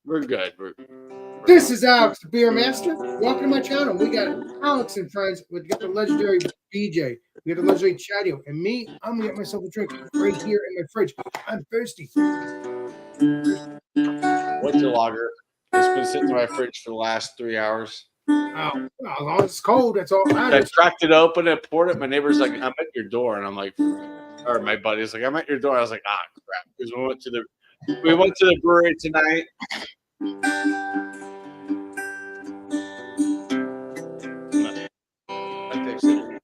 We're good. This is Alex, the Beer Master. Welcome to my channel. We got Alex and friends. We got the legendary BJ. We got the legendary Chadio. And me, I'm going to get myself a drink right here in my fridge. I'm thirsty. What's your lager? It's been sitting in my fridge for the last 3 hours. Oh, as long as it's cold, that's all that I matters. cracked it open and poured it. My neighbor's like, I'm at your door. And I'm like, or my buddy's like, I'm at your door. I was like, crap. Because we went to the brewery tonight. I fixed it.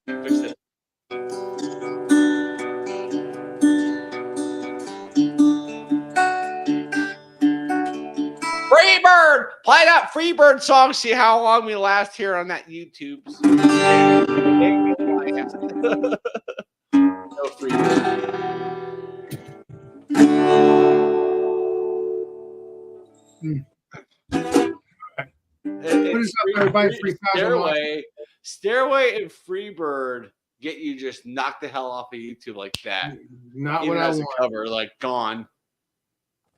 Freebird! Play that Freebird song. See how long we last here on that YouTube. No Freebird. What is up, everybody? Stairway and Freebird get you just knocked the hell off of YouTube like that. Not even what I as want. a cover, like gone.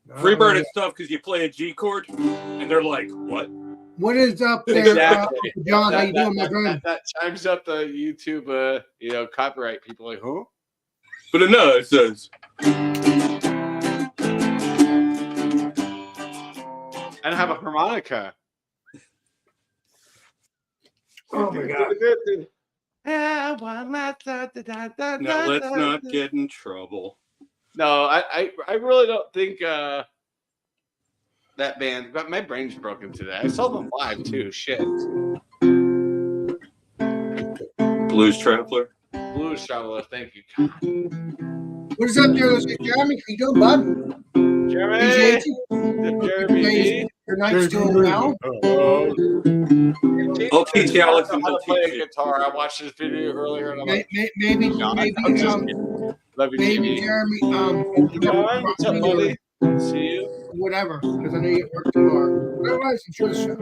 Freebird is tough because you play a G chord, and they're like, "What? What is up there, Exactly. John? How you doing, my friend? That chimes up the YouTube, copyright people. Like, who? But no, it says. I don't have a harmonica. Oh my god! Now let's not get in trouble. No, I really don't think that band. But my brain's broken today. I saw them live too. Shit. Blues Traveler. Blues Traveler. Thank you. What is up there, Jeremy? How you doing, bud? Jeremy. Jeremy. Your night's doing well. I'll teach Alex how and to he'll play teach a you. guitar. I watched this video earlier, and I'm like, Maybe, love you, maybe Jeremy. Jeremy, What's up, buddy? See you. whatever, because I know you work tomorrow. Otherwise, enjoy the show.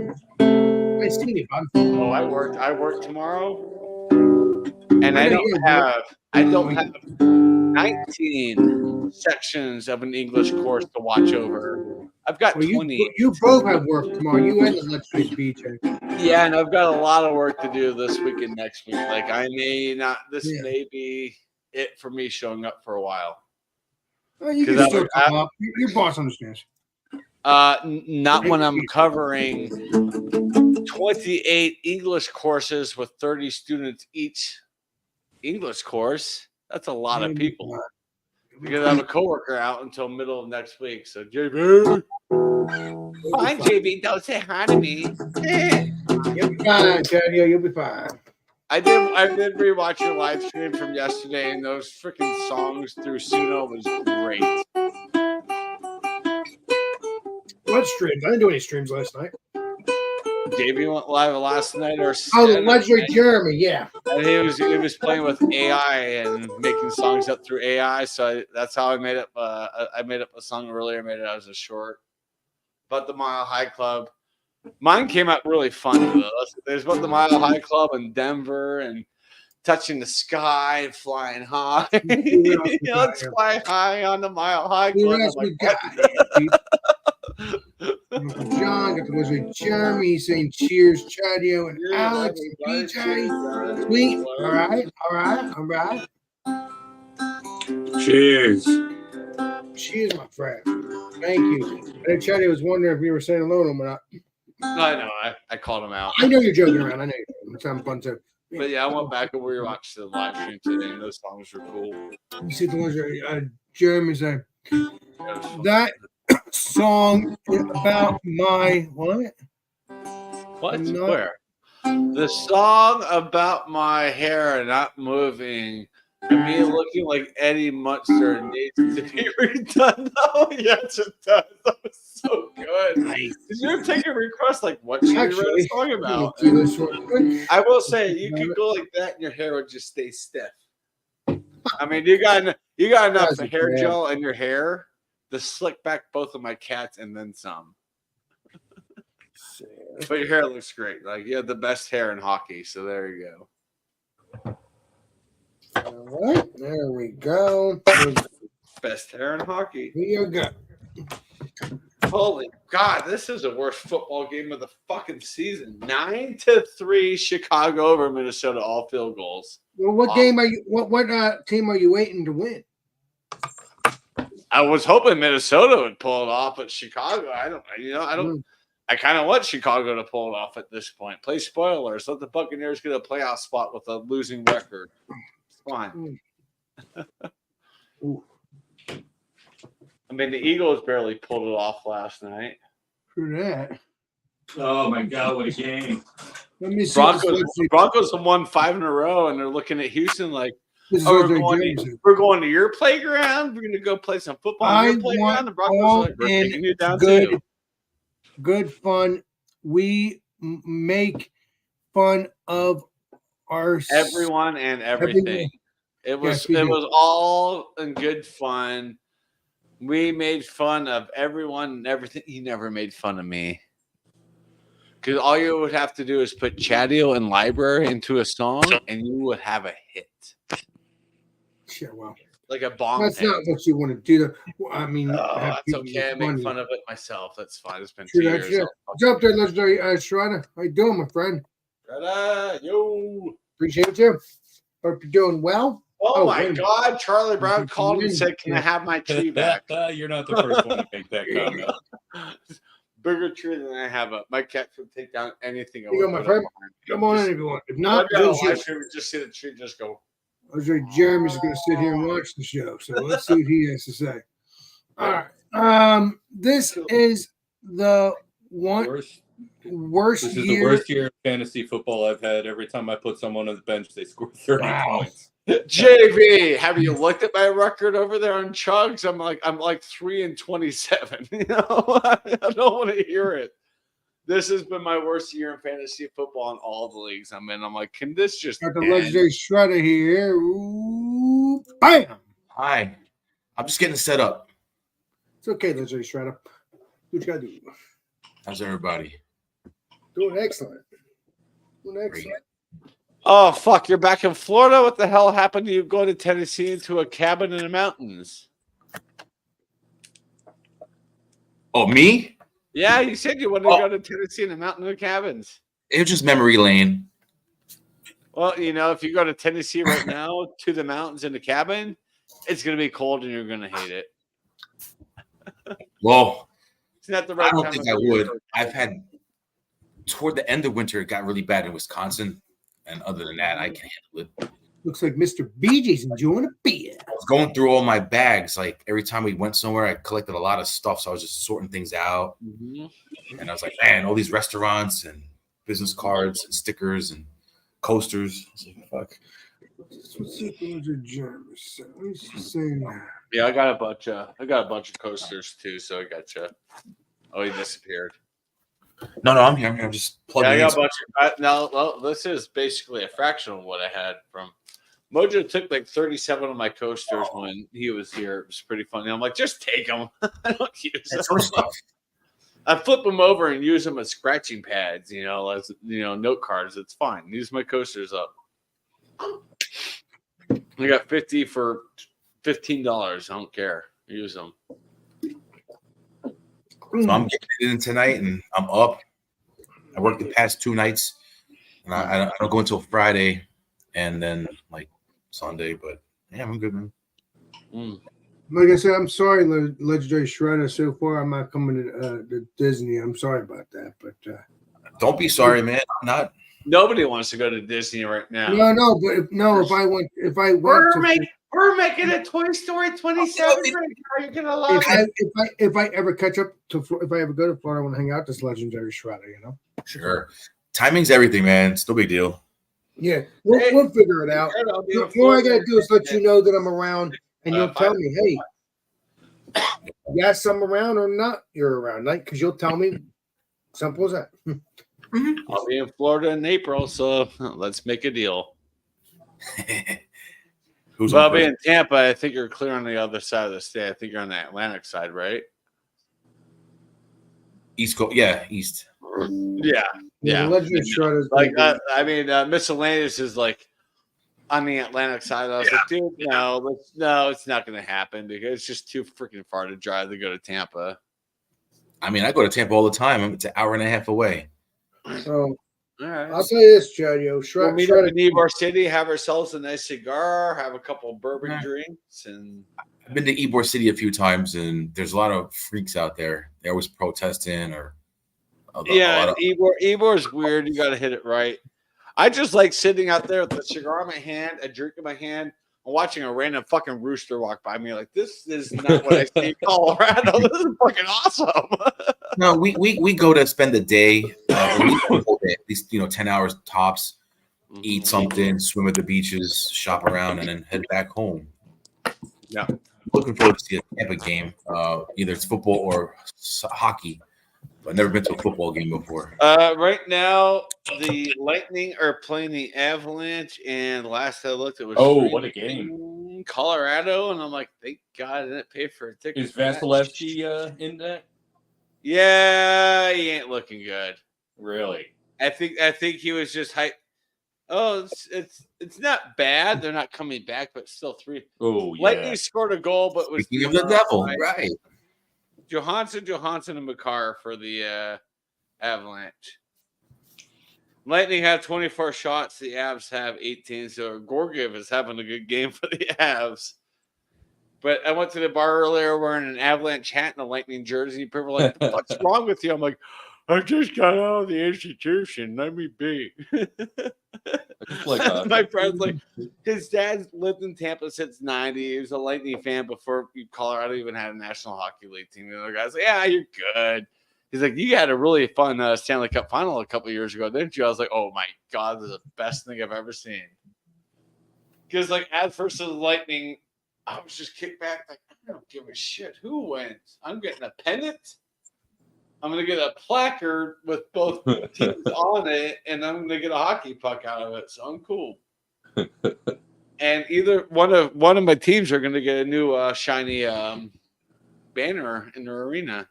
I see you, bud. Oh, I work tomorrow, and I don't have 19 sections of an English course to watch over. I've got 20. You both have work tomorrow. You and the Let's Play BJ. Yeah, and I've got a lot of work to do this week and next week. Like I may not. This may be it for me showing up for a while. Well, you can still come up. Your boss understands. Not when I'm covering 28 English courses with 30 students each English course. That's a lot of people. Because I have a coworker out until middle of next week. So JB, fine, JB, don't say hi to me. You'll be fine, Tanya. You'll be fine. I did rewatch your live stream from yesterday, and those freaking songs through Suno was great. What streams? I didn't do any streams last night. JB went live last night, or the legendary Jeremy, yeah. And he was playing with AI and making songs up through AI. So that's how I made up. I made up a song earlier. Made it as a short about the Mile High Club. Mine came out really funny though. There's about the Mile High Club in Denver and touching the sky and flying high. Let's fly high on the Mile High Club. John got the wizard Jeremy saying cheers, Chadio and Alex and BJ. Sweet. All right. Cheers. Cheers, my friend. Thank you. And Chadio was wondering if you were saying hello to him or not. I know. I called him out. I know you're joking around. I know you're sounding fun too. But yeah, I went back and we watched the live stream today, and those songs were cool. You see the wizard Jeremy saying that song about my what? What? Where? The song about my hair not moving and me looking like Eddie Munster needs to be redone. Oh, yes, it does. That was so good. Nice. Did you ever take a request like what should we write a song about? I will say you could go like that and your hair would just stay stiff. I mean, you got enough hair gel in your hair to slick back both of my cats and then some. But your hair looks great. Like you have the best hair in hockey, so there you go. All right, there we go. Best hair in hockey. Here you go. Holy God, this is the worst football game of the fucking season. 9-3 Chicago over Minnesota, all field goals. Well, what game are you? What team are you waiting to win? I was hoping Minnesota would pull it off, but Chicago, I don't. I kind of want Chicago to pull it off at this point. Play spoilers. Let the Buccaneers get a playoff spot with a losing record. It's fine. I mean, the Eagles barely pulled it off last night. For that. Oh my God, what a game! Let me see. Broncos have won 5 in a row, and they're looking at Houston like, we're going to your playground. We're going to go play some football on your playground. The Broncos are like, we're taking you down too. Good fun. We make fun of everyone and everything. It was all in good fun. We made fun of everyone and everything. You never made fun of me. Because all you would have to do is put Chadio and Library into a song, and you would have a hit. Yeah, well. Like a bomb. That's not what you want to do. I mean, that's okay. I make fun of it myself. That's fine. It's been 2 years. Jump there, legendary Shredder. How you doing, my friend? Shredder, yo. Appreciate you. Hope you're doing well. Oh my God! Charlie Brown called and said, "Can I have my tree back?" You're not the first one to make that comment. Bigger tree than I have. My cat could take down anything. You go, my friend. Come on in if you want. If not, I should just see the tree just go. I was like, Jeremy's going to sit here and watch the show. So let's see what he has to say. All right. This is the worst This is the worst year of fantasy football I've had. Every time I put someone on the bench, they score 30 points. JV, have you looked at my record over there on Chugs? I'm like 3-27. You know, I don't want to hear it. This has been my worst year in fantasy football in all the leagues I'm in. I'm like, can this just got the legendary Shredder here? Ooh, bam! Hi, I'm just getting set up. It's okay, legendary Shredder. What you gotta do? How's everybody? Doing excellent. Doing excellent. Oh, fuck. You're back in Florida? What the hell happened to you going to Tennessee into a cabin in the mountains? Oh, me? Yeah, you said you wanted to go to Tennessee in the mountain cabins. It was just memory lane. Well, you know, if you go to Tennessee right now to the mountains in the cabin, it's going to be cold and you're going to hate it. Well, it's not the right I don't time think I would. I've had toward the end of winter, it got really bad in Wisconsin. And other than that, I can handle it. Looks like Mr. BJ's enjoying a beer. I was going through all my bags. Like every time we went somewhere, I collected a lot of stuff. So I was just sorting things out. Mm-hmm. And I was like, man, all these restaurants and business cards and stickers and coasters. I was like, fuck. Yeah, I got a bunch of coasters too, so I got you. Oh, he disappeared. No, I'm here. I'm just plugging in. I got a bunch of well, this is basically a fraction of what I had from Mojo. Took like 37 of my coasters when he was here. It was pretty funny. I'm like, just take them. I don't use them. I flip them over and use them as scratching pads, you know, as note cards. It's fine. Use my coasters up. I got 50 for $15. I don't care. Use them. So I'm getting it in tonight, and I'm up. I worked the past 2 nights, and I don't go until Friday, and then like Sunday. But yeah, I'm good, man. Like I said, I'm sorry, legendary Shredder. So far, I'm not coming to Disney. I'm sorry about that, but don't be sorry, man. I'm not. Nobody wants to go to Disney right now. No, but if I went, we're making a Toy Story 27 right now. You're gonna love it. If I ever catch up to, if I ever go to Florida, I want to hang out this legendary Shredder. You know. Sure. Timing's everything, man. It's no big deal. Yeah, we'll figure it out. All I gotta do is let you know that I'm around, and you'll tell me, hey, yes, I'm around or not. You're around, like, because you'll tell me. Simple as that. I'll be in Florida in April, so let's make a deal. I'll be in Tampa. I think you're clear on the other side of the state. I think you're on the Atlantic side, right? East Coast, yeah, East. Yeah. Like I mean, miscellaneous is like on the Atlantic side. I was like, dude, no, it's not going to happen because it's just too freaking far to drive to go to Tampa. I mean, I go to Tampa all the time. It's an hour and a half away. So All right. I'll tell you this, Chadio. We'll meet up in Ybor City, have ourselves a nice cigar, have a couple of bourbon drinks, and I've been to Ybor City a few times, and there's a lot of freaks out there. They're always protesting or Ybor is weird. You got to hit it right. I just like sitting out there with a cigar in my hand, a drink in my hand, and watching a random fucking rooster walk by me. Like, this is not what I see in Colorado. This is fucking awesome. No, we go to spend the day, at least 10 hours tops. Eat something, swim at the beaches, shop around, and then head back home. Yeah, looking forward to see a Tampa game. Either it's football or hockey. I've never been to a football game before. Right now, the Lightning are playing the Avalanche, and last I looked, it was what a game! Colorado, and I'm like, thank God I didn't pay for a ticket. Is Vasilevsky in that? Yeah, he ain't looking good. Really? I think he was just hyped. Oh, it's not bad. They're not coming back, but still 3. Oh, yeah. Lightning scored a goal, but was Speaking of the devil, right? Johansson, and Makar for the Avalanche. Lightning have 24 shots. The Avs have 18. So Gorgiev is having a good game for the Avs. But I went to the bar earlier wearing an Avalanche hat and a Lightning jersey. People were like, what's wrong with you? I'm like, I just got out of the institution. Let me be. My friend's like, his dad lived in Tampa since 90. He was a Lightning fan before Colorado even had a National Hockey League team. The other guy's like, yeah, you're good. He's like, you had a really fun Stanley Cup final a couple years ago, didn't you? I was like, oh my God, this is the best thing I've ever seen. Because like at first of the Lightning, I was just kicked back like, I don't give a shit who wins. I'm getting a pennant. I'm going to get a placard with both teams on it, and I'm going to get a hockey puck out of it. So I'm cool. And either one of my teams are going to get a new shiny banner in their arena.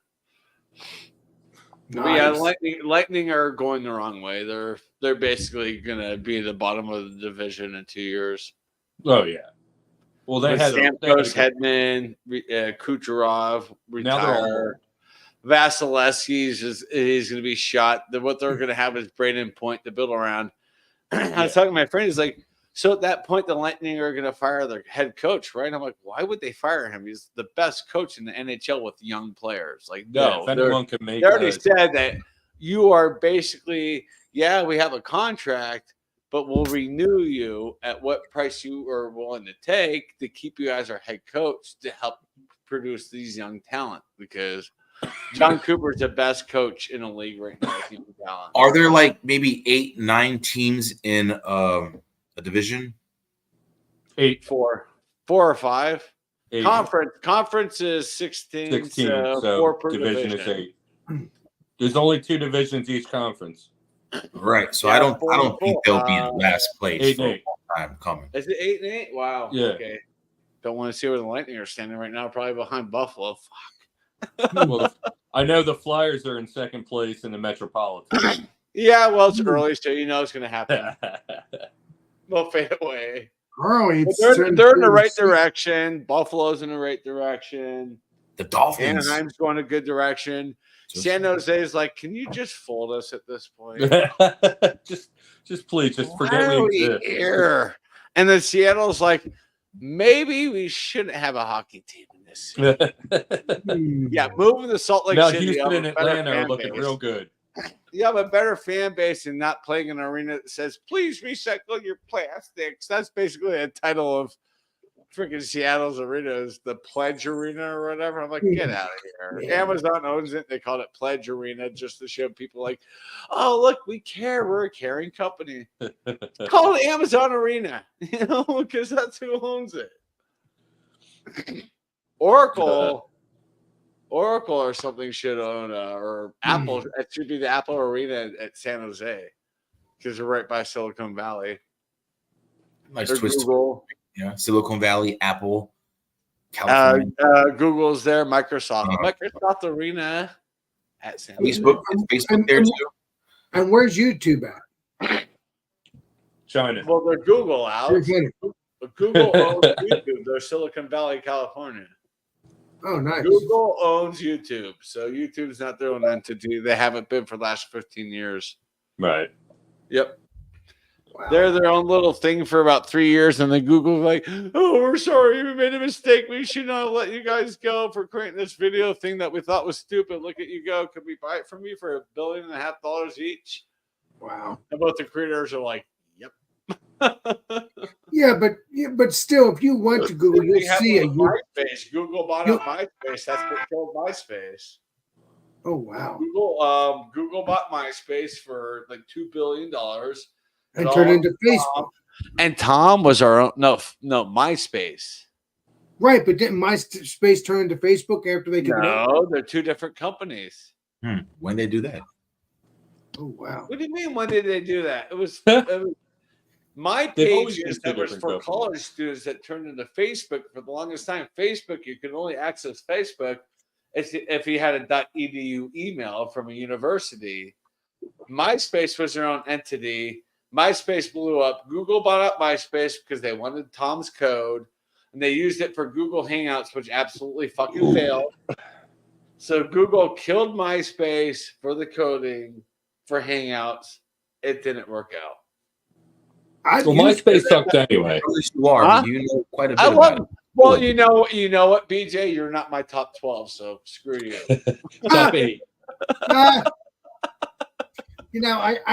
Nice. Yeah, Lightning are going the wrong way. They're basically going to be the bottom of the division in 2 years. Oh yeah. Well, they had Stamkos, Hedman, Kucherov retire. Vasilevsky he's going to be shot. What they're going to have is Braden Point to build around. I was talking to my friend. He's like, so at that point, the Lightning are going to fire their head coach, right? I'm like, why would they fire him? He's the best coach in the NHL with young players. Like, no, if anyone can make. They already said that you are basically, we have a contract, but we'll renew you at what price you are willing to take to keep you as our head coach to help produce these young talent, because John Cooper's the best coach in the league right now. Are there like maybe 8, 9 teams in a division? 8, 4 or 5. 8. Conference is 16. 16. So 4 per division is 8. There's only 2 divisions each conference. Right. So I don't think they'll be in last place 8 for and a 8. long time coming. Is it 8 and 8? Wow. Yeah. Okay. Don't want to see where the Lightning are standing right now. Probably behind Buffalo. Fuck. Well, I know the Flyers are in second place in the Metropolitan. Yeah, well, it's early, so you know it's going to happen. They'll fade away. Early. They're in the right direction. Buffalo's in the right direction. The Dolphins. Anaheim's going a good direction. San Jose is like, can you just fold us at this point? just please, just forget we exist. Here. And then Seattle's like, maybe we shouldn't have a hockey team in this city. Yeah, moving to Salt Lake City. Houston and Atlanta are looking real good. You have a better fan base and not playing in an arena that says, please recycle your plastics. That's basically a title of freaking Seattle's arena, is the Pledge Arena or whatever. I'm like, get out of here. Amazon owns it. They called it Pledge Arena just to show people like, oh, look, we care. We're a caring company. Call it Amazon Arena, because that's who owns it. Oracle or something should own, or Apple. It should be the Apple Arena at San Jose, because they're right by Silicon Valley. Nice or twist. Google. Yeah, Silicon Valley, Apple, California. Google's there. Microsoft Arena at San Jose. Facebook. Is Facebook there too? And where's YouTube at? China. Well, they're Google out. Google owns YouTube. They're Silicon Valley, California. Oh, nice. Google owns YouTube, so YouTube's not their own entity. They haven't been for the last 15 years. Right. Yep. Wow. They're their own little thing for about 3 years, and then Google's like, "Oh, we're sorry, we made a mistake. We should not let you guys go for creating this video thing that we thought was stupid. Look at you go. Could we buy it from you for $1.5 billion each?" Wow. And both the creators are like, "Yep." Yeah, but still, if you went to Google, They you'll have see it. MySpace. Google bought out MySpace. That's what killed MySpace. Oh, wow. Google bought MySpace for like $2 billion. And turned into Facebook. And Tom was our own. No, MySpace. Right, but didn't MySpace turn into Facebook after they took it over? No, they're two different companies. When they do that? Oh, wow. What do you mean? When did they do that? It was my They've always page used that two was for different companies. college students that turned into Facebook for the longest time. Facebook, you could only access Facebook if you had a .edu email from a university. MySpace was their own entity. MySpace blew up. Google bought up MySpace because they wanted Tom's code, and they used it for Google Hangouts, which absolutely fucking failed. So Google killed MySpace for the coding for Hangouts. It didn't work out. Well, MySpace sucked anyway. At least you are. Huh? You know quite a bit I about love. it. Well, you know what, BJ, you're not my top 12, so screw you. Top 8. I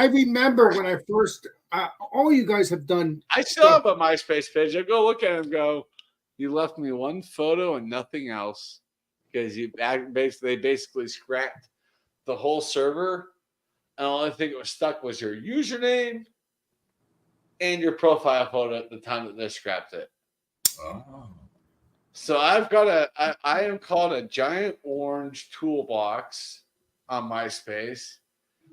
remember when I first, all you guys have done. I still have a MySpace page. I go look at it and go, "You left me one photo and nothing else," because they basically scrapped the whole server, and the only thing that was stuck was your username and your profile photo at the time that they scrapped it. Oh. So I've got I am called a giant orange toolbox on MySpace,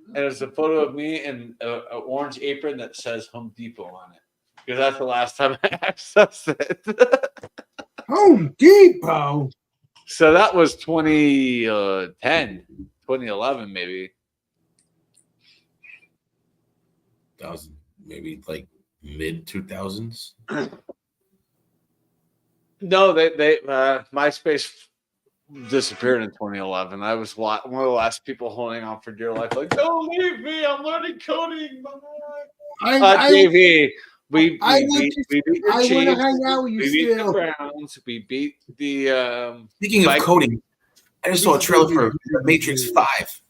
and there's a photo of me in an orange apron that says Home Depot on it, because that's the last time I accessed it. Home Depot. So that was 2011 maybe. That was maybe like mid 2000s. No, they MySpace disappeared in 2011. I was one of the last people holding on for dear life. Like, don't leave me! I'm learning coding. JV, we beat your I want to Chiefs. hang out with you We beat the still. Browns. We beat the. Speaking of coding, I just saw a trailer for The Matrix 5.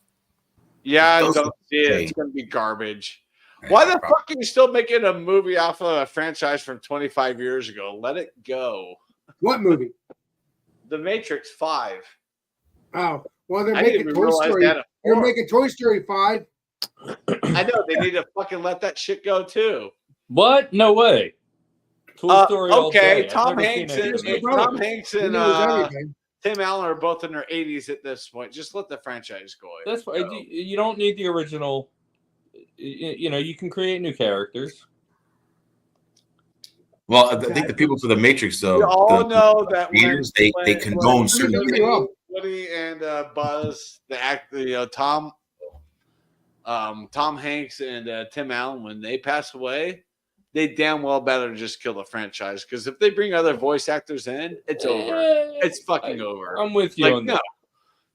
Yeah, Those don't are see it. okay. It's gonna be garbage. Why the Probably. fuck are you still making a movie off of a franchise from 25 years ago? Let it go. What movie? The Matrix 5. Oh, well, they're I didn't making even Toy realize Story. that. They're making Toy Story 5. I know they need to fucking let that shit go too. What? No way. Toy Story all Okay, day. I've Tom never Hanks seen any of and it. Tom Hanks He and knows everything. Tim Allen are both in their 80s at this point. Just let the franchise go. That's fine. You don't need the original. You can create new characters. Well, I think the people for The Matrix, though, We all the know that creators, they condone certain things. Woody and Buzz, Tom Hanks and Tim Allen, when they pass away, they damn well better just kill the franchise, because if they bring other voice actors in, it's over. It's fucking over. I'm with you on that.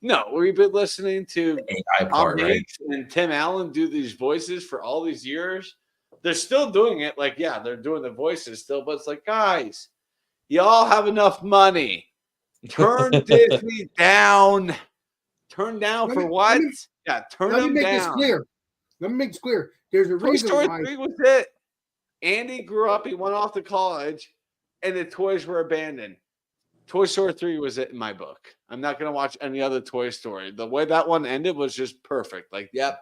No, we've been listening to AI Tom part, right? Hanks and Tim Allen do these voices for all these years. They're still doing it. Like, yeah, they're doing the voices still, but it's like, guys, y'all have enough money. Turn Disney down. Turn down for what? Turn Let me them make down. this clear. Let me make this clear. There's a Toy reason Story why. 3 was it. Andy grew up, he went off to college, and the toys were abandoned. Toy Story 3 was it in my book. I'm not going to watch any other Toy Story. The way that one ended was just perfect. Like, yep.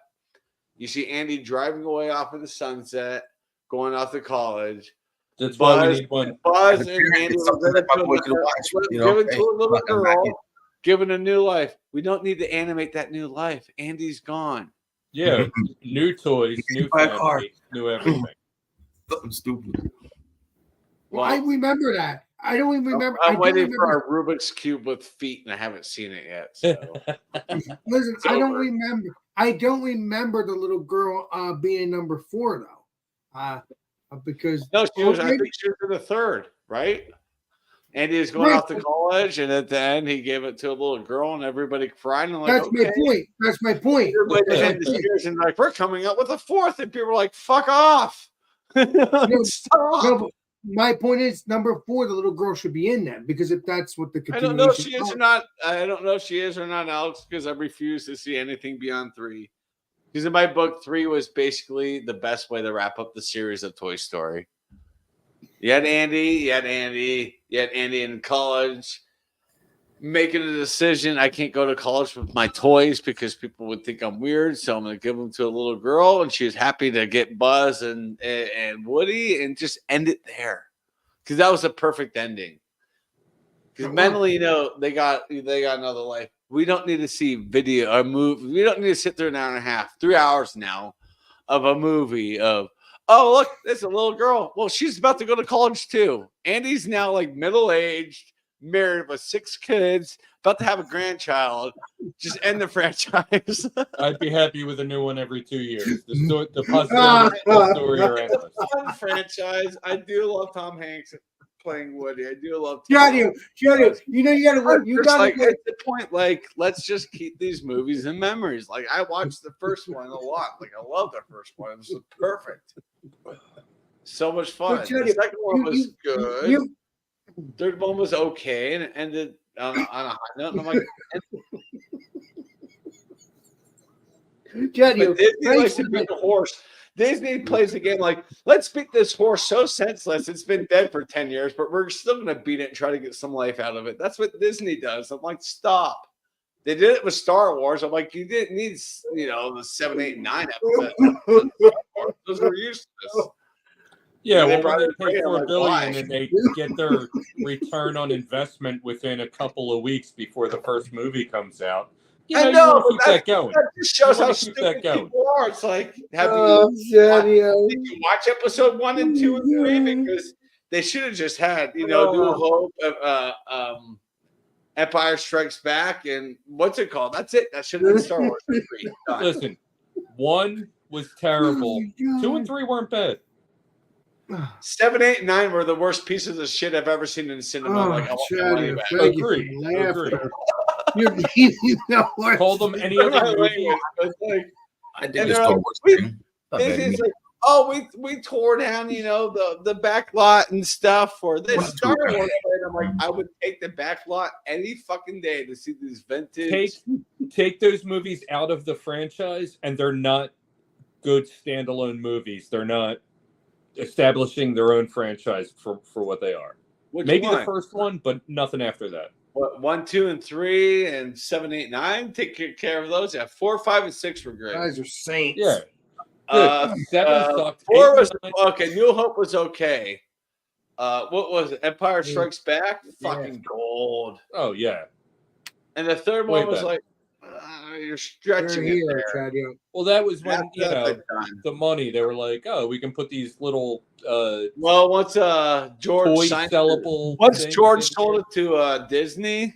You see Andy driving away off of the sunset, going off to college. That's why we need one. Buzz and It's Andy were something that given probably to could watch, you know, given hey, to a little I'm not back girl, given a new life. We don't need to animate that new life. Andy's gone. Yeah, new toys, new Buy a car. family, new everything. Something stupid. Well, I remember that. I don't even remember. I'm I waiting don't for remember. a Rubik's Cube with feet, and I haven't seen it yet. So. Listen, It's I don't over. remember. I don't remember the little girl being number 4 though, because No, I think she was in the third, right? Andy was going off to college, and at the end, he gave it to a little girl, and everybody cried. And like, That's my point. That's my point. Everybody had the years, and like, we're coming up with a fourth, and people were like, "Fuck off!" Stop. No, but my point is, number 4, the little girl should be in that because if that's what the I don't know if she is or not. I don't know if she is or not, Alex, because I refuse to see anything beyond 3. Because in my book, 3 was basically the best way to wrap up the series of Toy Story. You had Andy in college making a decision. I can't go to college with my toys because people would think I'm weird, so I'm going to give them to a little girl, and she was happy to get Buzz and Woody and just end it there because that was a perfect ending. Because mentally, they got another life. We don't need to see video or movie. We don't need to sit there an hour and a half, 3 hours now, of a movie of, oh, look, there's a little girl. Well, she's about to go to college too. Andy's now like middle-aged, married with 6 kids, about to have a grandchild. Just end the franchise. I'd be happy with a new one every 2 years. The possibilities of the story are endless. Fun franchise. I do love Tom Hanks playing Woody. I do love. Shadow. You got to. You got like to. at the point. Like, let's just keep these movies and memories. Like, I watched the first one a lot. Like, I love the first one. It was perfect. So much fun. The second one was good. Third one was okay, and it ended on a high note. And I'm like, Disney likes to beat the horse. Disney plays the game like, let's beat this horse so senseless. It's been dead for 10 years, but we're still going to beat it and try to get some life out of it. That's what Disney does. I'm like, stop. They did it with Star Wars. I'm like, you didn't need, the 7, 8, and 9 episodes. Those were useless. Yeah, when they pay $4 billion and they get their return on investment within a couple of weeks before the first movie comes out, I know, keep that going. That just shows how stupid people are. It's like, did you watch episode 1 and 2 and 3? Because they should have just had, New Hope, Empire Strikes Back, and what's it called? That's it. That should have been Star Wars 3. Listen, 1 was terrible. 2 and 3 weren't bad. 7, 8, and 9 were the worst pieces of shit I've ever seen in the cinema. Agree. Call them any other movie. I did this Star Wars thing. It's like, oh, we tore down, the back lot and stuff for this Star Wars. And I'm like, I would take the back lot any fucking day to see these vintage. Take those movies out of the franchise, and they're not good standalone movies. They're not establishing their own franchise for what they are. Maybe the first one, but nothing after that. What, 1, 2, and 3, and 7, 8, 9? Take care of those. Yeah, 4, 5, and 6 were great. Guys are saints. Yeah. 7 sucked. 4 was okay. New Hope was okay. What was it? Empire Strikes Back? Fucking gold. Oh yeah. And the third one was like, you're stretching it there. Well, that was when the money. They were like, oh, we can put these little. Well, once George George sold it to Disney,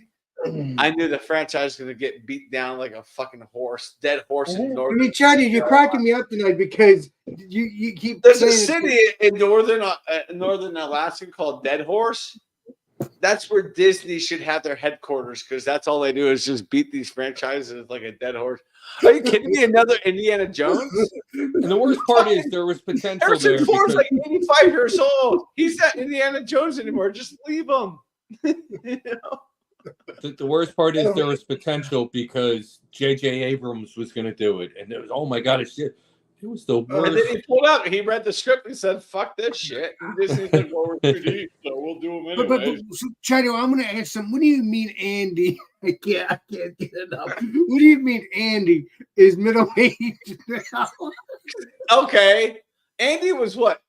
I knew the franchise was going to get beat down like a fucking horse, dead horse in Northern. I mean, Chaddy, you're cracking me up tonight because you keep. There's a city in northern Alaska called Dead Horse. That's where Disney should have their headquarters because that's all they do is just beat these franchises like a dead horse. Are you kidding me? Another Indiana Jones? And the worst part is there was potential Harrison Ford's like 85 years old. He's not Indiana Jones anymore. Just leave him. The worst part is there was potential because J.J. Abrams was going to do it. And it was, oh my God, it was the worst. And then he pulled out. He read the script and said, "Fuck this shit." And Disney's like, "Well, we're 3D, so we'll do them anyway." But Chaddy, I'm going to ask some. What do you mean, Andy? I can't get it up. What do you mean, Andy is middle aged now? Okay, Andy was what,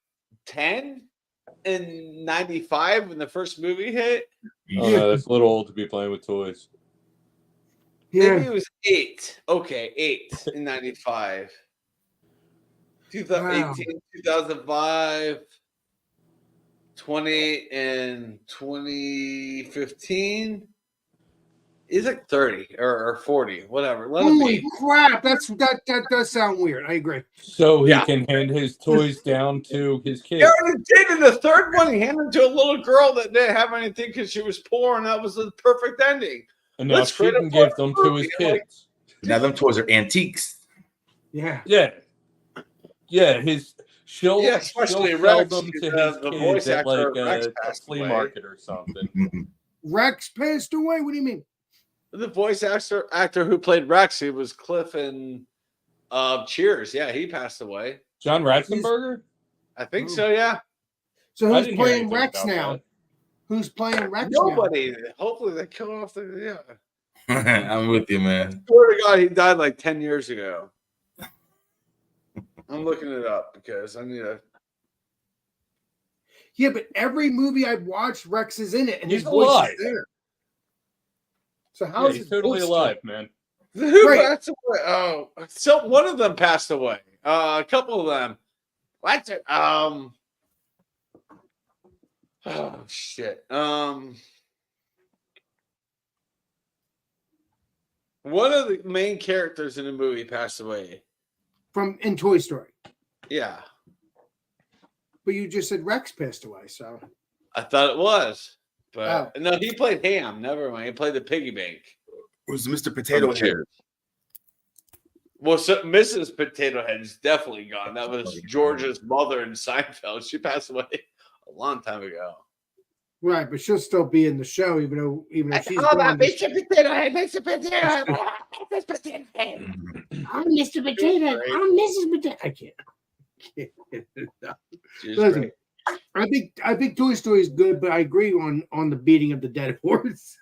10 in 95 when the first movie hit. Oh, that's a little old to be playing with toys. Yeah. Maybe he was 8. Okay, 8 in 95. 2018, 2005, 20 and 2015. He's like 30 or 40, whatever. Let him Holy be. crap! That does sound weird. I agree. So he Yeah. can hand his toys down to his He kids. already did in the third one. He handed it to a little girl that didn't have anything because she was poor, and that was the perfect ending. And now Let's she create a can give them to movie. his Like, kids. Now them toys are antiques. Yeah. Yeah. Yeah, she'll especially sell Rex, them to his the kids voice at actor like of Rex a passed flea away. market or something. Mhm. Rex passed away. What do you mean? The voice actor who played Rex, he was Cliff in Cheers. Yeah, he passed away. John Ratzenberger? I think so. Yeah. So I who's didn't hear playing anything Rex about now? that. Who's playing Rex now? Nobody. Hopefully they kill off the. Yeah. I'm with you, man. Swear to God, he died like 10 years ago. I'm looking it up because I need to. Yeah, but every movie I've watched, Rex is in it, and He's his voice alive. is there. So Yeah, how's he's his totally voice alive, man. Who Right. passed away? Oh, so one of them passed away. A couple of them. What? Oh shit. One of the main characters in the movie passed away. in Toy Story? Yeah, But you just said Rex passed away, so I thought it was, but no, he played Ham. Never mind. He played the piggy bank. It was Mr. Potato Head. Well, so Mrs. Potato Head's definitely gone. That was George's mother in Seinfeld. She passed away a long time ago. right. But she'll still be in the show, even though she's How gone. about Mr. Potato Head? Mr. Potato Head. Mr. Potato Head. Mhm. I'm Mr. Potato Head. Right. I'm Mrs. Potato. I can't. She's Listen, great. I think Toy Story is good, but I agree on the beating of the dead horse.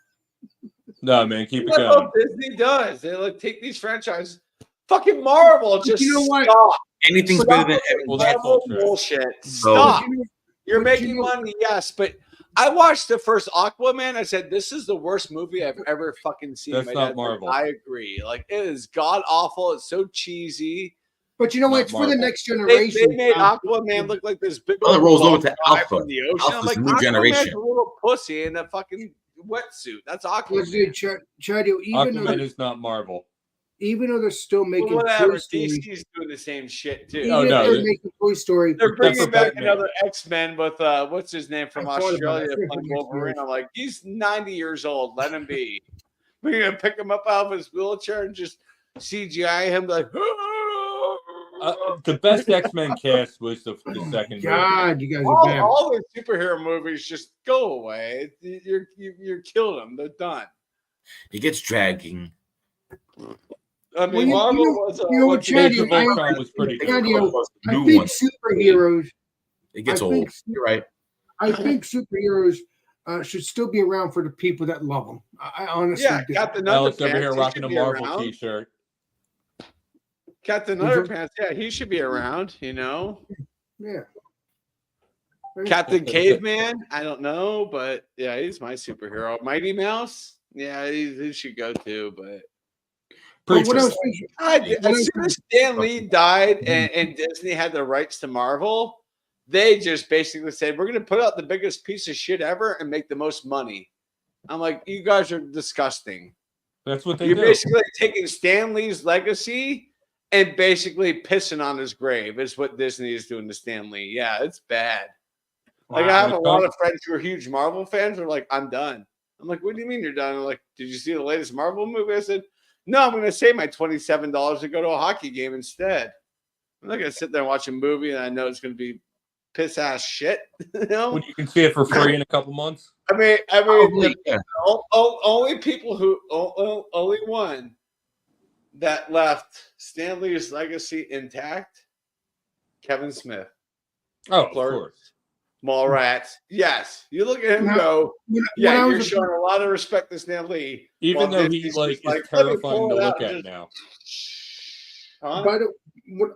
No, man, keep it That's going. what Disney does. They like take these franchises. Fucking Marvel, just you know what? stop. Anything's Stop better than with Well, that's Marvel all true. bullshit. So- Stop. But you know- You're but making you know- money, yes, but I watched the first Aquaman. I said, this is the worst movie I've ever fucking seen. That's My not dad's like, Marvel. I agree. Like, it is god awful. It's so cheesy. But you know what? Not It's for the Marvel. next They generation. made Aquaman look like this big Oh, it old rolls over buff to guy Alpha. from the ocean. Alpha's I'm like, the new Aquaman's generation. a little pussy in a fucking wetsuit. That's Let's Aquaman. do Chadio. Aquaman is not Marvel. Even though they're still making Well, whatever. Toy Story, DC's doing the same shit too. even Oh, if no, they're they- making Toy Story, They're bringing for back Batman. another X-Men with what's his name from I thought about Australia it. playing Wolverine. I'm like, he's 90 years old. Let him be. We're gonna pick him up out of his wheelchair and just CGI him like. The best X-Men cast was the second movie. God, you guys are bad. all the superhero movies just go away. You're killing them. They're done. It gets dragging. I mean, Well, you Marvel know- was you know what, Chad, Age of I- Ultron was pretty good. Chadio, I New think one. superheroes. It gets I old. think- You're right. I think superheroes should still be around for the people that love them. I honestly yeah. do. Captain Alex Underpants. over here he rocking a should be Marvel around. t-shirt. Captain Mhm. Underpants. Yeah, he should be around. You know. Yeah. Captain Caveman, I don't know, but yeah, he's my superhero. Mighty Mouse, yeah, he should go too. But But what I was thinking, as soon as Stan Lee died and Disney had the rights to Marvel, they just basically said, we're going to put out the biggest piece of shit ever and make the most money. I'm like, you guys are disgusting. That's what they You're do. basically taking Stan Lee's legacy and basically pissing on his grave is what Disney is doing to Stan Lee. Yeah, it's bad. Like, I have a lot of friends who are huge Marvel fans who are like, I'm done. I'm like, what do you mean you're done? I'm like, did you see the latest Marvel movie? I said, no, I'm going to save my $27 to go to a hockey game instead. I'm not going to sit there and watch a movie and I know it's going to be piss ass shit. You know? When you can see it for free in a couple months. I mean, Probably, yeah. only people who, only one that left Stan Lee's legacy intact, Kevin Smith. Oh, of Clerks. course. Mallrats. Yes. You look at him and Now, go, when yeah, I you're was showing a lot of respect to Stan Lee. Even Well, though this he is like just is like, let me terrifying pull to it look out at and now. Huh? by the what,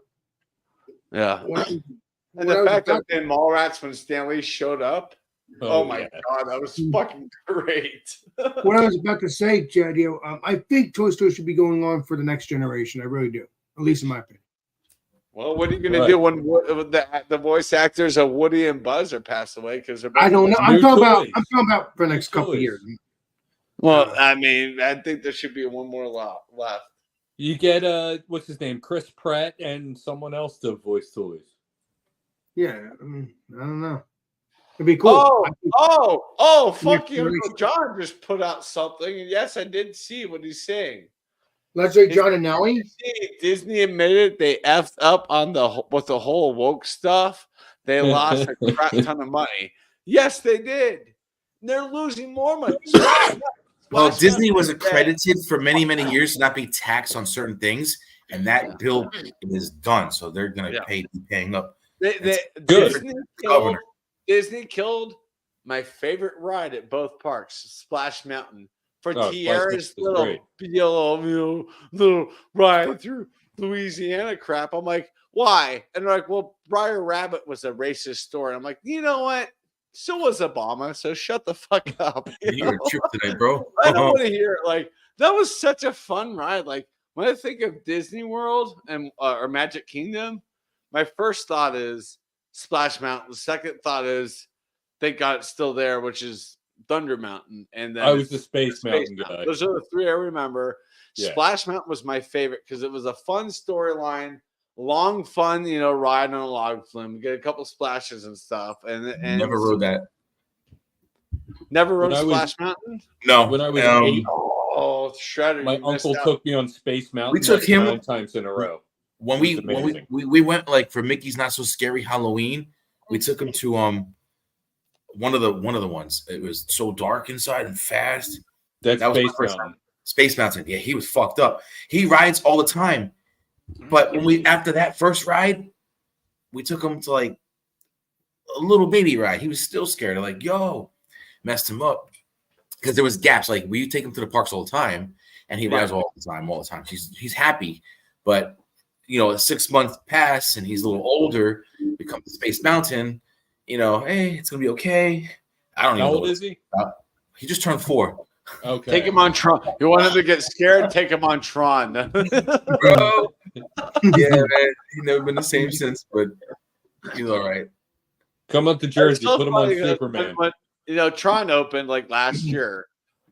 Yeah. what, And what the I was fact about- that in Mallrats when Stan Lee showed up, oh my yeah. God, that was fucking great. what I was about to say, Jadio, I think Toy Story should be going on for the next generation. I really do, at least in my opinion. Well, what are you going to Right. do when the voice actors of Woody and Buzz are passed away? Because I don't know. I'm New talking about toys. for the next New couple of toys. years. Well, I mean, I think there should be one more left. You get what's his name, Chris Pratt, and someone else to voice toys. Yeah, I mean, I don't know. It'd be cool. Fuck you. Uncle John just put out something. And yes, I did see what he's saying. Legendary John and Nelly. Disney admitted they effed up on with the whole woke stuff. They lost a crap ton of money. Yes, they did. They're losing more money. Well, Disney was accredited for many, many years to not be taxed on certain things, and that bill is done. So they're going to be paying up. Disney killed my favorite ride at both parks, Splash Mountain, for Tierra's little ride through Louisiana crap. I'm like, why? And they're like, well, Briar Rabbit was a racist story. I'm like, you know what? So was Obama. So shut the fuck up. You're a trip today, bro. I don't want to hear it. Like, that was such a fun ride. Like, when I think of Disney World and or Magic Kingdom, my first thought is Splash Mountain. The second thought is, thank God it's still there, which is Thunder Mountain. And then I was the Space Mountain guy. Those are the three I remember. Yeah. Splash Mountain was my favorite because it was a fun storyline, long, fun, ride on a log flume. Get a couple splashes and stuff. And never rode that. Never rode Splash Mountain? No. When I was 8, Shredder. My uncle took me on Space Mountain. We took him 9 times in a row. When we went like for Mickey's Not So Scary Halloween, we took him to one of the ones. It was so dark inside and fast. That was Space Mountain. Space Mountain. Yeah, he was fucked up. He rides all the time. But when after that first ride, we took him to like a little baby ride. He was still scared. Like, messed him up. Because there was gaps. Like, we take him to the parks all the time, and he rides all the time. He's happy. But a 6 month pass and he's a little older, becomes Space Mountain, hey, it's gonna be okay. I don't know. How old is he? He just turned 4. Okay. Take him on Tron. You want him to get scared? Take him on Tron. Bro. Yeah, man. He's never been the same since, but he's all right. Come up to Jersey, put him on Superman. But Tron opened like last year.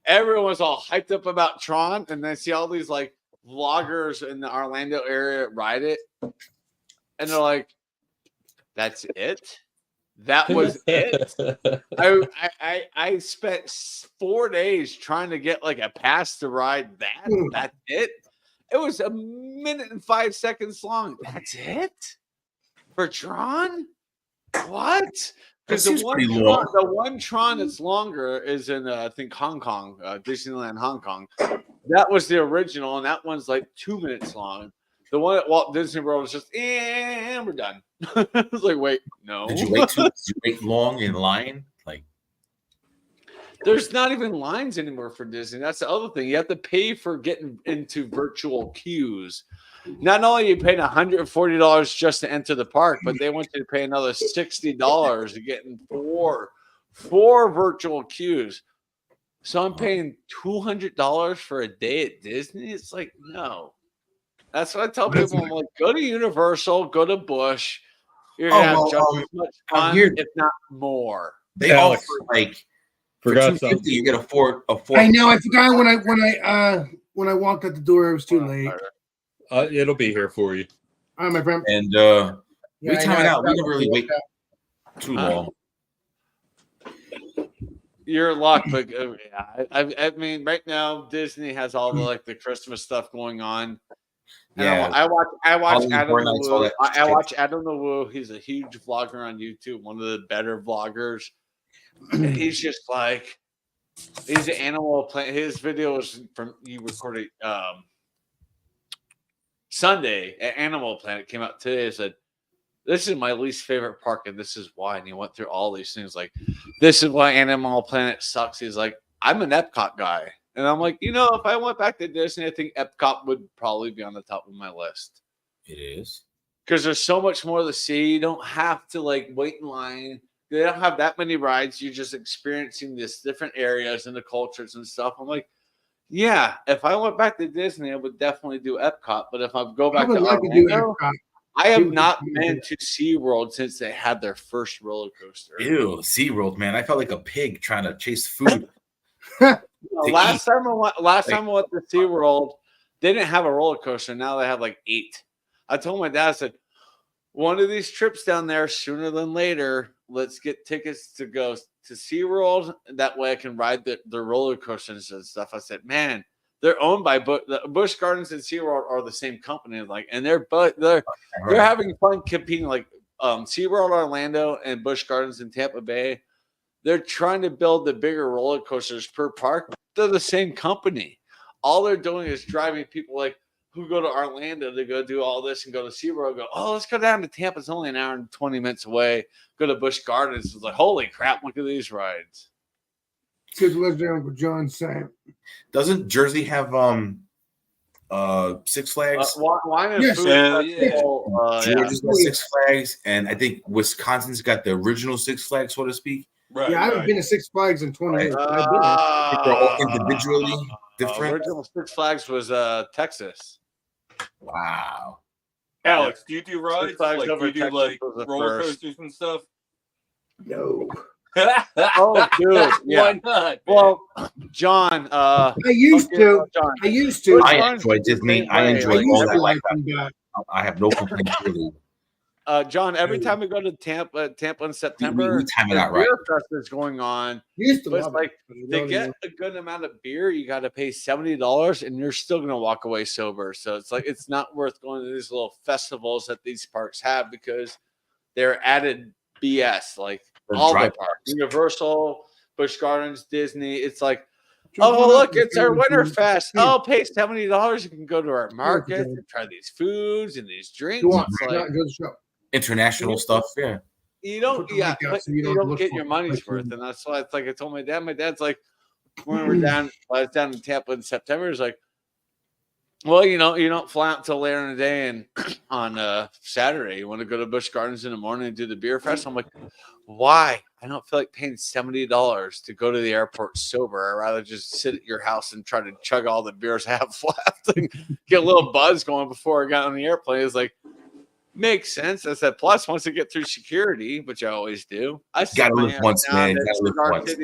Everyone was all hyped up about Tron, and then see all these like vloggers in the Orlando area ride it, and they're like, "That's it? That was it?" I spent 4 days trying to get like a pass to ride that. That's it. It was 1 minute and 5 seconds long. That's it for Tron. What? Because the one Tron that's longer is in I think Hong Kong, Disneyland Hong Kong. That was the original, and that one's like 2 minutes long. The one at Walt Disney World was just, and we're done. I was like, wait, no. Did you wait long in line? Like, there's not even lines anymore for Disney. That's the other thing. You have to pay for getting into virtual queues. Not only are you paying $140 just to enter the park, but they want you to pay another $60 to get in four virtual queues. So I'm paying $200 for a day at Disney. It's like, no. That's what I tell people. I'm like, go to Universal, go to Busch. You're gonna have just as much fun, if not more. They offer like for $250, you get a four. I know. I forgot when I walked out the door. It was too late. It'll be here for you. All right, my friend. And we time it out. We don't really wait too long. You're luck, but I mean, right now Disney has all the Christmas stuff going on. And I watch Adam LeWoo. I watch Adam LeWoo. He's a huge vlogger on YouTube, one of the better vloggers. And he's just like, he's an Animal Planet. His video was from you recorded Sunday at Animal Planet. Came out today. He said, "This is my least favorite park, and this is why." And he went through all these things like, "This is why Animal Planet sucks." He's like, "I'm an Epcot guy." And I'm like, if I went back to Disney, I think Epcot would probably be on the top of my list. It is. Because there's so much more to see. You don't have to wait in line. They don't have that many rides. You're just experiencing these different areas and the cultures and stuff. I'm like, yeah, if I went back to Disney, I would definitely do Epcot. But if I go back to Orlando, I have not been to SeaWorld since they had their first roller coaster. Ew, SeaWorld, man. I felt like a pig trying to chase food. last time I went to SeaWorld, they didn't have a roller coaster. Now they have like 8. I told my dad, I said, one of these trips down there sooner than later, let's get tickets to go to SeaWorld. That way I can ride the roller coasters and stuff. I said, man, they're owned by Busch Gardens and SeaWorld are the same company. Like, and they're having fun competing. Like SeaWorld Orlando and Busch Gardens in Tampa Bay, they're trying to build the bigger roller coasters per park. They're the same company. All they're doing is driving people like who go to Orlando to go do all this and go to SeaWorld, go, oh, let's go down to Tampa. It's only an hour and 20 minutes away. Go to Busch Gardens. It's like, holy crap, look at these rides. Kids live there, Uncle John saying. Doesn't Jersey have Six Flags? Wine and Yes. food. Georgia's got Six Flags, and I think Wisconsin's got the original Six Flags, so to speak. Right. Yeah, I haven't been to Six Flags in 20 years. I've been there. I think they're all individually different. Original Six Flags was Texas. Wow. Alex, do you do rides? Flags Like, over do you do Texas like was the roller first. coasters and stuff? No. Oh, dude. Yeah. Why not? Well, John. I used to. John. I used to. I enjoy Disney. I enjoy I all used that to like like that. them, but I have no complaints really. John, every time we go to Tampa in September, we time it the out right. beer fest is going on. used to But it's love like it. to get a good amount of beer, you got to pay $70, and you're still going to walk away sober. So it's like it's not worth going to these little festivals that these parks have because they're added BS. Like all the parks, Universal, Busch Gardens, Disney. It's like, oh look, it's our Winter Fest. Oh, pay $70. You can go to our market and try these foods and these drinks. Go on, It's not like, enjoy the show. International stuff, yeah. you don't, Put the yeah, link out but so you you don't don't look get for your it. money's Like, worth, and that's why it's like I told my dad. My dad's like, when we're down, I was down in Tampa in September. He's like, well, you don't fly out until later in the day, and on Saturday, you want to go to Busch Gardens in the morning and do the beer fest. I'm like, why? I don't feel like paying $70 to go to the airport sober. I'd rather just sit at your house and try to chug all the beers I have left and get a little buzz going before I got on the airplane. It's like, makes sense. I said, plus once I get through security, which I always do, I Gotta live once, man. Gotta live once.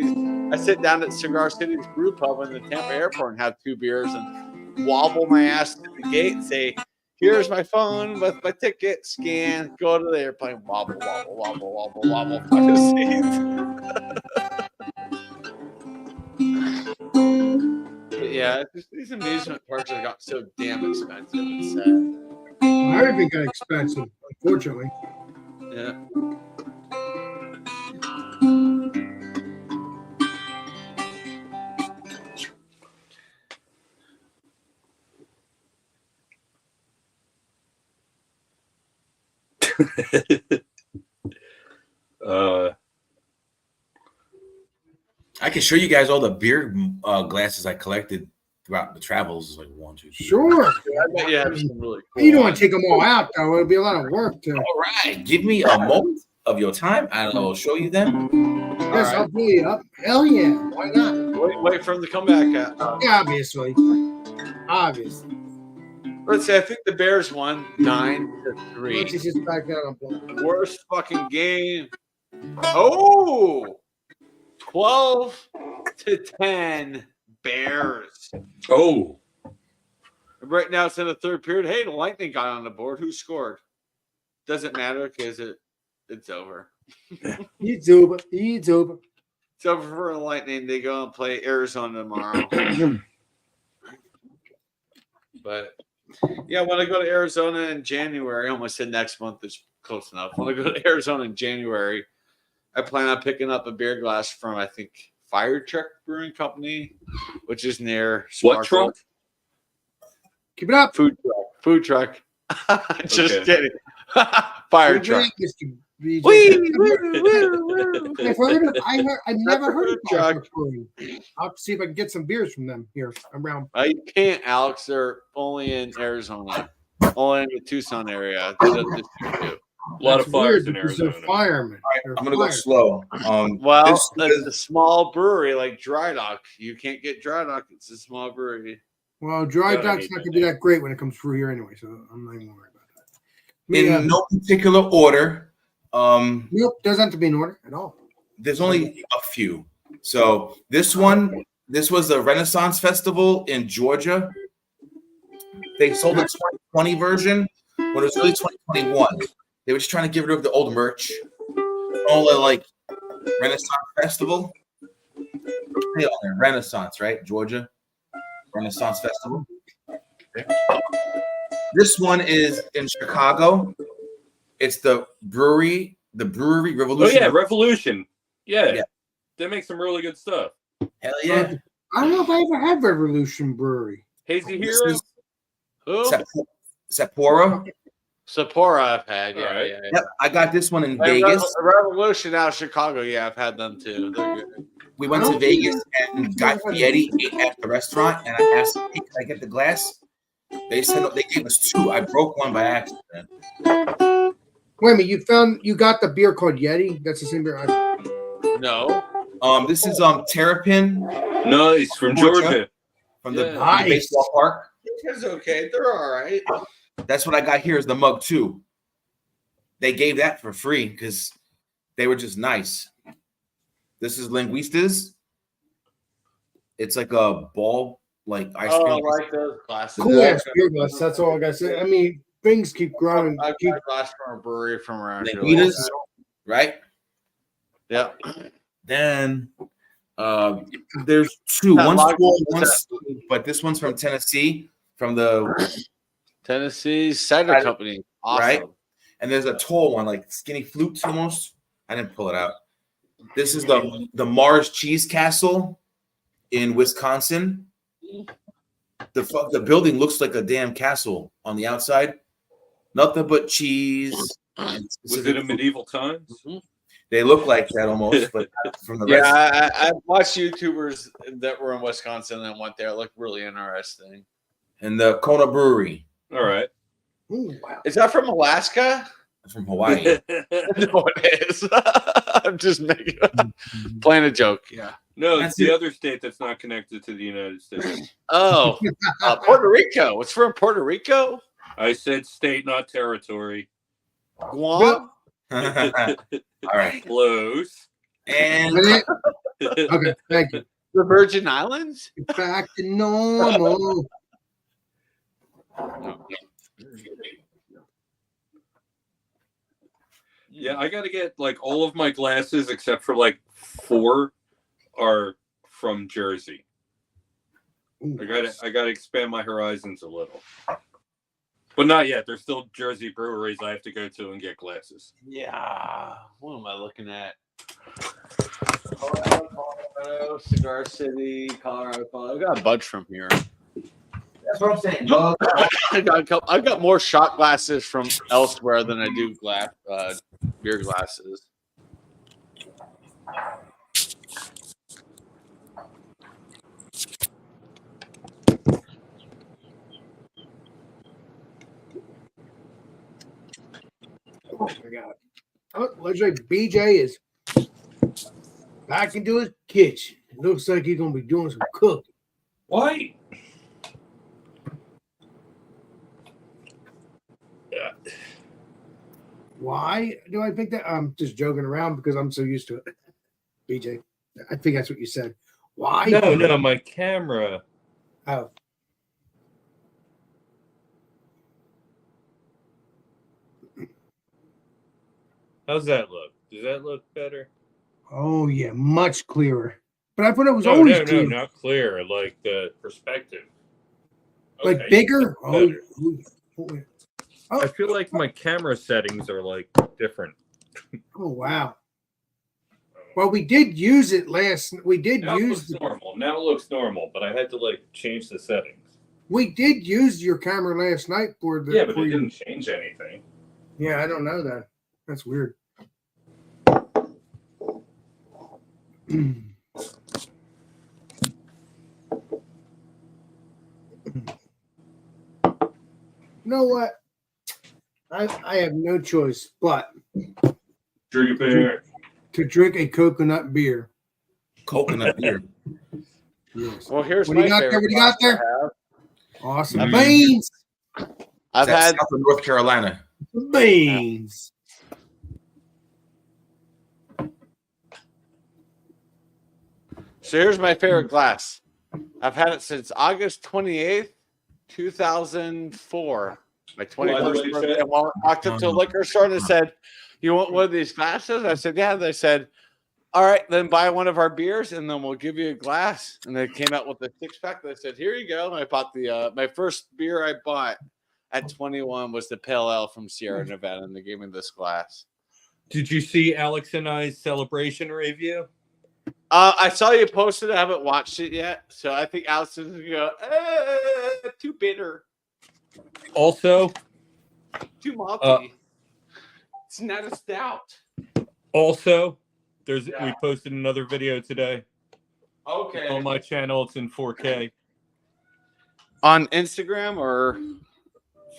I sit down at Cigar City's brew pub in the Tampa airport and have 2 beers and wobble my ass to the gate and say, here's my phone with my ticket, scan, go to the airplane, wobble, wobble, wobble, wobble, wobble, by the seat. But yeah, it's just, these amusement parks have got so damn expensive. It's sad. Everything got expensive, unfortunately. Yeah. I can show you guys all the beer glasses I collected throughout the travels. It's like 1, 2, 3. Sure. I bet you have some really cool You don't want to take them all out, though. It'll be a lot of work to. All right, give me a moment of your time. I'll show you them. Yes, right. I'll pull you up. Hell yeah. Why not? Wait for him to come back. Yeah, obviously. Obviously. Let's say I think the Bears won 9-3. Let's just back down on block. Worst fucking game. Oh, 12-10 Bears. Oh, Right now it's in the third period. Hey, the Lightning got on the board. Who scored? Doesn't matter because it's over. It's over. It's over. It's over for the Lightning. They go and play Arizona tomorrow. But yeah, when I go to Arizona in January, I almost said next month is close enough. When I go to Arizona in January, I plan on picking up a beer glass from, I think, Fire Truck Brewing Company, which is near what Sparkle. truck? Keep it up. Food truck. Just Okay. kidding. Fire Good truck. drink, Mr. BJ. Wee, woo, woo, woo. I've never heard of Food truck. Fire Truck Brewing. I'll have to see if I can get some beers from them here around. You can't, Alex. They're only in Arizona, only in the Tucson area. They don't distribute. A lot of That's fires weird in because they're Arizona. firemen. They're I'm gonna go firemen. slow. Well, this it's a small brewery like Dry Dock. You can't get Dry Dock. It's a small brewery. Well, dry Gotta duck's be not good. going to be that great when it comes through here anyway, so I'm not even worried about that. in no particular order. Nope, doesn't have to be in order at all. There's only a few. So this one This was a Renaissance Festival in Georgia. They sold the 2020 version when it was really 2021. They were just trying to get rid of the old merch. All the like Renaissance Festival. Hey, Renaissance, right? Georgia Renaissance Festival. This one is in Chicago. It's the brewery Revolution. Oh yeah, Revolution. Yeah. They make some really good stuff. Hell yeah. I don't know if I ever had Revolution Brewery. Hazy Hero. Who? Sapporo. Sapporo I've had. Yeah, Right. yeah. Yep, I got this one in Vegas. Revolution out of Chicago. Yeah, I've had them too. They're good. We went to Vegas and got Fieri, ate at the restaurant, and I asked, "Hey, can I get the glass?" They said no, they gave us two. I broke one by accident. Wait a minute, you got the beer called Yeti? That's the same beer. No. This is Terrapin Nice from Georgia. from the Nice. baseball park. It's okay. They're all right. That's what I got here is the mug too. They gave that for free because they were just nice. This is Linguistas. It's like a ball, like ice Oh, cream. I like those glasses. Cool ass beer glass. That's all I got to say. I mean, things keep growing. I got a glass from a brewery from around here. Linguitas, right? Yeah. Then there's two. That One's lager- full, one's sweet, but this one's from Tennessee, from the Tennessee Cider Right. Company. Awesome. Right. And there's a tall one, like skinny flutes almost. I didn't pull it out. This is the Mars Cheese Castle in Wisconsin. The building looks like a damn castle on the outside. Nothing but cheese. and Was specific it in medieval times? They look like that almost, but from the Yeah, rest. I watched YouTubers that were in Wisconsin and went there. It looked really interesting. And the Kona Brewery. All right. Ooh, wow. Is that from Alaska? That's from Hawaii. No, it is. I'm just making playing a joke. Yeah. No, That's it's the it. other state that's not connected to the United States. Oh, Puerto Rico. It's from Puerto Rico. I said state, not territory. Guam. All right. Close. And Okay, thank you. The Virgin Islands. Back to normal. Yeah, I gotta get like all of my glasses except for like 4 are from Jersey. Ooh, I gotta expand my horizons a little. But not yet. There's still Jersey breweries I have to go to and get glasses. Yeah. What am I looking at? Colorado, Cigar City, Colorado. I got a bunch from here. that's what I'm saying. I got more shot glasses from elsewhere than I do beer glasses. Oh my god. Oh, looks like BJ is back into his kitchen. It looks like he's gonna be doing some cooking. Why? Yeah. Why do I think that? I'm just joking around because I'm so used to it. BJ, I think that's what you said. Why? No, my camera. Oh, How's that look? Does that look better? oh yeah, much clearer. But I thought it was No, always no, clear. not clear. Like the perspective. Like Okay, bigger. Oh, better. oh, I feel like my camera settings are like different. oh, wow. Well, we did use it last. We did Now it use. looks normal. Now it looks normal, but I had to like change the settings. We did use your camera last night for the. Yeah, but for it your- didn't change anything. Yeah, I don't know that. That's weird. You know what? I have no choice but Drink a beer. to drink a coconut beer. Coconut beer. Yes. Well, here's What do my you got there? favorite What do you got glass there? Awesome Mm. beans. I've That's had South of North Carolina. Beans. So here's my favorite glass. I've had it since August 28th, 2004. My 21st birthday. I walked up to a liquor store and I said, "You want one of these glasses?" I said, "Yeah." They said, "All right, then buy one of our beers and then we'll give you a glass." And they came out with a 6-pack. They said, "Here you go." And I bought my first beer I bought at 21 was the Pale Ale from Sierra Nevada, and they gave me this glass. Did you see Alex and I's celebration review? I saw you posted. I haven't watched it yet, so I think Alex is gonna go too bitter, Also, too malty. It's not a stout. Also, we posted another video today. Okay. On my channel, it's in 4K. On Instagram or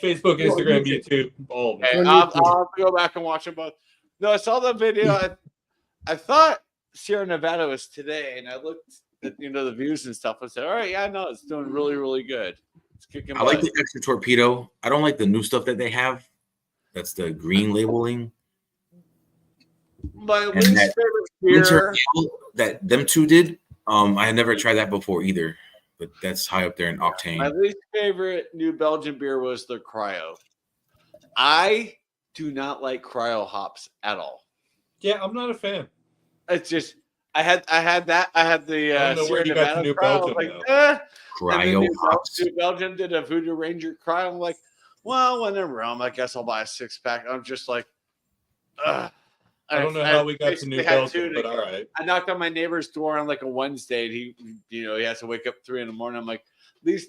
Facebook, Instagram, YouTube, all of them. Okay, I'll have to go back and watch them both. No, I saw the video. I thought Sierra Nevada was today, and I looked at the views and stuff and said, "All right, yeah, no, it's doing really, really good. It's kicking I like the extra torpedo. I don't like the new stuff that they have. That's the green labeling. My least favorite beer that them two did. I had never tried that before either, but that's high up there in octane. My least favorite New Belgian beer was the Cryo. I do not like Cryo hops at all. Yeah, I'm not a fan. It's just I had that. I had the Sierra Nevada New Cryo. Belgium, Cryo hops. New Belgium did a Voodoo Ranger Cryo. I'm like, well, when in Rome, I guess I'll buy a 6-pack. I'm just like, ugh. I don't know how we got to New Belgium, but all right. I knocked on my neighbor's door on like a Wednesday, and he has to wake up 3 a.m. I'm like, these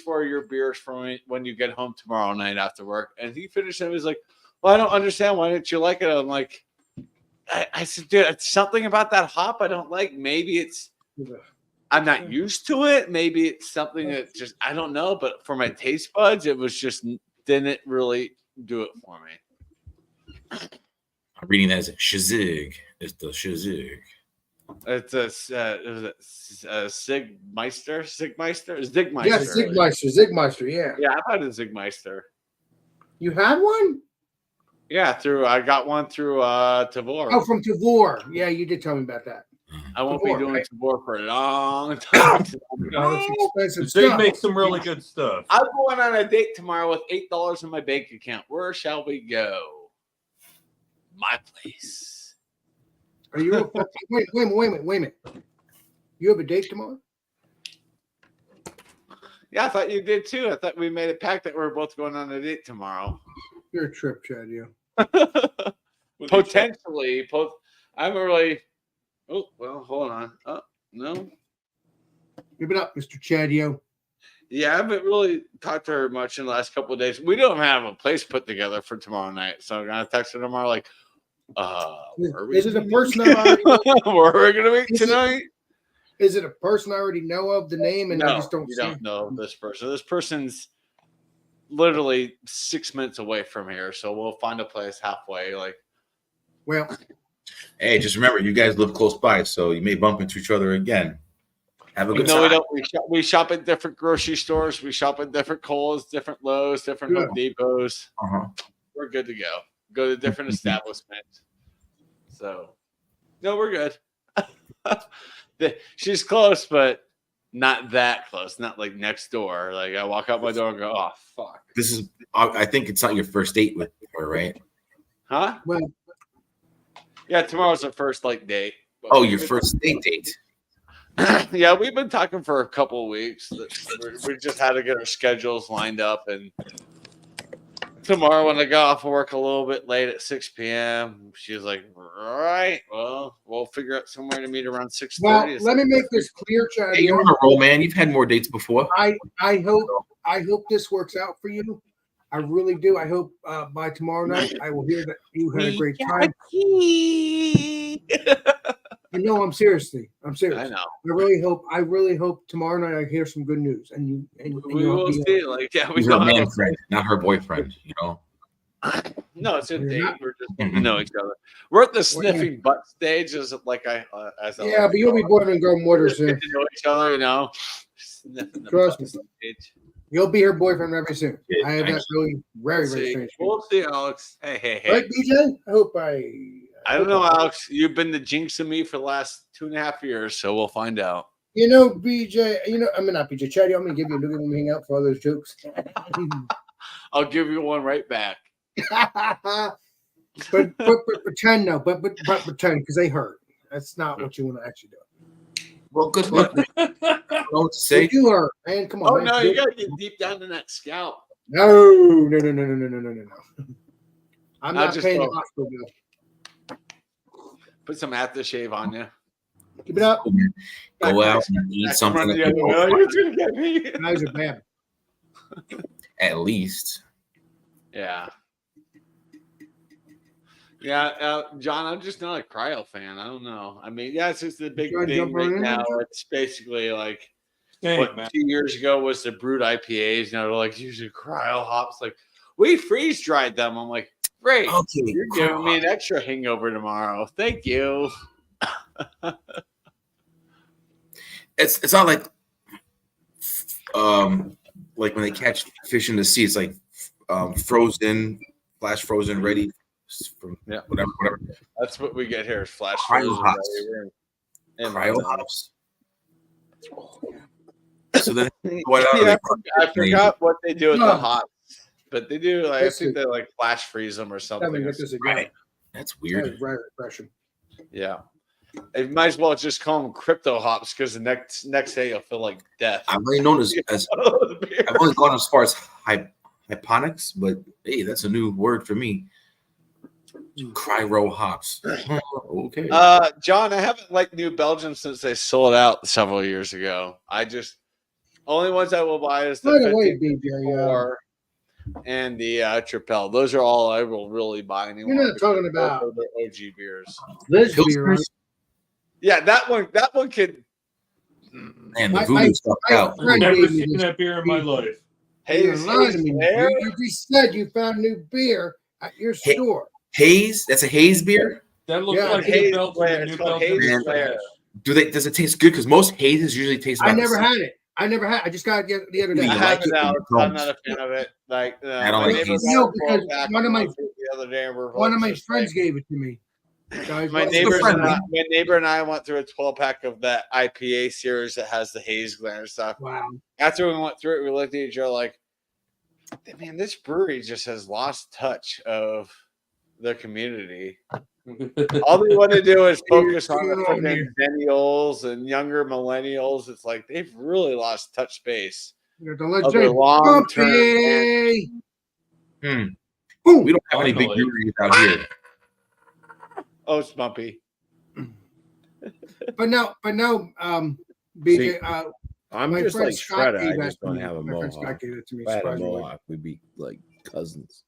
4 are your beers for me when you get home tomorrow night after work. And he finished it. He was like, well, I don't understand. Why didn't you like it? I'm like, I said, dude, it's something about that hop I don't like. Maybe I'm not used to it. Maybe it's something that just, I don't know. But for my taste buds, it was just didn't really do it for me. I'm reading that as a Shazig. It's the Shazig. It's a Zigmeister. Yeah, Zigmeister. Yeah. Yeah, I've had a Zigmeister. You had one? Yeah, I got one through Tavor. Oh, from Tavor. Yeah, you did tell me about that. I won't be doing Tavor for a long time. That's expensive They stuff. make some really good stuff. I'm going on a date tomorrow with $8 in my bank account. Where shall we go? My place. Are you? Wait a minute. You have a date tomorrow? Yeah, I thought you did too. I thought we made a pact that we're both going on a date tomorrow. You're a trip, Chad. You. Potentially. I haven't really. Oh well, hold on. Oh no. Give it up, Mr. Chadio. Yeah, I haven't really talked to her much in the last couple of days. We don't have a place put together for tomorrow night, so I'm gonna text her tomorrow. Like, is it a person I already know? Where are we gonna meet tonight? Is it a person I already know of the name and I just don't? You don't know this person. This person's literally 6 minutes away from here, so we'll find a place halfway. Like, well, hey, just remember, you guys live close by, so you may bump into each other again. Have a good time. We don't. We shop at different grocery stores. We shop at different Kohl's, different Lowe's, different Home Depots. We're good to go. Go to different establishments. So, no, we're good. She's close, but not that close. Not like next door. Like I walk out my door and go, "Oh fuck." This is. I think it's not your first date with her, right? Huh? Well, yeah. Tomorrow's the first date. Oh, your first date. Yeah, we've been talking for a couple of weeks. We just had to get our schedules lined up, and tomorrow when I got off of work a little bit late at 6 p.m., she was like, "All right, well, we'll figure out somewhere to meet around 6:30." Well, let me make this clear, Chad. Hey, you're on a roll, man. You've had more dates before. I hope this works out for you. I really do. I hope by tomorrow night I will hear that you had a great time. No, I'm serious. I know. I really hope tomorrow night I hear some good news. And we will see. We her man friend, not her boyfriend. No, it's a date. We're just getting to know each other. We're at the sniffing butt stage. But you'll be boyfriend and girl more soon. Get to know each other, Sniffing the Trust butt me. stage. You'll be her boyfriend very soon. I have that really very We'll see. strange. We'll see, Alex. Hey. Right, BJ? I hope I don't know, Alex. You've been the jinx of me for the last 2.5 years, so we'll find out. You know, BJ. I mean not BJ. Chatty, I'm gonna give you a look at me hang out for all those jokes. I'll give you one right back. but pretend no, but pretend because they hurt. That's not what you want to actually do. Well, good luck. I don't know what to say. You hurt, man. Come on. Oh man. no, you gotta get deep down in that scalp. No. I'm not just paying the go. hospital bill. Put some aftershave on you. Keep it up. Go out and eat something. Run the other way. Oh, you're gonna get me. Eyes are bad. At least. Yeah. Yeah, John, I'm just not a cryo fan. I don't know. I mean, yeah, it's just the big Trying to thing jump right right now. in? It's basically like Hey, what man. 2 years ago was the brewed IPAs. Now they're like usually cryo hops. Like we freeze dried them. I'm like, great. Okay. You're giving me an extra hangover tomorrow. Thank you. It's not like when they catch fish in the sea, it's like frozen, flash frozen, ready from Yeah. whatever. That's what we get here. Is flash Cryo frozen. hops. Cryo hops. So then what Yeah, I forgot what they do with the No. hops, but they do. Like, I Listen. think they like flash freeze them or Tell me something. what this is. Right. That's That weird. is right impression. Yeah, it might as well just call them crypto hops because the next day you'll feel like death. I've only known as I've only gone as far as hyponics, but hey, that's a new word for me. Cryo hops. Okay. John, I haven't liked New Belgium since they sold out several years ago. I just only ones I will buy is the By the way, 54 and the Tripel. Those are all I will really buy anymore. You're not talking because about- those are the OG beers. Liz beer, right? Pilsners? Yeah, that one could. Man, the I- voodoo stuck out. I- I've never gave me seen this that beer in my life. Hey, You're lying to me. Flair? You just said you found new beer at your Hey. store. Haze? That's a haze beer? That looks Yeah, like Haze New Belgium. Flair. New It's called Belgium Haze is Flair. trash. Does it taste good? Because most hazes usually taste I about the never same. had it. I just got it the other day. You I like have it it out. or you I'm don't? not a fan of it. Like, I don't my like neighbor Haze. got No, a because 12-pack one of my- the other day, and we're One of both my just friends like- gave it to me. Guys, My well, neighbors friend, and I, man. my neighbor and I went through a 12-pack of that IPA series that has the haze glen and stuff. wow. After we went through it, we looked at each other like, man, this brewery just has lost touch of the community. All they want to do is focus on the freaking millennials and younger millennials. It's like they've really lost touch space You got the of their legendary long-term. Bumpy. Hmm. We don't have any big Finally. breweries out here. Oh, it's bumpy. But now, BJ, See, I'm my just friend like Scott Shredder. gave I that just to don't me. have a My friend Scott mohawk. gave it to me. If I had a Surprisingly. mohawk, we'd be like cousins.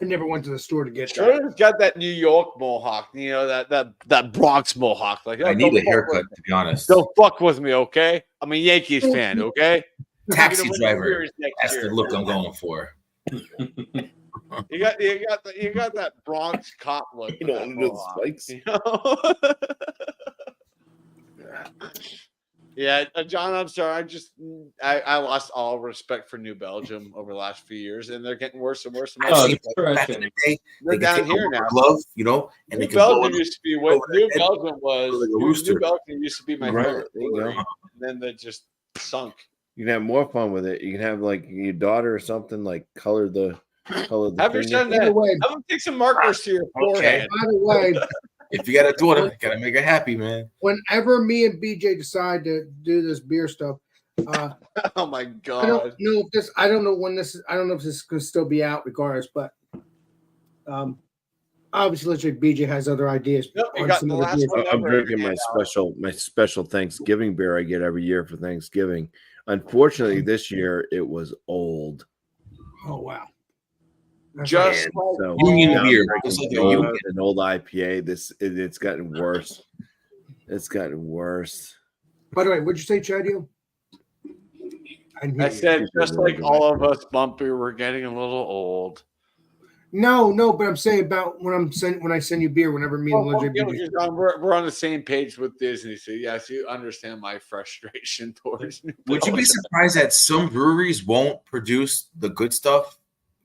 I never went to the store to get that. Schroeder's got that New York mohawk, you know, that Bronx mohawk. Like, I oh, need don't a fuck haircut, with- to be honest. Don't fuck with me, okay? I'm a Yankees fan, okay? Taxi You're gonna win the driver. series next That's year. the look I'm going for. You got that Bronx cop look. You with know, that under the mohawk, spikes. you know? Yeah, John, I'm sorry. I lost all respect for New Belgium over the last few years, and they're getting worse and worse. And I've worse. Oh, seen it's people back in trash. the day. They're They can down take here a now. glove, you know, and New they can go Belgium in. used to be what over their New head, Belgium was. like a New rooster. Belgium used to be my Right, favorite there you brewery, go. and then they just sunk. You can have more fun with it. You can have like your daughter or something like color the Have your finger. son By the that. way, Have him take some markers to your forehead. by the way, If you got a daughter, gotta make her happy, man. whenever me and BJ decide to do this beer stuff, Oh my I god! don't know if this. I don't know when this is. I don't know if this could still be out, regardless. But obviously, let's say BJ has other ideas. Nope, you on got some the other last beers. one. I'm drinking my special Thanksgiving beer I get every year for Thanksgiving. Unfortunately, this year it was old. Oh wow! That's Just And like so Union now I'm beer. drinking It's like a old- union. an old IPA. It's gotten worse. It's gotten worse. By the way, what'd you say, Chadio? I said, just like all of us, Bumpy, we're getting a little old. No, but I'm saying about when I send you beer, whenever me and Legend BJ. We're on the same page with Disney, so yes, you understand my frustration towards. New Would you be Belgium. surprised that some breweries won't produce the good stuff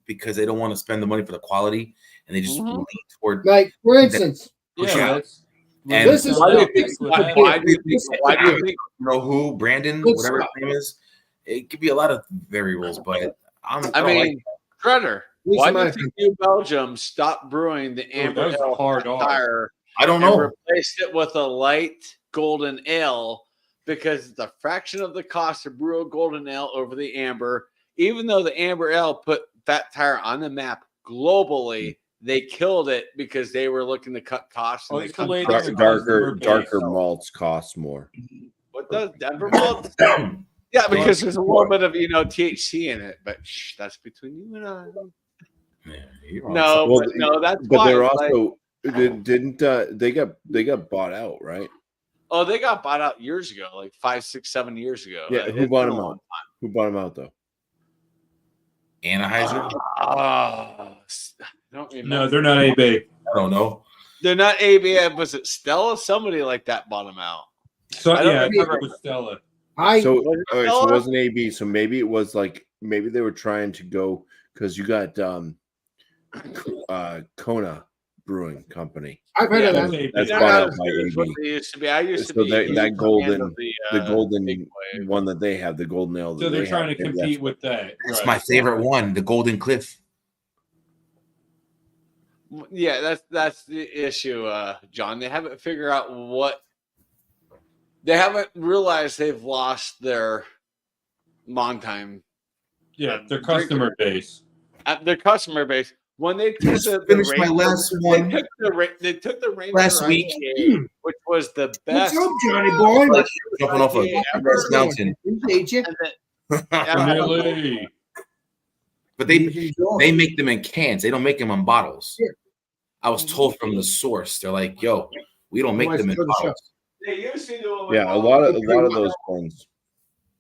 because they don't want to spend the money for the quality, and they just lean toward. Like for instance, That's And this is why do you that's think? what happened. Why do you think? Why do you think? you know who Brandon, Good whatever stuff. his name is. It could be a lot of variables, but I I don't mean, Shredder. Lisa Why do you Monaco. think New Belgium stopped brewing the amber that was a ale hard R. tire I don't and know. replaced it with a light golden ale because it's a fraction of the cost to brew a golden ale over the amber. Even though the amber ale put Fat Tire on the map globally, they killed it because they were looking to cut costs. And they cut Isolating costs. the Darker customer base. malts cost more. What does Denver malt? Yeah, because there's a little bit of THC in it, but that's between you and I. Yeah, you're wrong. No, Well, but no, that's But why. they're Like, also didn't they got bought out, right? oh, they got bought out years ago, like 5, 6, 7 years ago. Yeah, who It's bought been a them long out? Who bought them out though? Anheuser. I don't remember. No, they're not AB. I don't know. They're not AB. Was it Stella? Somebody like that bought them out. So I don't yeah, I think remember. it was Stella. So, Was it all right, so it Stella? wasn't AB. So maybe it was like maybe they were trying to go because you got Kona Brewing Company. I've heard of that's that. AB. That's Yeah, bought that out was by good. It's what AB. they used to be. I used to So be that a huge fan golden- of The Big golden Wave. one that they have, the golden ale. So that they're they trying have, to maybe compete that's with that. It's right. my favorite one, the Golden Cliff. Yeah, that's the issue, John. They haven't figured out what. They haven't realized they've lost their Montime, Yeah, their customer base. their customer base. When they took Just finished my last one they took the Ranger last week. IPA, which was the What's best. up, Johnny boy? Like jumping off a IPA ever. Everest mountain. Appreciate you. And then, Really? But they make them in cans. They don't make them in bottles. Yeah. I was told from the source. They're like, "Yo, we don't make them in Otherwise, bottles." they used to do it with Yeah, a lot of those ones.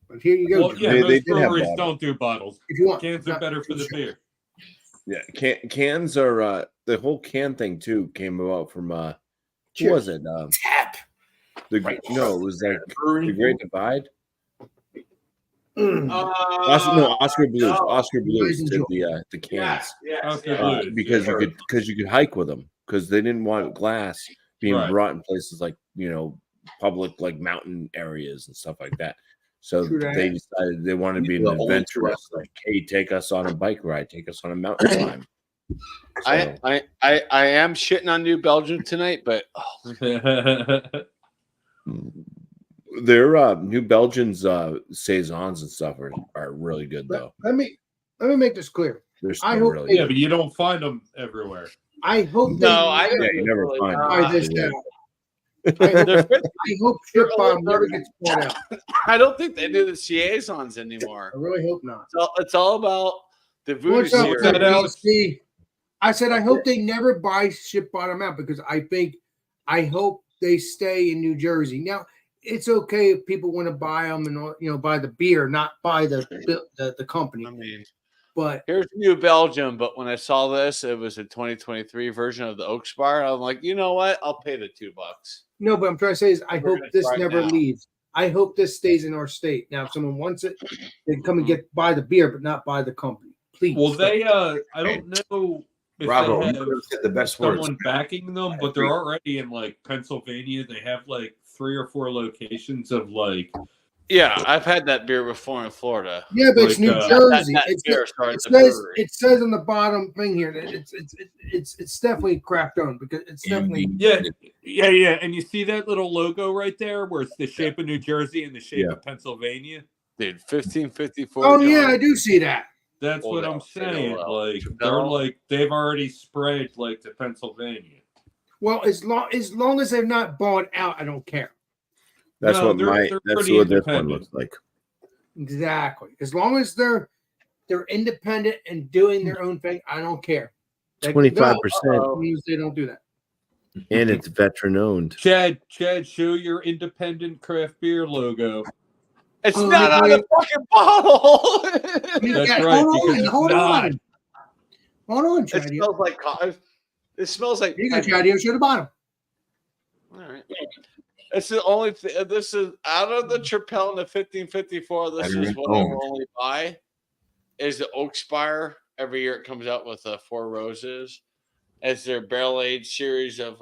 But here you go. Well, yeah, They most did have breweries bottles. don't do bottles. If you want, Cans are better for the beer. Yeah, cans are the whole can thing too came about from who Cheers. was it? Tap. It was like the Great Divide. Mm. Oscar Blues. no. Oscar Blues Guys did enjoy. the cans Oscar yeah. Blues. because Yeah. you could hike with them because they didn't want glass being Right. brought in places like public like mountain areas and stuff like that. So True that. they decided they wanted to be an The only adventurous. Like, hey, take us on a bike ride, take us on a mountain climb. So, I am shitting on New Belgium tonight, but their New Belgians saisons and stuff are really good though. Let me make this clear. They're I still hope really they- Yeah, good. but you don't find them everywhere. I hope no, they I Yeah, you never really find not. buy this Yeah. out. I hope, They're- I hope Ship Bomb never gets bought out. I don't think they do the liaisons anymore. I really hope not. It's all about the voodoo What's up, Series. series. WC? I said I hope they never buy Ship Bottom out because I hope they stay in New Jersey. Now it's okay if people want to buy them and buy the beer, not buy the company. I mean, But here's New Belgium, but when I saw this, it was a 2023 version of the Oaks Bar. I'm like, you know what? I'll pay the $2. no, but I'm trying to say is I We're hope gonna this try it never now. leaves. I hope this stays in our state. Now, if someone wants it, they can come and buy the beer, but not buy the company. Please. Well, they I don't know if Bravo, they you have could have said the best words. someone backing them, but they're already in like Pennsylvania. They have like 3 or 4 locations of like Yeah, I've had that beer before in Florida. Yeah, but it's Like, New that Jersey. That beer started the It brewery. says on the bottom thing here that it's definitely craft owned because it's definitely yeah, and you see that little logo right there where it's the shape of New Jersey and the shape Yeah. of Pennsylvania. Dude, 1554. Oh yeah, John. I do see that. That's Oh, what no. I'm saying. Oh, Like no. they're like they've already spread like to Pennsylvania. Well, as long as they're not bought out, I don't care. That's No, what they're that's pretty what this one independent. looks like. Exactly. As long as they're independent and doing their own thing, I don't care. Like, 25%, no, means they don't do that. and it's veteran owned. Chad, show your independent craft beer logo. It's Oh, not on yeah. the fucking bottle. That's Yeah, right, hold because on, it's hold not. on. Hold on, It Chad. smells like it smells like. Here you go, Chad. Show the bottom. All right. It's the only. This is out of the Tripel and the 1554. This is what I will only buy. Is the Oak Spire every year it comes out with Four Roses as their barrel aged series of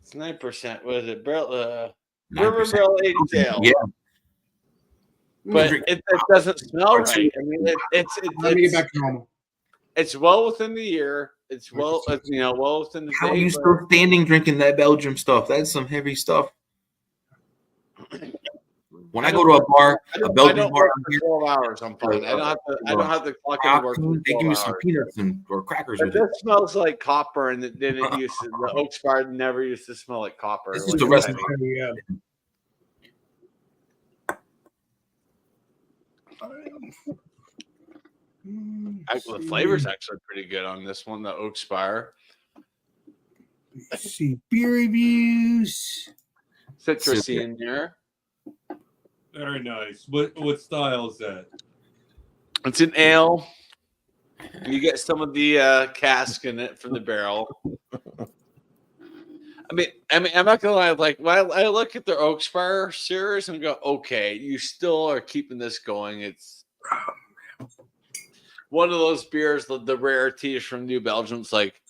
it's 9%. What is it? Bourbon 9%. barrel aged ale. Yeah. But it doesn't smell right. I mean, Let me get back to normal. it's well within the year. It's well within the How are day. you still standing drinking that Belgium stuff? That's some heavy stuff. When I go to a bar, a Belgian bar, for 12 hours. I'm fine. I don't have to clock into work. they give me some peanuts or crackers But with this it. smells like copper, and then it used to, the Oak Spire never used to smell like copper. This is the rest of Yeah. The flavor's actually pretty good on this one, the Oak Spire. Let's see beer reviews. Citrusy in there. Very nice. What style is that? It's an ale. You get some of the cask in it from the barrel. I mean, I'm not gonna lie. Like when I look at the Oak Spire series and go, okay, you still are keeping this going. It's one of those beers, the rarities from New Belgium. It's like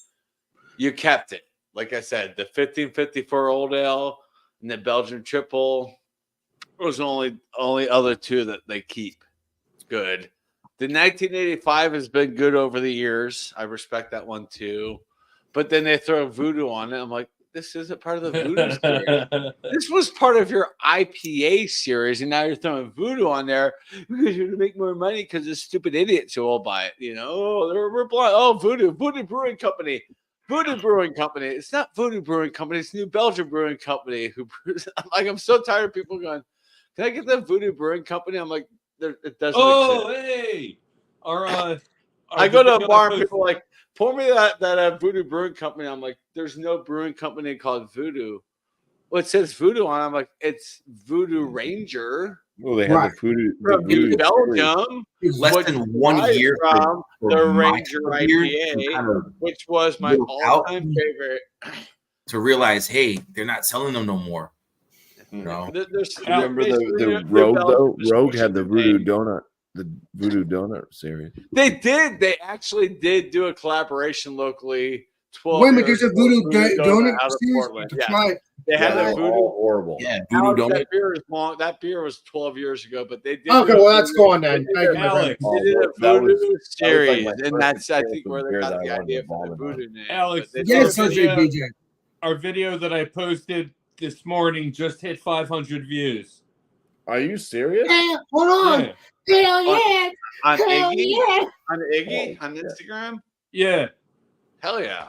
you kept it. Like I said, the 1554 Old Ale and the Belgian Triple. Those are only other two that they keep. It's good. The 1985 has been good over the years. I respect that one too. But then they throw Voodoo on it. I'm like, this isn't part of the Voodoo series. This was part of your IPA series, and now you're throwing Voodoo on there because you're going to make more money because there's stupid idiots who will buy it. You know, we're blind. Oh, Voodoo Brewing Company. Voodoo Brewing Company. It's not Voodoo Brewing Company. It's New Belgium Brewing Company. Who brews. I'm so tired of people going, can I get that Voodoo Brewing Company? I'm like, it doesn't exist. Hey. I go to a bar and people are like, pour me that Voodoo Brewing Company. I'm like, there's no brewing company called Voodoo. Well, it says Voodoo on it. I'm like, it's Voodoo Ranger. Well, they have the Voodoo Belgium. Less than 1 year from for the my Ranger career IPA, kind of which was my all-time favorite. to realize, hey, they're not selling them no more. You know, remember the Rogue though? Rogue had the Voodoo Donut series. They did. They actually did do a collaboration locally. 12 Wait a minute, there's a Voodoo Donut out of series. Portland. Yeah. Right. They had the Voodoo. Horrible. yeah, Voodoo Donut. That beer is long. That beer was 12 years ago, but they did. Okay, well that's gone then. They did Alex. a That was- Voodoo series, my and first that's I think experience where with they beer got that the I wanted idea to for the vomit on. Voodoo name. Alex, But they Yes, did- Jose BJ. Our video that I posted this morning just hit 500 views. Are you serious? Hey, hold on. Yeah. Hell yeah. on Hell Iggy, yeah. on Instagram. Yeah. Hell yeah!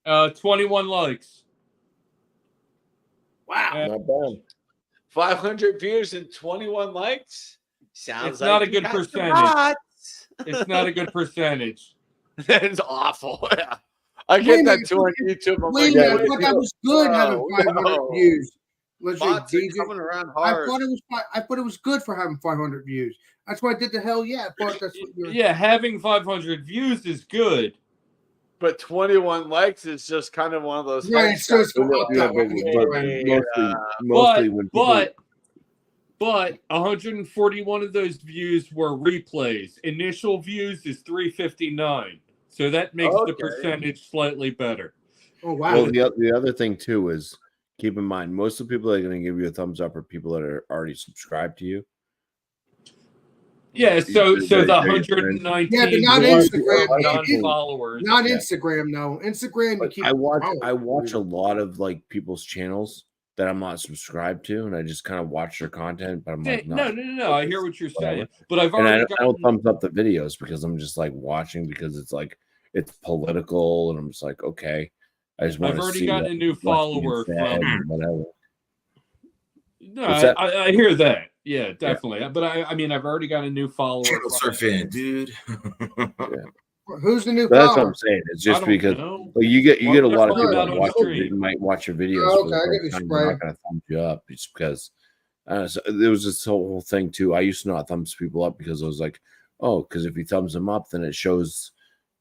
21 likes. Wow, Yeah. Not bad. 500 views and 21 likes. Sounds It's like not a you good got some percentage. bots. It's not a good percentage. That is awful. Yeah. I Wait a get that minute, too on YouTube. I'm Wait a like, minute, I what thought is that it? was good having No, 500 no. views. Legit, Bots are DJ. coming around I hard. thought it was good for having 500 views. That's why I did the hell yeah. I thought that's what you're. Yeah, having 500 views is good. But 21 likes is just kind of one of those. Right, so it's But, going up that way. mostly when people, But 141 of those views were replays. Initial views is 359. So that makes the Okay. percentage slightly better. Oh wow. well, the other thing too is keep in mind most of the people that are going to give you a thumbs up are people that are already subscribed to you. Yeah, so the Yeah, 119 Yeah, but not Instagram. non-followers. Not Yeah. Instagram, no. Instagram, you But keep. I watch a lot of like people's channels that I'm not subscribed to, and I just kind of watch their content. But I'm like, No. I hear what you're saying, Whatever. but I've And I already don't thumbs up the videos because I'm just like watching because it's like it's political, and I'm just like, okay, I just want I've to already see gotten a new what's being follower said from. and whatever. No, What's that? I hear that. Yeah, definitely. But I mean, I've already got a new follower. channel from- surfing, dude. Who's the new But that's what follower? I'm saying. It's I just don't because know. like, you get a Well, lot of they're people not that on watch the street. might watch your videos. Oh, for the okay, I first get the time, spray. they're not going to thumbs you up just because. So there was this whole thing too. I used to not thumbs people up because I was like, oh, because if you thumbs them up, then it shows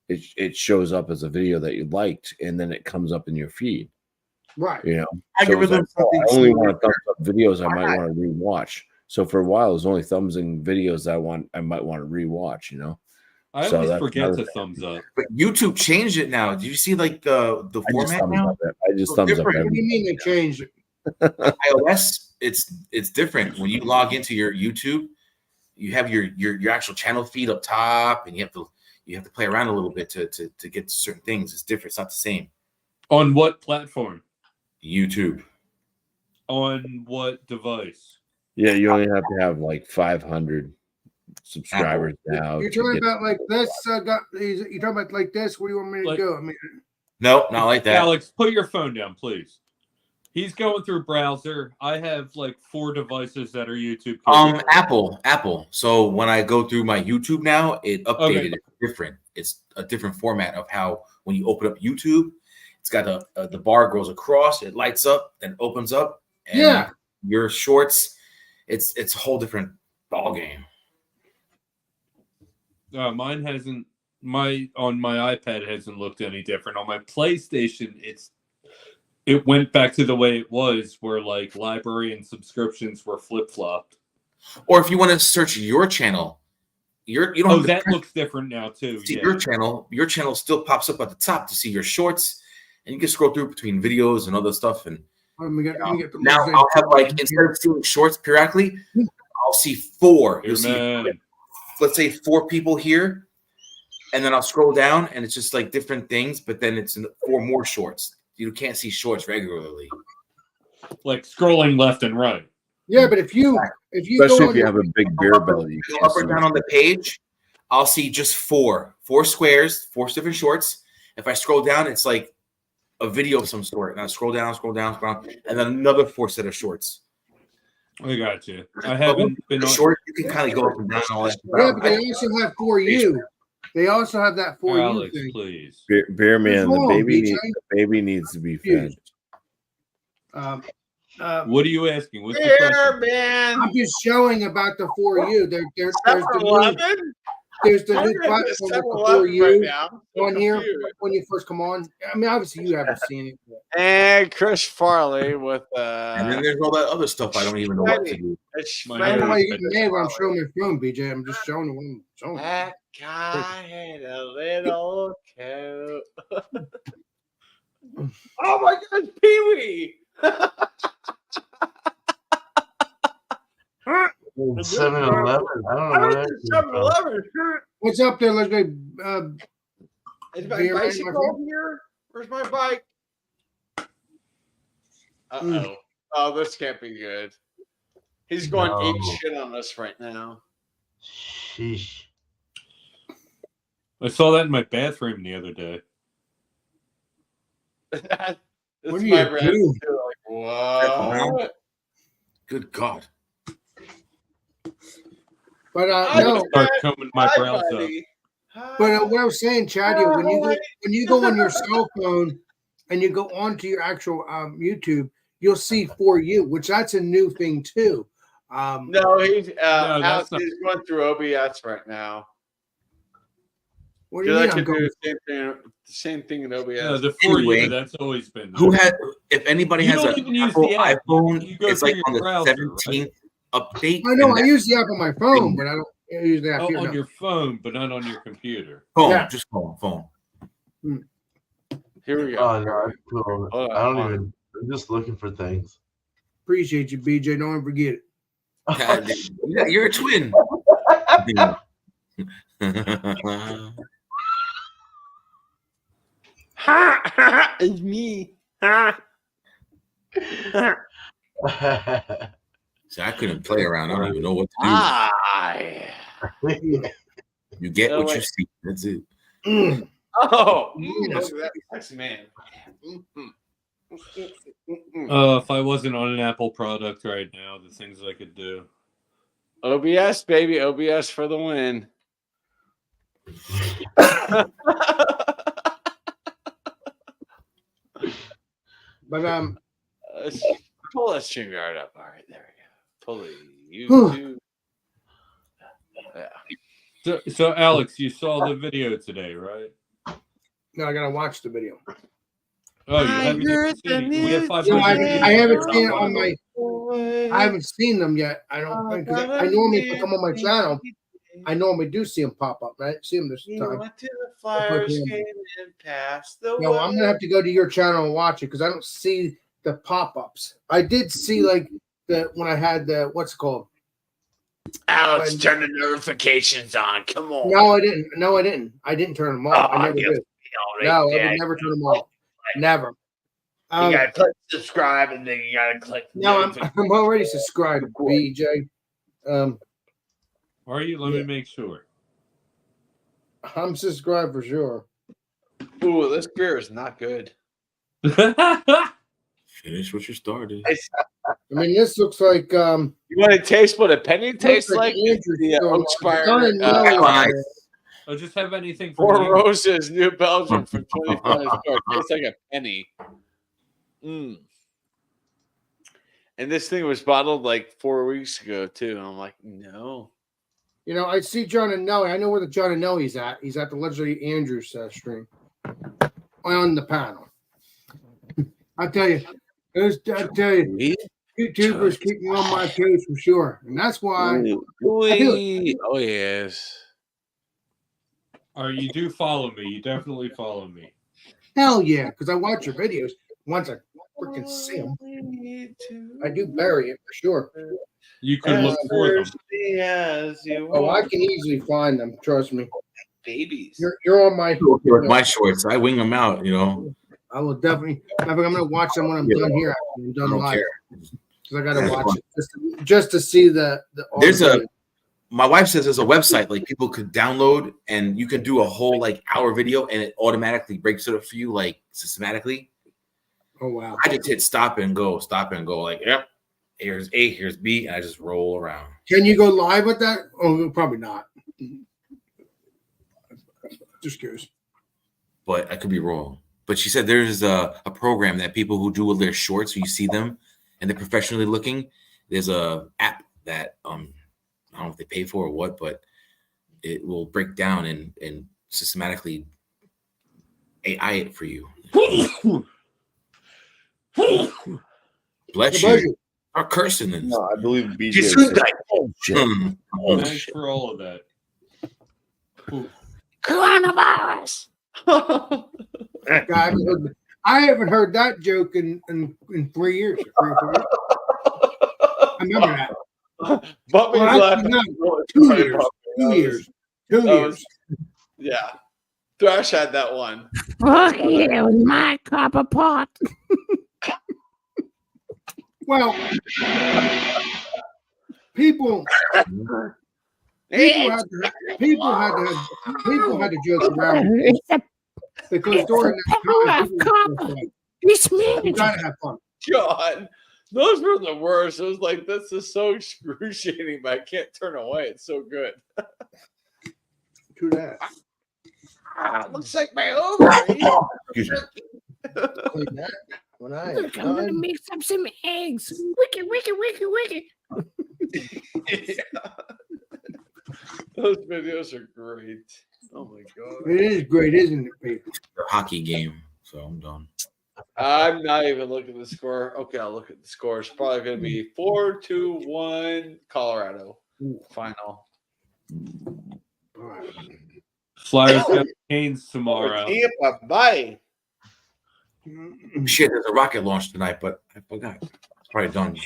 up as a video that you liked, and then it comes up in your feed. Right. You know, I so give it's them like, oh, something I only similar. want to thumbs up videos I might Alright. want to rewatch. So for a while, it was only thumbs and videos I might want to rewatch. You know, I So always that's forget another to thumbs up. But YouTube changed it now. Did you see like the I just format thumbs now? up. I just So thumbs up. different. What do you mean they changed it? iOS, it's different. When you log into your YouTube, you have your actual channel feed up top, and you have to play around a little bit to get to certain things. It's different. It's not the same. On what platform? YouTube. On what device? Yeah, you only have to have like 500 subscribers now. You're to talking get- about like this. You're talking about like this. Where do you want me to Like- go? I mean, No, not like that. Alex, put your phone down, please. He's going through browser. I have like 4 devices that are YouTube. capable. Apple. So when I go through my YouTube now, it updated. Okay. It's different. It's a different format of how when you open up YouTube, it's got the bar goes across, it lights up, then opens up. And Yeah. your shorts, it's a whole different ball game. Mine hasn't. On my iPad hasn't looked any different. On my PlayStation, it went back to the way it was, where like library and subscriptions were flip flopped. Or if you want to search your channel, you don't Oh, have to that press- looks different now too. see Yeah. your channel still pops up at the top to see your shorts, and you can scroll through between videos and other stuff. And let me get the now I'll have like instead of seeing shorts periodically, I'll see 4. Here, You'll see, man. let's say 4 people here, and then I'll scroll down, and it's just like different things. But then it's 4 more shorts. You can't see shorts regularly. Like scrolling left and right. Yeah, but if you Especially go if on you your- have a big beer belly, you Go can't up or see down on the page, I'll see just 4 squares, 4 different shorts. If I scroll down, it's like a video of some sort, and I scroll down, and then another 4 set of shorts. I got you. I But haven't once been you're on. short, you can kind of go up and down and all that. yeah, but they also have For You. They also have that For You Alex, thing. please. Beer man, What's wrong, the BJ? baby needs to be fed. Um, What are you asking? What's the Here, question? man. I'm just showing about the For You. There's the new 7-Eleven? there's the I'm new in the platform with the 7-Eleven For right You now. I'm on here confused. when you first come on. I mean, obviously you haven't seen it. But And Chris Farley with And then there's all that other stuff I don't even know what to do. it's My I don't know why hair you is get mad when I'm showing my phone, BJ. I'm just showing it when I'm showing it. That guy had a little coat. Oh my God, Pee Wee! 7-Eleven. I don't know I'm where at that the came from. 7-Eleven. What's up there, legendary? Is my Beer man, my bicycle friend? here? Where's my bike? Uh-oh. Oh, this can't be good. He's going No. ape shit on us right now. Sheesh. I saw that in my bathroom the other day. That's What my do you reaction do? too, like, what? Good God. But I no. just- Start combing my Hi, brows up. buddy. But what I was saying, Chadio, when you go on your cell phone and you go onto your actual YouTube, you'll see For You, which that's a new thing too. No, he's that's Alex not- is going through OBS right now. What do you I mean? could I'm do going, the same thing in OBS. Yeah, the For Anyway, You, that's always been. Who there. had? If anybody You has don't an even use Apple the app. iPhone, You go it's through like your on the browser, 17th update. I know and I that use the app on my phone, but I don't use the app Oh, here. on No. your phone, but not on your computer. phone, Yeah. just phone. Here we go. Oh, no, that's cool. Hold on, I don't hold on. even. I'm just looking for things. Appreciate you, BJ. Don't forget it. God, yeah, you're a twin. It's me. Ha. See, I couldn't play around. I don't even know what to do. Hi. You get No, what you wait. see. That's it. Mm. Oh, Yes. look at that sexy man. Mm-hmm. If I wasn't on an Apple product right now, the things I could do. OBS, baby. OBS for the win. But Let's pull that StreamYard up. All right, there we go. Pull the YouTube. Yeah. So Alex, you saw the video today, right? no, I gotta watch the video. Oh, you I haven't heard even seen the it. We have 5 No, I million haven't views. seen it on my. I haven't seen them yet. I don't think. 'Cause I normally, if I come on my channel, I normally do see them pop up. I didn't see them this You time. went to the fire escape and passed the No, I'm gonna have to go to your channel and watch it because I don't see the pop-ups. I did see like the when I had the what's it called? Alex, turn the notifications on. Come on. No, I didn't. No, I didn't. I didn't turn them off. I never did. No, I would never turn them off. Never. You gotta click subscribe and then you gotta click. No, I'm already subscribed, BJ. Are you? Let me make sure. I'm subscribed for sure. Ooh, this beer is not good. Finish what you started. I mean, this looks like You want to taste what a penny tastes like? The Oakspire. I'll just have anything Four for you. Roses, New Belgium for 25 stars. Tastes like a penny. Mm. And this thing was bottled like 4 weeks ago too. And I'm like, no. You know, I see John and Nelly. I know where the John and Nelly's at. He's at the Legendary Andrews stream on the panel. I tell you, YouTubers keep me on my toes for sure, and that's why. I do it. Oh yes. Or you do follow me. You definitely follow me. Hell yeah, because I watch your videos. Once I freaking see them, I do bury it for sure. You could look for them. Oh, I can easily find them. Trust me. Babies. You're on my. My shorts. I wing them out. You know. I will definitely. I'm gonna watch them when I'm done here. I'm done live. Because I gotta watch it just to see the. There's my wife says there's a website like people could download and you can do a whole like hour video and it automatically breaks it up for you like systematically. Oh wow! I just hit stop and go. Like, yep, here's A, here's B, and I just roll around. Can you go live with that? Oh, probably not. Just curious. But I could be wrong. But she said there's a program that people who do their shorts, you see them and they're professionally looking. There's a app that I don't know if they pay for or what, but it will break down and systematically AI it for you. Bless you. Are cursing this. No, I believe BJ. Thanks for all of that. Coronavirus. I haven't heard that joke in 3 years. 3 or 4 years. I remember that. But well, 2 years. 2 years. 2 years. Yeah. Thrash had that one. Fuck you, my copper pot. Well, people had to joke around because during that time, you gotta have fun. God, those were the worst. It was like, this is so excruciating, but I can't turn away. It's so good. True that. Looks like my ovaries. When I I'm gonna mix up some eggs. Wicked, wicked, wicked, wicked. Yeah. Those videos are great. Oh my god. It is great, isn't it, people? The hockey game. So I'm done. I'm not even looking at the score. Okay, I'll look at the score. It's probably going to be 4-1 Colorado final. All right. Flyers got Canes tomorrow. Tampa Bay. Shit, there's a rocket launch tonight, but I forgot. It's probably done.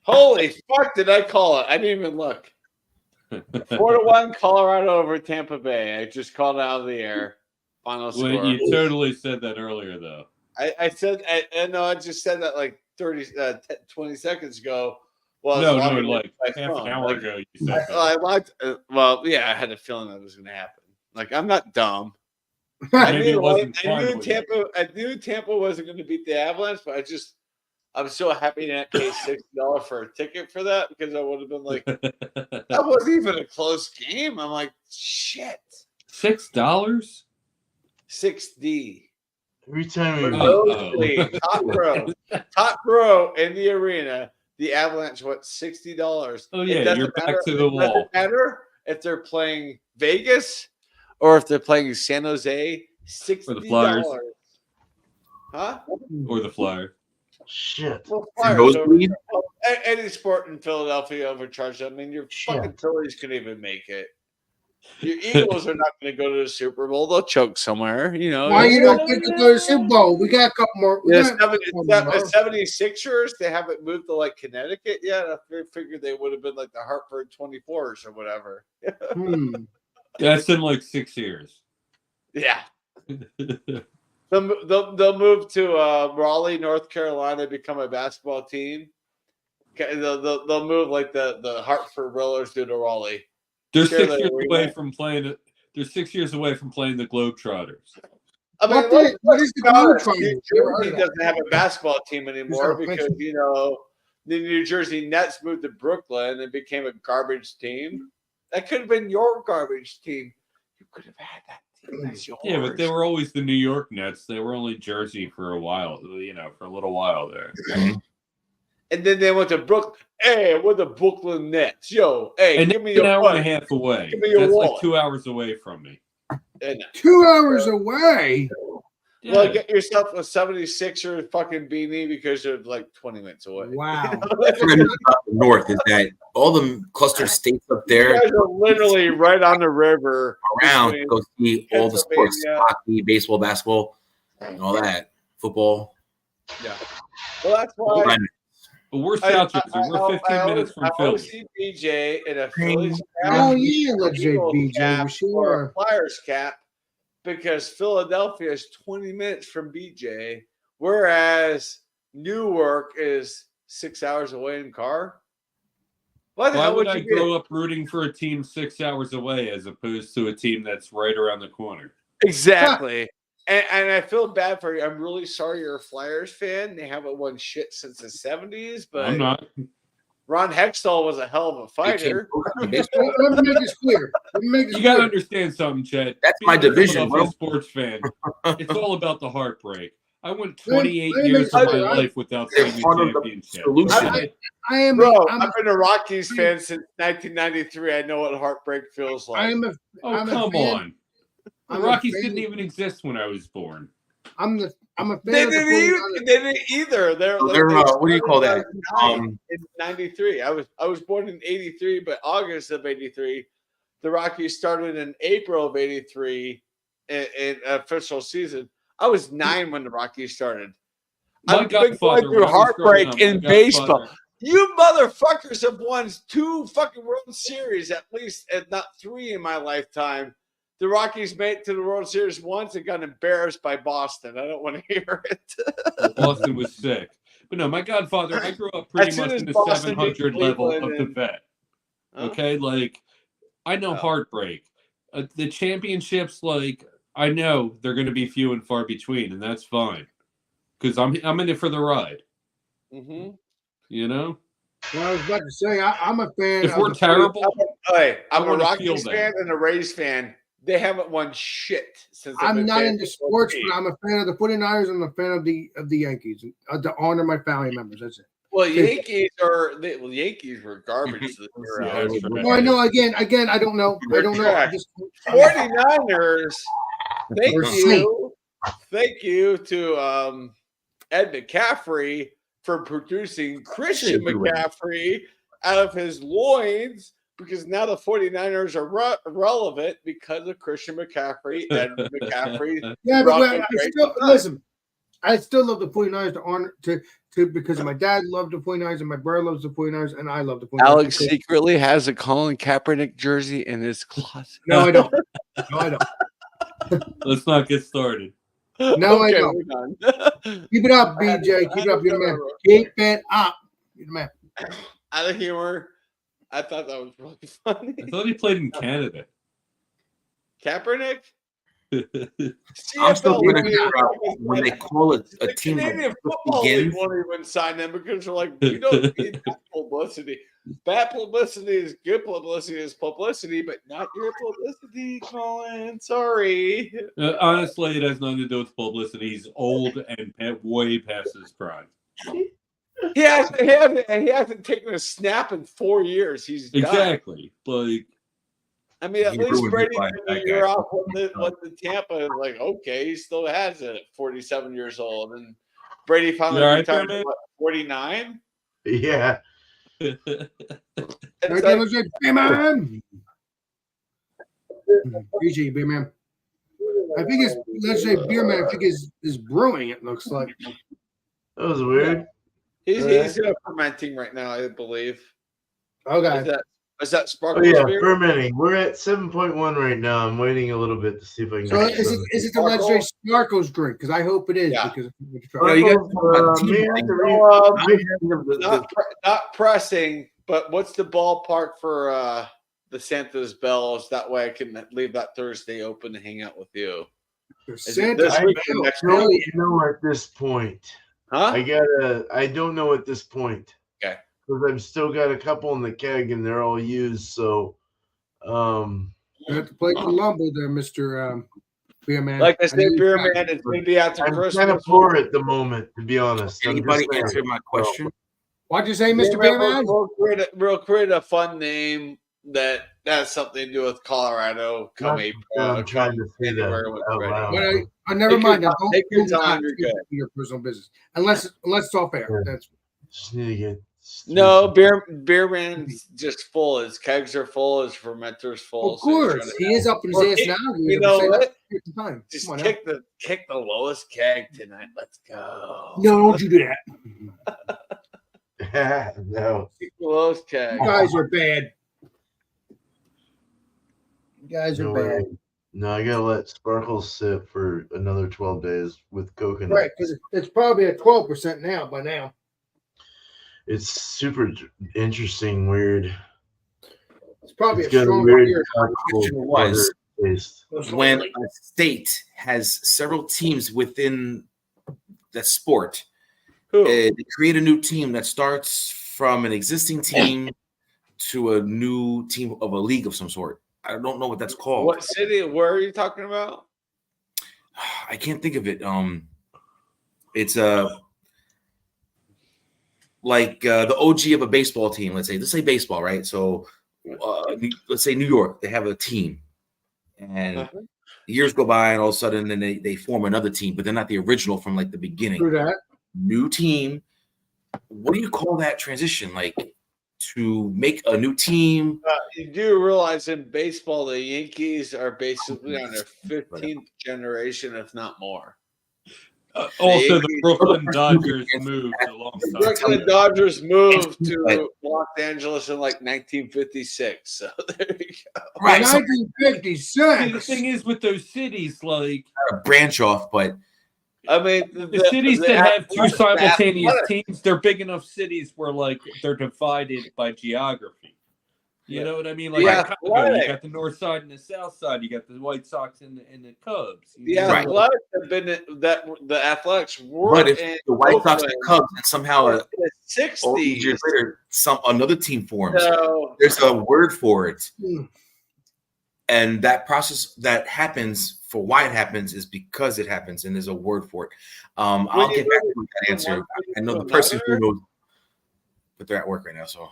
Holy fuck, did I call it? I didn't even look. 4-1 Colorado over Tampa Bay. I just called it out of the air. Final score. Well, you totally said that earlier, though. I said, I know I just said that like 20 seconds ago. Well, no, like half an hour ago you said that. I liked, well, yeah, I had a feeling that was going to happen. Like, I'm not dumb. Maybe it wasn't I knew Tampa wasn't going to beat the Avalanche, but I'm so happy to not pay $60 for a ticket for that because I would have been like, that wasn't even a close game. I'm like, shit. $6? $6D. Every time top row in the arena, the Avalanche what $60. Oh yeah, you're back to the wall. Doesn't matter if they're playing Vegas or if they're playing San Jose. $60. Or the Flyers. Huh? Or the Flyers. Shit. Well, And Flyers nosebleed? any sport in Philadelphia overcharged. I mean, your fucking Phillies can even make it. Your Eagles are not going to go to the Super Bowl. They'll choke somewhere, you know. Why you don't get to go to the Super Bowl? We got a couple more. We The got a couple more. 76ers, they haven't moved to like Connecticut yet. I figured they would have been like the Hartford 24s or whatever. That's in like 6 years. Yeah. They'll move to Raleigh, North Carolina, become a basketball team. They'll move like the Hartford Rollers do to Raleigh. They're 6 years away from playing. They're 6 years away from playing the Globetrotters. I mean, what is the Globetrotters? New Jersey doesn't have a basketball team anymore because the New Jersey Nets moved to Brooklyn and became a garbage team. That could have been your garbage team. You could have had that team as yours. Yeah, but they were always the New York Nets. They were only Jersey for a while, for a little while there. And then they went to Brooklyn. Hey, we're the Brooklyn Nets. Yo, hey, and give me your an hour money. and a half away. Give me your That's wallet. like 2 hours away from me. 2 hours away. Yeah. Well, get yourself a 76er fucking beanie because you're like 20 minutes away. Wow. That's what I know about the North is that all the clustered states up You there guys are literally right on the river. around between go see all the sports, Pennsylvania. hockey, baseball, basketball, and all that, football. Yeah. Well, that's why. But we're South Jersey. We're 15 minutes from I Philly. always see BJ in a Phillies cap. Oh yeah, legendary Eagles BJ, cap, for sure. or a Flyers cap because Philadelphia is 20 minutes from BJ, whereas Newark is 6 hours away in car. Why the Why hell would would I you grow up rooting for a team 6 hours away as opposed to a team that's right around the corner? Exactly. And I feel bad for you. I'm really sorry you're a Flyers fan. They haven't won shit since the 70s, but I'm not. Ron Hextall was a hell of a fighter. Let me make this clear. You got to understand something, Chet. That's my Being a division, Philadelphia bro. sports fan. It's all about the heartbreak. I went Let 28 me years make of my sure I- life without They're seeing a part of the championship. solution. I am. Bro, I'm, I've been a Rockies fan since 1993. I know what heartbreak feels like. I'm a. Oh, I'm a come fan. on. The I'm a Rockies fan. didn't even exist when I was born. I'm a fan They of the didn't, 49ers. they didn't either. They're what do you call that? In 93. I was born in 83, but August of 83. The Rockies started in April of 83 in official season. I was 9 when the Rockies started. My I've been godfather, going through when I was growing heartbreak up, my in godfather- baseball. You motherfuckers have won 2 fucking World Series, at least, if not 3 in my lifetime. The Rockies made it to the World Series once and got embarrassed by Boston. I don't want to hear it. Boston was sick. But no, my godfather, I grew up As pretty soon much as in the Boston beat 700 level of Cleveland the and- vet. Huh? Okay, like I know Oh. heartbreak. The championships, like I know they're going to be few and far between, and that's fine because I'm in it for the ride. Mm-hmm. You know, Well, I was about to say I'm a fan. if of we're the terrible, Hey, I'm I a wanna Rockies feel fan that. and a Rays fan. They haven't won shit since. I've I'm been not fans into of sports, team. but I'm a fan of the 49ers. I'm a fan of the Yankees. To honor my family members. That's it. Well, Yankees were garbage this year. Yeah, Alex. that's right. Well, I know. Again, I don't know. I don't know. I just, 49ers. Thank We're you. Thank you to Ed McCaffrey for producing Christian McCaffrey out of his loins because now the 49ers are relevant because of Christian McCaffrey and McCaffrey. yeah, brought but them I great still stuff. listen. I still love the 49ers to honor to because my dad loved the 49ers and my brother loves the 49ers and I love the 49ers. Alex because- secretly has a Colin Kaepernick jersey in his closet. No, I don't. No, I don't. let's not get started. No, I Okay, don't. we're done. Keep it up, BJ. Keep it up, your man. Keep it up, your man. Out of humor. I thought that was really funny. I thought he played in Canada. Kaepernick? I'm still CFL going to won't figure out even- when they call it a the team that Canadian just Football League begins. won't even sign them because they're like, we don't need that publicity. Bad publicity is good publicity, but not your publicity, Colin. Sorry. Honestly, it has nothing to do with publicity. He's old and way past his prime. He hasn't taken a snap in 4 years. He's done. Exactly. Like, I mean, at He least ruined Brady his life, took a that year guy. off when the Tampa is like, okay, he still has it at 47 years old. And Brady finally You all right retired there, at man? 49. Yeah. Right there, legendary beer man. Appreciate you, beer man. I think it's legendary beer man. I think is brewing. It looks like. That was weird. He's fermenting right now, I believe. Okay. Is that Oh Sparkles yeah, beer? fermenting. We're at 7.1 right now. I'm waiting a little bit to see if I can. So get is it the legendary Sparkles drink? Because I hope it is. Yeah. Because Yeah, you guys talk about the team may have thing. to read- Not pressing, but what's the ballpark for the Santa's Bells? That way I can leave that Thursday open to hang out with you. Is it this week or next don't week? know at this point. Huh? I don't know at this point. Okay. Because I've still got a couple in the keg and they're all used. So, you have to play Columbo there, Mr. Beer Man. Like I said, Beer Man, it's going to be after I'm Christmas. kind of poor at the moment, to be honest. I'm Anybody just saying. answer my question? What'd you say, Mr. Beer Man? We'll create a fun name that has something to do with Colorado. Come April, I'm trying to say that January when it's out ready. loud. But never mind. Take your time. You're good. Your personal business, unless it's off air. Yeah. That's Just need to get. No, Beer Man's just full. His kegs are full. His fermenter's full. of course he is up in his Well, ass now. You know what? Time. Just Come on kick the lowest keg tonight. Let's go. now. No, don't you do that. No. Kick the lowest keg. You guys are bad. You guys are No bad. way. No, I gotta let Sparkles sit for another 12 days with coconut. Right, because it's probably at 12% now by now. It's super interesting, weird. It's probably It's a got a strong weird beer. Question was, taste. when a state has several teams within the sport, Who? they create a new team that starts from an existing team to a new team of a league of some sort. I don't know what that's called. What city? Where are you talking about? I can't think of it. It's like the OG of a baseball team. Let's say baseball, right? So let's say New York. They have a team, and years go by, and all of a sudden, then they form another team, but they're not the original from like the beginning. Through that. New team. What do you call that transition? Like to make a new team? You do realize in baseball, the Yankees are basically on their 15th generation, if not more. Also, the Brooklyn Dodgers moved alongside. The Brooklyn Dodgers moved to Los Angeles in like 1956. So there you go. Right. So 1956. The thing is with those cities, like a branch off, but I mean, the cities that have two Athletic- simultaneous Athletic- teams, they're big enough cities where like they're divided by geography. You know what I mean? Like Yeah, Chicago, Athletic. you got the north side and the south side. You got the White Sox and the Cubs. The Right. Athletics have been that the Athletics were but if in the White Sox and Oakland Cubs and somehow in the all these 60s. years later, another team forms. So, There's a word for it. Hmm. And that process that happens for why it happens is because it happens, and there's a word for it. I'll you get back move to that from answer. one city I know to the person another? who knows, but they're at work right now. So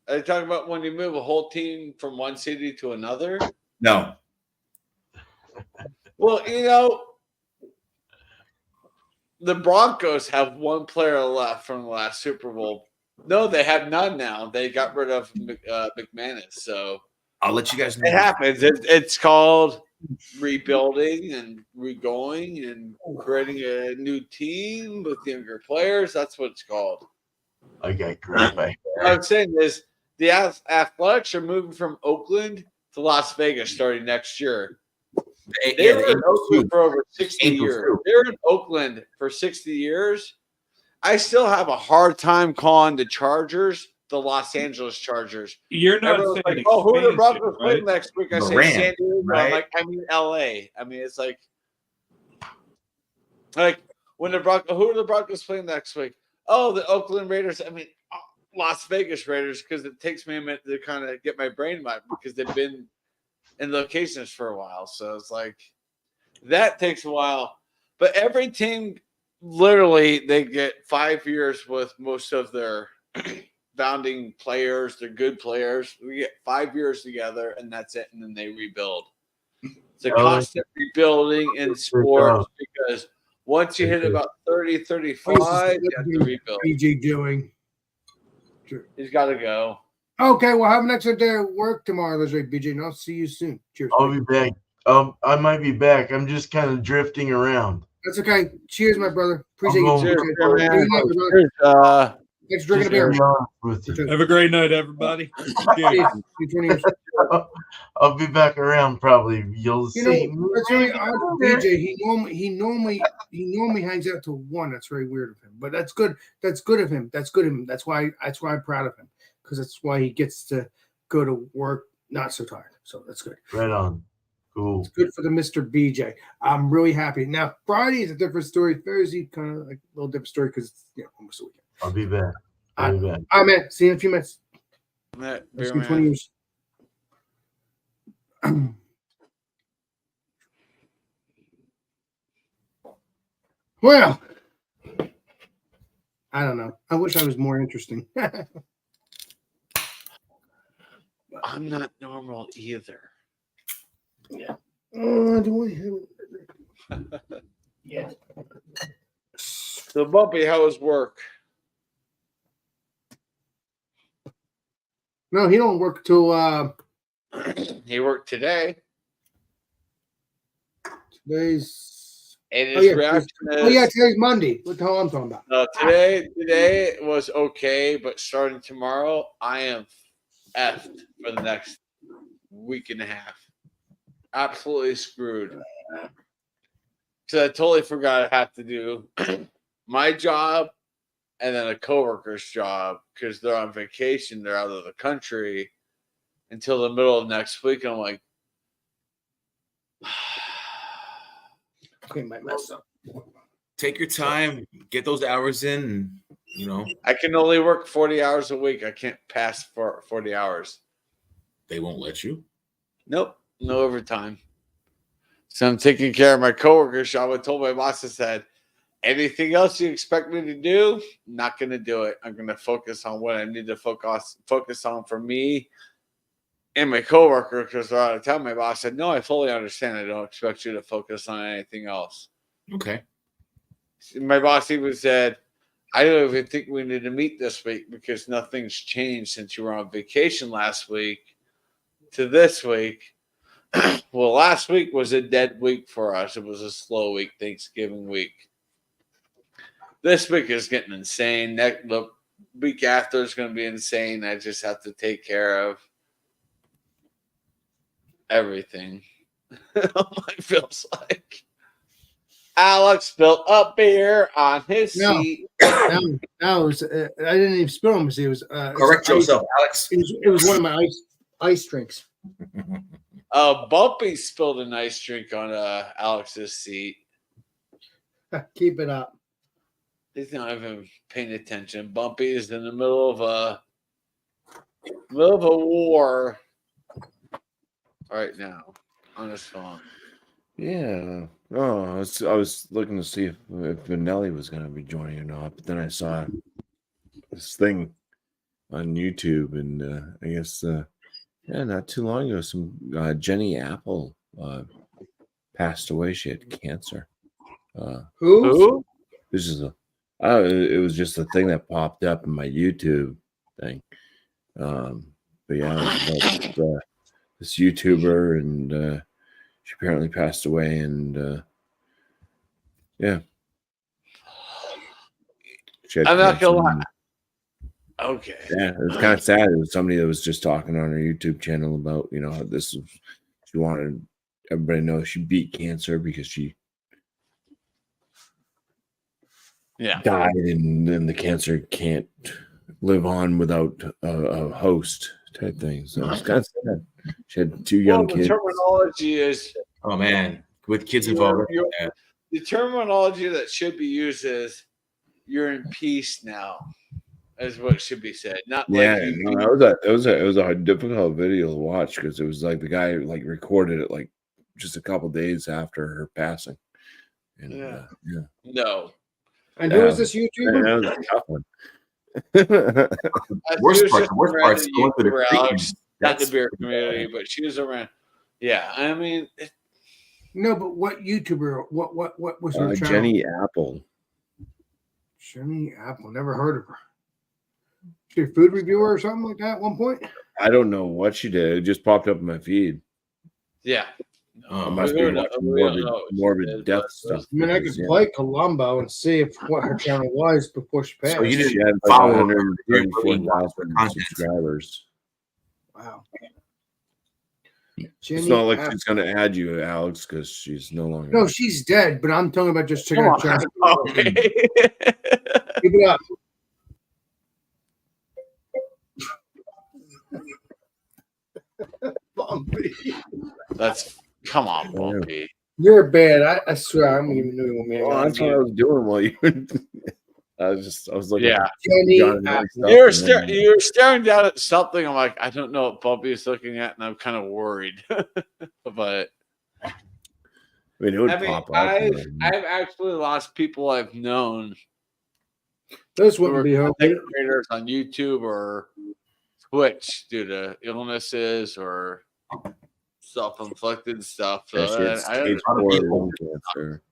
are you talking about when you move a whole team from one city to another? no, Well, you know, the Broncos have one player left from the last Super Bowl. No, they have none now. They got rid of McManus. So I'll let you guys know. it happens. It's called rebuilding and regoing and creating a new team with younger players. That's what it's called. I got great by What I'm saying is the Athletics are moving from Oakland to Las Vegas starting next year. They were in Oakland for over 60 Angels years. too. They're in Oakland for 60 years. I still have a hard time calling the Chargers the Los Angeles Chargers. You're not Everyone's saying like, oh, who are the expansion, Broncos right? playing next week? I The say Rams, San Diego. right? I'm like, I mean LA. I mean, it's like when the Broncos, who are the Broncos playing next week? Oh, the Oakland Raiders. I mean, Las Vegas Raiders, because it takes me a minute to kind of get my brain back because they've been in locations for a while. So it's like that takes a while. But every team, literally, they get 5 years with most of their founding players. They're good players. We get 5 years together, and that's it. And then they rebuild. It's a constant rebuilding in sports because once you hit about 30 30, 35. You have to rebuild. BJ doing? He's got to go. Okay, well, have an excellent day at work tomorrow, Legendary BJ, and I'll see you soon. Cheers. I'll be back. I might be back. I'm just kind of drifting around. That's okay. Cheers, my brother. Appreciate I'm you. going- Cheers. Thanks for drinking a beer. Just be honest with you. Have a great night, everybody. I'll be back around probably. You'll You see. know, that's really odd. BJ, he normally hangs out till 1. That's very weird of him, but that's good. That's good of him. That's good of him. That's why I'm proud of him, because that's why he gets to go to work not so tired. So that's good. Right on. Cool. It's good for the Mr. BJ. I'm really happy. Now Friday is a different story. Thursday kind of like a little different story because it's almost a weekend. I'll be back. I'll be back. All right, man. See you in a few minutes. That Let's beer do 20 man. years. Well, I don't know. I wish I was more interesting. I'm not normal either. Do I have? Yeah. So, Bumpy, how was work? No, he don't work till He worked today. today's. And Oh his yeah, reaction oh yeah, is, today's Monday. What the hell I'm talking about? today was okay, but starting tomorrow, I am effed for the next week and a half. Absolutely screwed. So I totally forgot I have to do my job and then a coworker's job because they're on vacation. They're out of the country until the middle of next week. I'm like, Okay, might mess up. Take your time, get those hours in, and, you know, I can only work 40 hours a week. I can't pass for 40 hours. they won't let you. Nope, no overtime. So I'm taking care of my coworker's job. I told my boss, I said, anything else you expect me to do, not going to do it. I'm going to focus on what I need to focus on for me and my coworker because they're out of town. My boss said, no, I fully understand. I don't expect you to focus on anything else. Okay. My boss even said, I don't even think we need to meet this week because nothing's changed since you were on vacation last week to this week. Well, last week was a dead week for us. It was a slow week, Thanksgiving week. This week is getting insane. The week after is going to be insane. I just have to take care of everything. It feels like Alex spilled a beer on his seat. No, it was, I didn't even spill on my seat. It was Correct yourself, Alex. It was one of my ice drinks. Bumpy spilled a nice drink on Alex's seat. Keep it up. He's not even paying attention. Bumpy is in the middle of a war right now on his phone. Yeah. Oh, I was looking to see if Vanelli was going to be joining or not, but then I saw this thing on YouTube, and I guess not too long ago, some Jenny Apple passed away. She had cancer. Who? This is it was just a thing that popped up in my YouTube thing. But yeah, it was about, this YouTuber, and she apparently passed away, and yeah. I'm not gonna lie. Okay. Yeah, it was kind of sad. It was somebody that was just talking on her YouTube channel about, how this was, she wanted everybody to know she beat cancer because she died, and then the cancer can't live on without a host type thing. So it's kind of sad. She had 2 young kids. The terminology is, Oh man, with kids involved. Yeah. the terminology that should be used is "you're in peace now," is what should be said. Not like Yeah, no, it was a difficult video to watch because it was like the guy recorded it just a couple days after her passing. And, Yeah. yeah. no. And who is this YouTuber? That was a tough one. Worst She was part, just the worst around part's the going through the YouTuber, treatment. Alex, not the That's beer pretty community, bad. but she was around. Yeah, I mean, No, but what YouTuber? What was her channel? Jenny Apple. Jenny Apple. Never heard of her. She a food reviewer or something like that at one point? I don't know what she did. It just popped up in my feed. Yeah. I must be watching morbid death stuff. I mean, I could play Columbo and see if what her channel was before she passed. So you She didn't had follow like her. 134,000 Content. subscribers. Wow. It's not like she's going to add you, Alex, because she's no longer. No, she's dead, but I'm talking about just checking Come out channel. on. Okay. Keep it up. Bumpy. Come on, Bumpy. You're bad. I swear, I'm even doing me. Well, that's what I was doing while you. I was looking. Yeah. at Jenny John and Apple. stuff, You were, and then- you were staring down at something. I'm like, I don't know what Bumpy is looking at, and I'm kind of worried. But I mean, it would pop up. I've actually lost people I've known This who wouldn't were be her. content creators on YouTube or Twitch due to illnesses or self-inflicted stuff. So Yeah, she had stage 4 lung cancer.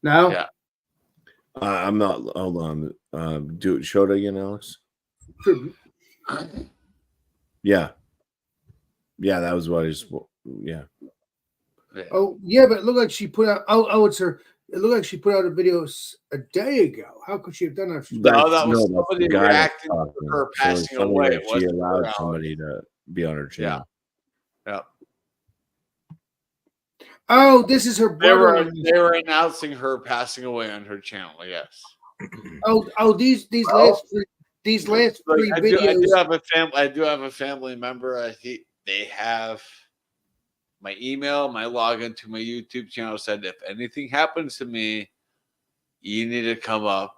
No? Yeah. I'm not. Hold on. Show it again, Alex. Yeah. Yeah, that was what I just. Yeah. Oh, yeah, but it looked like she put out. Oh, it's her. It looked like she put out a video a day ago. How could she have done that? No, that was that's somebody the guy reacting to talking. her So passing it's funny away. that It she wasn't allowed her somebody to be on her channel. Yeah. Oh, this is her brother. They were announcing her passing away on her channel. Yes. Oh, these last three I videos. do have a family member. They have my email, my login to my YouTube channel said if anything happens to me, you need to come up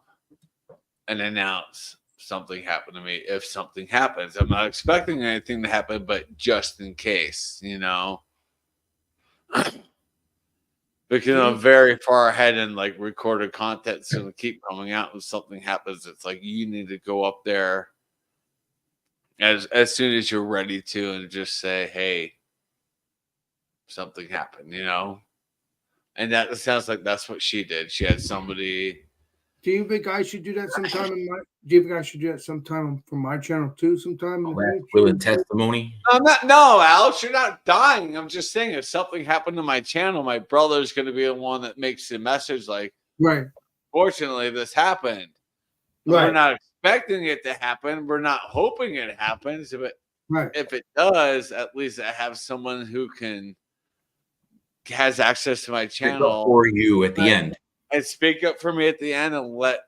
and announce something happened to me. If something happens, I'm not expecting anything to happen, but just in case, because I'm very far ahead in like recorded content, so to keep coming out when something happens, it's like you need to go up there as soon as you're ready to and just say, hey, something happened, and that sounds like that's what she did. She had somebody. Do you think I should do that sometime? Do you think I should do that sometime for my channel too? Sometime. Will and testimony. No, Alex, you're not dying. I'm just saying if something happened to my channel, my brother's going to be the one that makes the message like, right. Fortunately, this happened. Right. We're not expecting it to happen. We're not hoping it happens, but Right. if it does, at least I have someone who has access to my channel For you at the end. and speak up for me at the end and let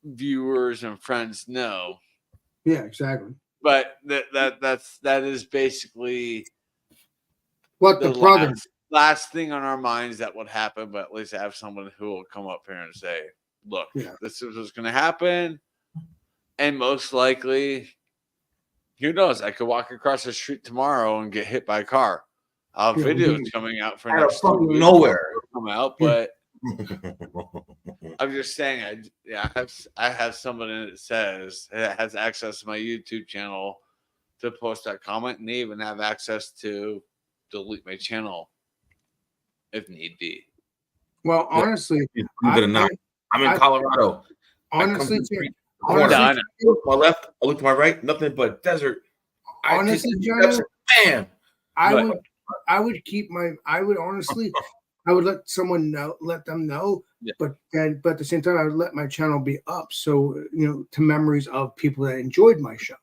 viewers and friends know. Yeah, exactly. But that is basically What the brother. last thing on our minds that would happen. But at least I have someone who will come up here and say, "Look, this is what's going to happen," and most likely, who knows? I could walk across the street tomorrow and get hit by a car. I'll have videos coming out for Out of next 2 fucking weeks nowhere. come out, but I'm just saying, I have somebody that says that has access to my YouTube channel to post that comment, and they even have access to delete my channel if need be. Well, honestly, Believe it or not, I'm in Colorado. honestly, I know. I look to my left, I look to my right, nothing but desert. honestly, I take Jono, steps, bam. I would keep I would honestly, I would let them know, Yeah. but at the same time, I would let my channel be up. So, to memories of people that enjoyed my shows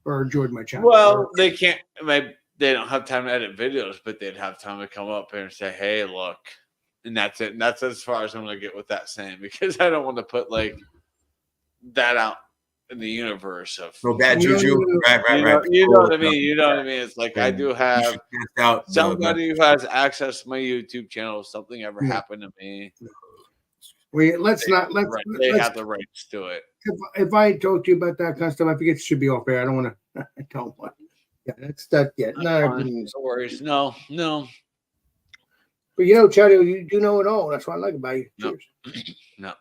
or enjoyed my channel. Well, they can't. They don't have time to edit videos, but they'd have time to come up here and say, "Hey, look," and that's it. And that's as far as I'm going to get with that saying, because I don't want to put like that out in the universe of No bad juju. You Right. You know what I mean. You know what I mean. It's like I do have out somebody who has access to my YouTube channel. If something ever happened to me, they have the rights to it. If I talk to you about that kind of stuff, I think it should be off air. I don't want to tell what. Yeah, that's that. Yeah, no worries. No. But Chad, you do know it all. That's what I like about you. No. Cheers. No.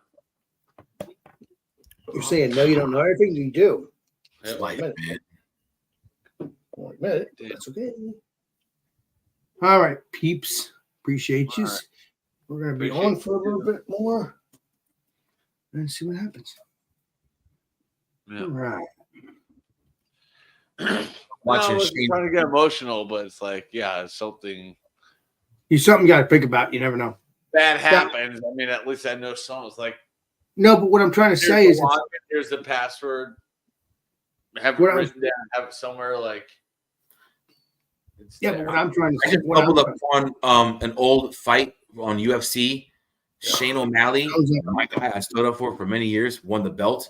You're saying no, you don't know everything. You do. Life, man. Wait a minute. That's okay. All right, peeps. Appreciate you. All right. We're gonna be Appreciate on for a you. little bit more. and see what happens. Yeah. All right. Watching I was Shane. trying to get emotional, but it's like, yeah, if something You something you got to think about. You never know. bad happens. I mean, at least I know someone's like, No, but what I'm trying to say here's is, the login, here's the password. Have it What I'm- written down. Have it somewhere like. It's yeah. But there. what I'm trying to I say, just what I'm stumbled up trying- on an old fight on UFC. Shane O'Malley, That was it. my guy I stood up for many years, won the belt.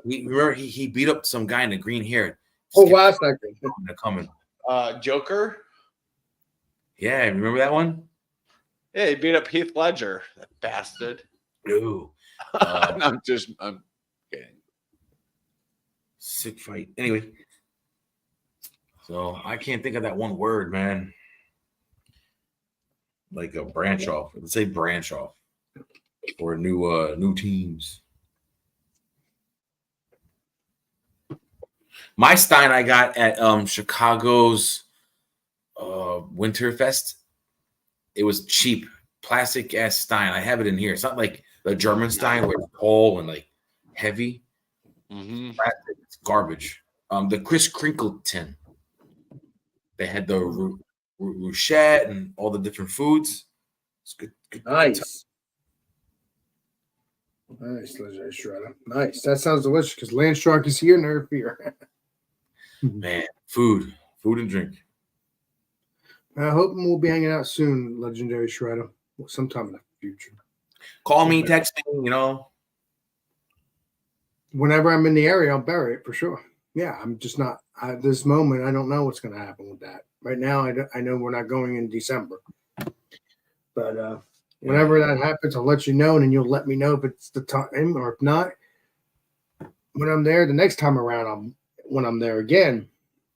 He beat up some guy in the green hair. Oh, wow, second. They're coming. Joker. Yeah, remember that one? Yeah, he beat up Heath Ledger. That bastard. No. I'm kidding. Sick fight. Anyway, so I can't think of that one word, man. Like a branch off. Let's say branch off for new teams. My Stein I got at Chicago's Winterfest. It was cheap, plastic ass Stein. I have it in here. It's not like the German Stein where it's tall and like heavy. Mm-hmm. Plastic, it's garbage. The Chris Crinkle tin. They had the Rouchette and all the different foods. It's good. Nice. Nice, legendary shredder. Nice. That sounds delicious because Land Shark is here, never fear. Man, food and drink. I hope we'll be hanging out soon, legendary shredder, sometime in the future. Call me, text me, Whenever I'm in the area, I'll bury it for sure. Yeah, I'm just not at this moment. I don't know what's going to happen with that. Right now, I know we're not going in December, but whenever that happens, I'll let you know, and then you'll let me know if it's the time or if not. When I'm there, the next time around, when I'm there again,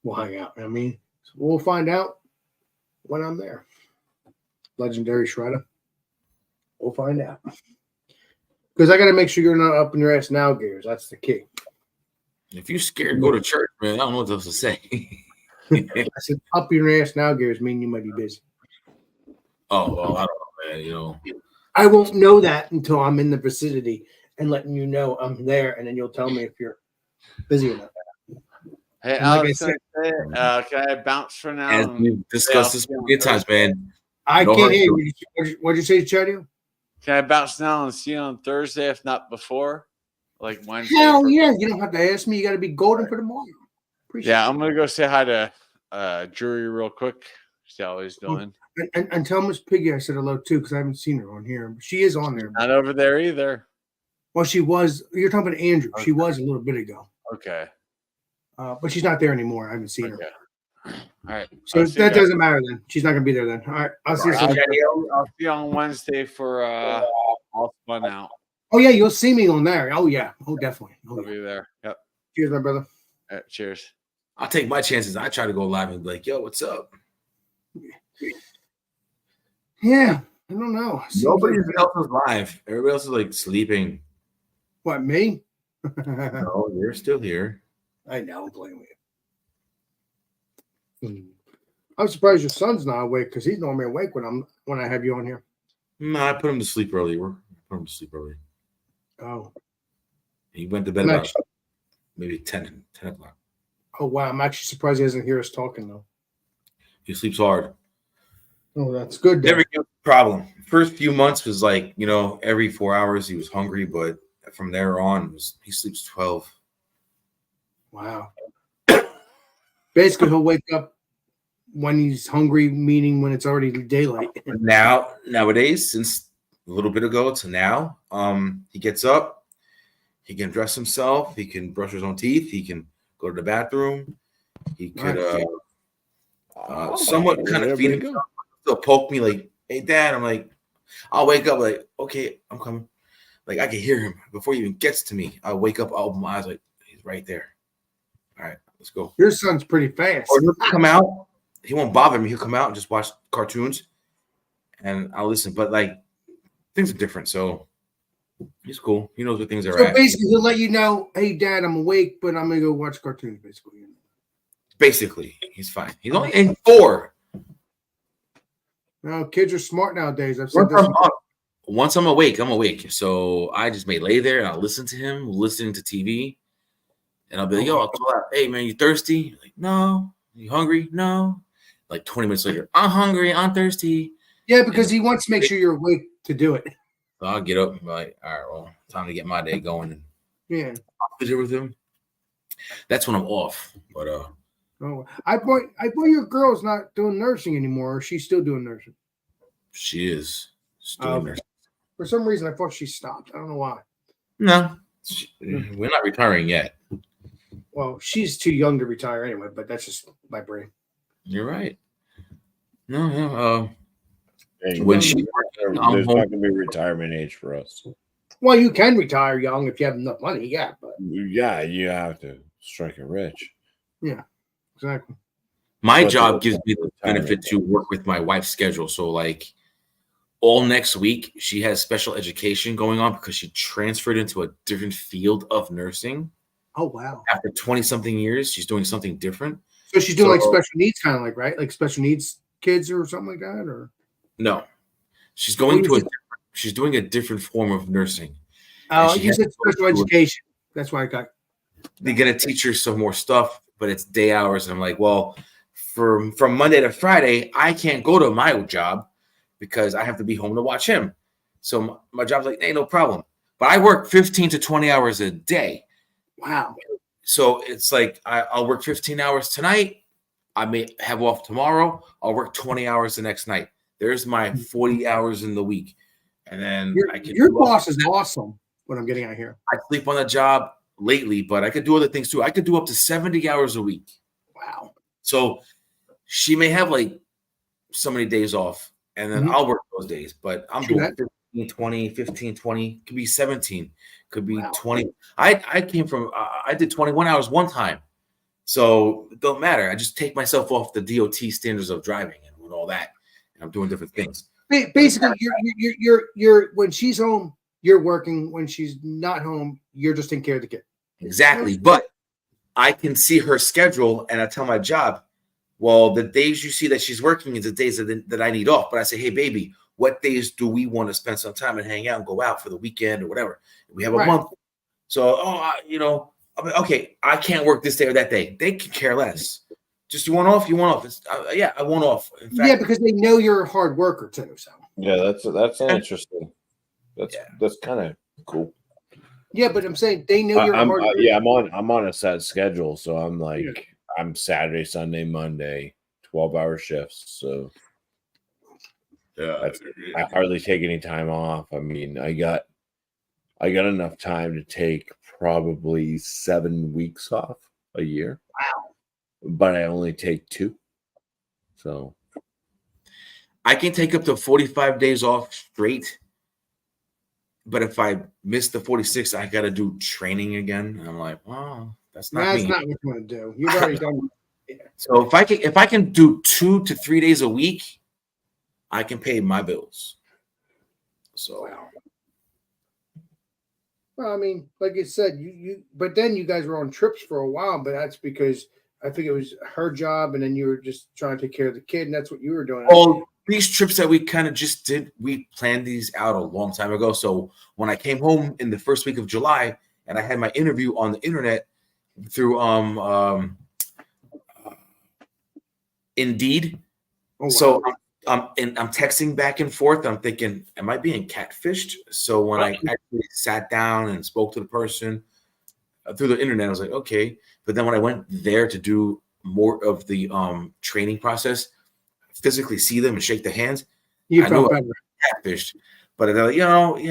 we'll hang out. I mean, so we'll find out when I'm there. Legendary Shredder. We'll find out. Because I got to make sure you're not up in your ass now, Gears. That's the key. If you're scared, go to church, man. I don't know what else to say. I said, up your ass now, Gears, mean you might be busy. Oh, well, I don't know, man. I won't know that until I'm in the vicinity and letting you know I'm there, and then you'll tell me if you're busy or not. Hey, And like Alex, I said- can I bounce for now? As we've discussed this many times, man. I No can't hurry. hear you. What'd you say, Chadio? Can I bounce now and see you on Thursday, if not before? Like Wednesday? Hell yeah. You don't have to ask me. You got to be golden for tomorrow. Appreciate Yeah, I'm gonna go say hi to Drury real quick. See how he's doing. it. And tell Miss Piggy I said hello too, because I haven't seen her on here. She is on there. Not over there either. Well, she was. You're talking about Andrew. Okay. She was a little bit ago. Okay. But she's not there anymore. I haven't seen her. Okay. All right. So I'll see you that guys. doesn't matter then. She's not going to be there then. All right. I'll see you soon. I'll see you on Wednesday for all fun out. Oh, yeah. You'll see me on there. Oh, yeah. Oh, definitely. Oh, I'll yeah. be there. Yep. Cheers, my brother. All right, cheers. I'll take my chances. I try to go live and be like, yo, what's up? Yeah. I don't know. Nobody else is live. Everybody else is like sleeping. What, me? No, you're still here. I know. I'm playing with you. I'm surprised your son's not awake because he's normally awake when I have you on here. No, I put him to sleep early. Put him to sleep early. Oh. He went to bed I'm about actually- maybe 10 o'clock. Oh, wow. I'm actually surprised he doesn't hear us talking, though. He sleeps hard. Oh, that's good. Never get a problem. First few months was like, every 4 hours he was hungry, but from there on, he sleeps 12. Wow. Basically, he'll wake up when he's hungry, meaning when it's already daylight. Nowadays, since a little bit ago to now, he gets up, he can dress himself, he can brush his own teeth, he can go to the bathroom, he could somewhat kind of feed himself. He'll poke me like, hey, Dad. I'm like, I'll wake up like, okay, I'm coming. Like, I can hear him before he even gets to me. I'll wake up, I'll open my eyes like, he's right there. All right, let's go. Your son's pretty fast. Or he'll come out. He won't bother me. He'll come out and just watch cartoons, and I'll listen. But like, things are different, so he's cool. He knows what things are So at. basically, he'll let you know, hey, Dad, I'm awake, but I'm going to go watch cartoons, basically. Basically, he's fine. He's only in 4. No, kids are smart nowadays. I've said Work this. from home. once I'm awake, I'm awake. So I just may lay there and I'll listen to him, listening to TV. And I'll be like, yo, I'll call out, hey, man, you thirsty? Like, no. You hungry? No. Like 20 minutes later, I'm hungry. I'm thirsty. Yeah, because he wants to make sure you're awake to do it. So I'll get up and be like, all right, well, time to get my day going. And Yeah. I'll visit with him. That's when I'm off. But Oh, I thought your girl's not doing nursing anymore. Or she's still doing nursing. she is still in there. For some reason, I thought she stopped. I don't know why. No, we're not retiring yet. Well, she's too young to retire anyway, but that's just my brain. You're right. No, Hey, when there's she there's I'm not home. going to be retirement age for us. Well, you can retire young if you have enough money. Yeah, but Yeah, you have to strike it rich. exactly. My But job the gives me the retirement benefit to work with my wife's schedule. So, like, all next week, she has special education going on because she transferred into a different field of nursing. Oh wow. After 20-something years, she's doing something different. So she's doing like So- special needs, kind of like, right? Like special needs kids or something like that, or No, she's going What to a is different, she's doing a different form of nursing. oh, she you has said to go special to a- education. That's why I got. They're gonna teach her some more stuff, but it's day hours. And I'm like, well, from Monday to Friday, I can't go to my job because I have to be home to watch him. So my job's like, hey, no problem. But I work 15 to 20 hours a day. Wow. So it's like I'll work 15 hours tonight. I may have off tomorrow. I'll work 20 hours the next night. There's my 40 hours in the week. And then I can Your do boss is awesome. What I'm getting at here. I sleep on the job lately, but I could do other things too. I could do up to 70 hours a week. Wow. So she may have like so many days off, and then Mhm. I'll work those days. But I'm True doing that. 15, 20, 15, 20, could be 17, could be Wow. 20. I came from, I did 21 hours one time. So it don't matter. I just take myself off the DOT standards of driving and all that. And I'm doing different things. Basically, you're when she's home, you're working. When she's not home, you're just taking care of the kid. Exactly. But I can see her schedule and I tell my job, well, the days you see that she's working is the days that I need off. But I say, hey, baby, what days do we want to spend some time and hang out and go out for the weekend or whatever? We have a Right. month. So, I mean, okay, I can't work this day or that day. They can care less. Just you want off, you want off. It's, yeah, I want off. In fact, Yeah, because they know you're a hard worker too. So Yeah, that's interesting. That's kind of cool. yeah, but I'm saying they know you're a I'm hard worker. yeah, I'm on a set schedule, so I'm like I'm Saturday, Sunday, Monday, 12-hour shifts. So I hardly take any time off. I mean, I got enough time to take probably 7 weeks off a year. Wow. But I only take 2. So I can take up to 45 days off straight. But if I miss the 46, I got to do training again. And I'm like, well, that's not That's me. not what you want to do. You've already done. So if I can do 2 to 3 days a week, I can pay my bills. So Well, I mean, like you said, but then you guys were on trips for a while, but that's because I think it was her job, and then you were just trying to take care of the kid, and that's what you were doing. all these trips that we kind of just did, we planned these out a long time ago. So when I came home in the first week of July and I had my interview on the internet through Indeed. Oh, wow. So I'm texting back and forth. I'm thinking, am I being catfished? So when I actually sat down and spoke to the person through the internet, I was like, okay. But then when I went there to do more of the training process, physically see them and shake their hands, you I know felt I better. catfished. But they're like,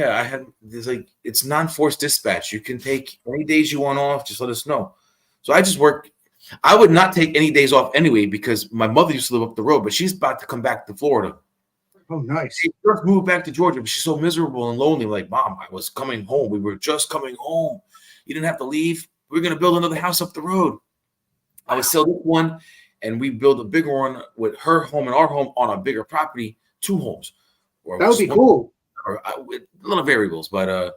I had there's like it's non-forced dispatch. You can take any days you want off, just let us know. So I just work. I would not take any days off anyway because my mother used to live up the road, but she's about to come back to Florida. Oh, nice. She just moved back to Georgia, but she's so miserable and lonely. Like, Mom, I was coming home. We were just coming home. You didn't have to leave. We were gonna build another house up the road. I would sell this one, and we build a bigger one with her home and our home on a bigger property, 2 homes. That would be cool. With little variables, but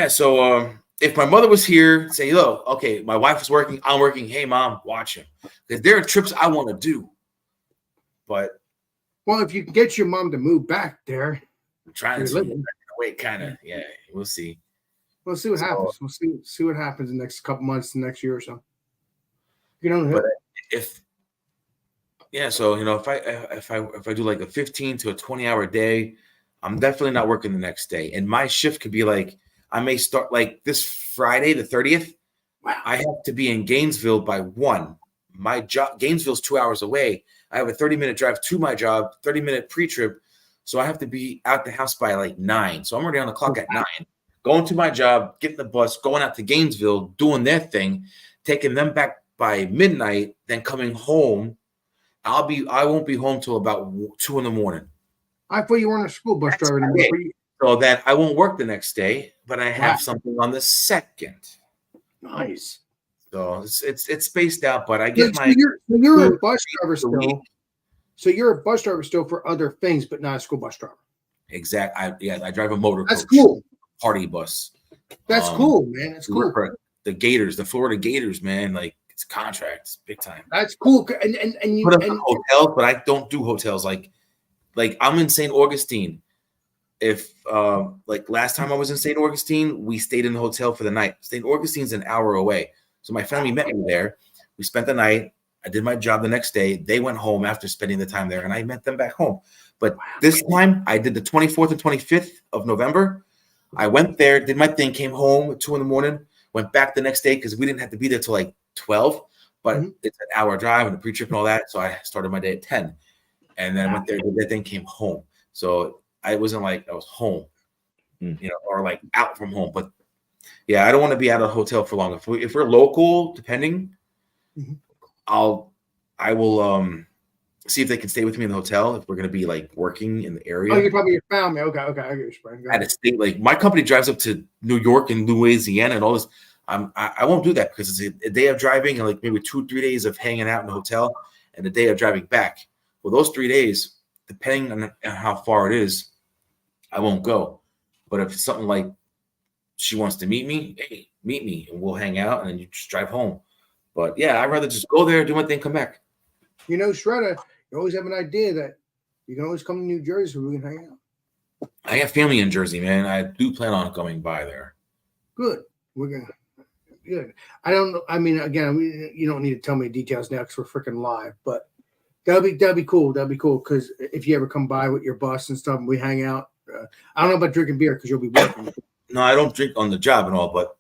so if my mother was here, say, look, okay, my wife is working, I'm working. Hey, Mom, watch him. Because there are trips I want to do, but Well, if you can get your mom to move back there, trying You're to living. wait, kind of. Yeah, we'll see. We'll see what happens. We'll see what happens in the next couple months, the next year or so. You know, But if so if I do like a 15 to a 20-hour day, I'm definitely not working the next day. And my shift could be like, I may start like this Friday, the 30th. wow. I have to be in Gainesville by 1. My job, Gainesville's 2 hours away. I have a 30-minute drive to my job, 30-minute pre-trip. So I have to be out the house by like 9. So I'm already on the clock at 9, going to my job, getting the bus, going out to Gainesville, doing their thing, taking them back by midnight, then coming home. I won't be home till about 2 in the morning. I thought you weren't a school bus driver anymore. So that I won't work the next day, but I have something on the 2nd. Nice. So it's spaced out, but I get So my. you're a bus driver still. So you're a bus driver still for other things, but not a school bus driver. I drive a motor. That's coach, cool. Party bus. That's cool, man. That's cool. The Gators, the Florida Gators, man. Like it's contracts, big time. That's cool. And you Put up in hotels, but I don't do hotels. Like I'm in St. Augustine. If like last time I was in St. Augustine, we stayed in the hotel for the night. St. Augustine's an hour away. So my family met me there. We spent the night. I did my job the next day. They went home after spending the time there, and I met them back home. But this time, I did the 24th and 25th of November. I went there, did my thing, came home at 2 in the morning, went back the next day because we didn't have to be there till like 12. But it's an hour drive and the pre-trip and all that. So I started my day at 10. And then I went there, did that thing, came home. So I wasn't like I was home, or like out from home. But yeah, I don't want to be out of a hotel for long. If we're local, depending, I will see if they can stay with me in the hotel if we're going to be like working in the area. Oh, you probably found me. Okay, I get your spring. At a state, like my company drives up to New York and Louisiana and all this. I won't do that because it's a day of driving and like maybe 2-3 days of hanging out in the hotel and a day of driving back. Well, those 3 days, depending on how far it is, I won't go. But if it's something like she wants to meet me, hey, meet me and we'll hang out and then you just drive home. But yeah, I'd rather just go there, do my thing, come back. You know, Shredder, you always have an idea that you can always come to New Jersey so we can hang out. I have family in Jersey, man. I do plan on going by there. Good. We're gonna. Good. I don't know. I mean, again, you don't need to tell me details now because we're freaking live. But that'd be cool. That'd be cool because if you ever come by with your bus and stuff, and we hang out. I don't know about drinking beer because you'll be working. No, I don't drink on the job and all. But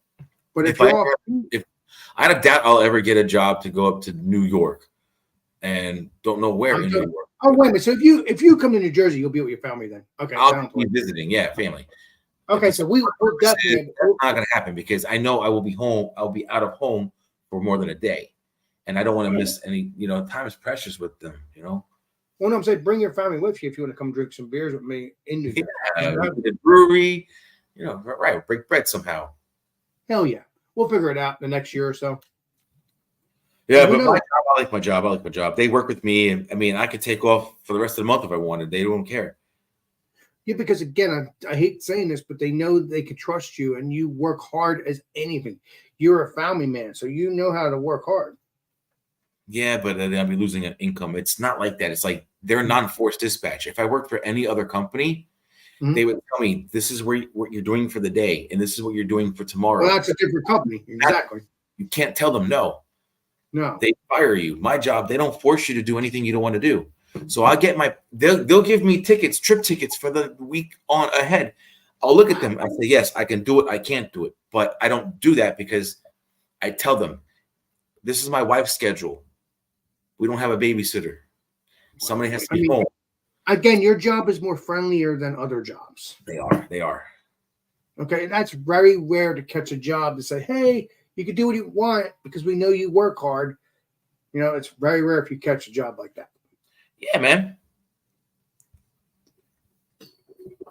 if I doubt I'll ever get a job to go up to New York, and don't know where in New York. Oh wait a minute. So if you come to New Jersey, you'll be with your family then. Okay. I'll be visiting. Yeah, family. Okay, so we're definitely that's not going to happen because I know I will be home. I'll be out of home for more than a day, and I don't want to miss any. Time is precious with them. Well, no, I'm saying bring your family with you if you want to come drink some beers with me in New Jersey. The brewery, right? Break bread somehow. Hell yeah, we'll figure it out the next year or so. Yeah, but my job, I like my job. I like my job. They work with me, and I mean, I could take off for the rest of the month if I wanted. They don't care. Yeah, because again, I hate saying this, but they know they can trust you, and you work hard as anything. You're a family man, so you know how to work hard. Yeah, but then I'll be losing an income. It's not like that. It's like they're non-forced dispatch. If I worked for any other company, they would tell me, this is what you're doing for the day, and this is what you're doing for tomorrow. Well, that's a different company. Exactly. You can't tell them no. No. They fire you. My job, they don't force you to do anything you don't want to do. So I get they'll give me tickets, trip tickets for the week on ahead. I'll look at them. I say, yes, I can do it. I can't do it. But I don't do that because I tell them, this is my wife's schedule. We don't have a babysitter. Somebody has to be home. Again, your job is more friendlier than other jobs. They are. Okay, that's very rare to catch a job to say, hey, you can do what you want because we know you work hard. It's very rare if you catch a job like that. Yeah, man.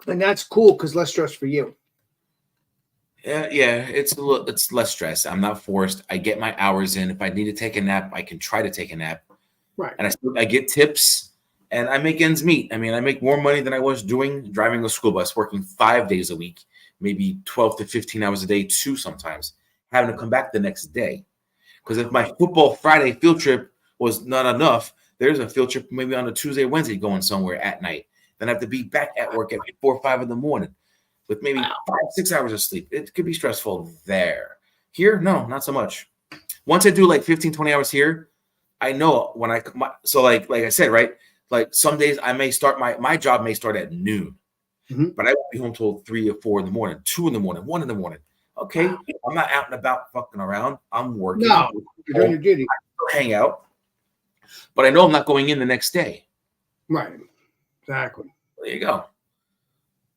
And that's cool because less stress for you. Yeah, it's less stress. I'm not forced. I get my hours in. If I need to take a nap, I can try to take a nap. Right. And I get tips and I make ends meet. I mean, I make more money than I was driving a school bus, working 5 days a week, maybe 12 to 15 hours a day too sometimes, having to come back the next day. Because if my football Friday field trip was not enough, there's a field trip maybe on a Tuesday, Wednesday going somewhere at night. Then I have to be back at work at 4 or 5 in the morning with maybe 5-6 hours of sleep. It could be stressful there. Here, no, not so much. Once I do like 15, 20 hours here, I know when so like I said, right? Like some days I may start my job may start at noon, but I won't be home till 3 or 4 in the morning, 2 in the morning, 1 in the morning. Okay, I'm not out and about fucking around. I'm working. No, you're doing your duty. Hang out, but I know I'm not going in the next day. Right. Exactly. There you go.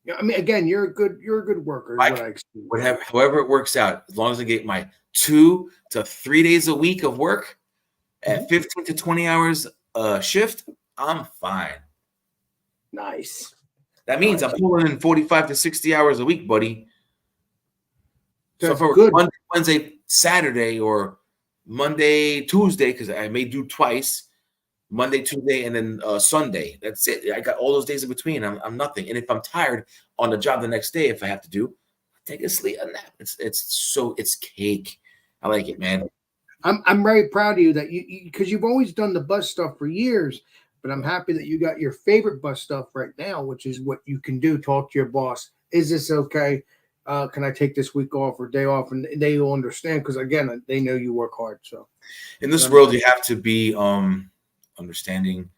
Yeah, I mean, again, you're a good worker. However it works out, as long as I get my 2 to 3 days a week of work at 15 to 20 hours a shift, I'm fine. Nice. That means I'm pulling in 45 to 60 hours a week, buddy. That's so for good. Monday, Wednesday, Saturday, or Monday, Tuesday, because I may do twice, Monday, Tuesday, and then Sunday. That's it. I got all those days in between. I'm nothing. And if I'm tired on the job the next day, if I have to do, take a nap. It's cake. I like it, man. I'm very proud of you that because you've always done the bus stuff for years, but I'm happy that you got your favorite bus stuff right now, which is what you can do. Talk to your boss. Is this okay? Can I take this week off or day off? And they will understand because again, they know you work hard. So in this world, you have to be understanding,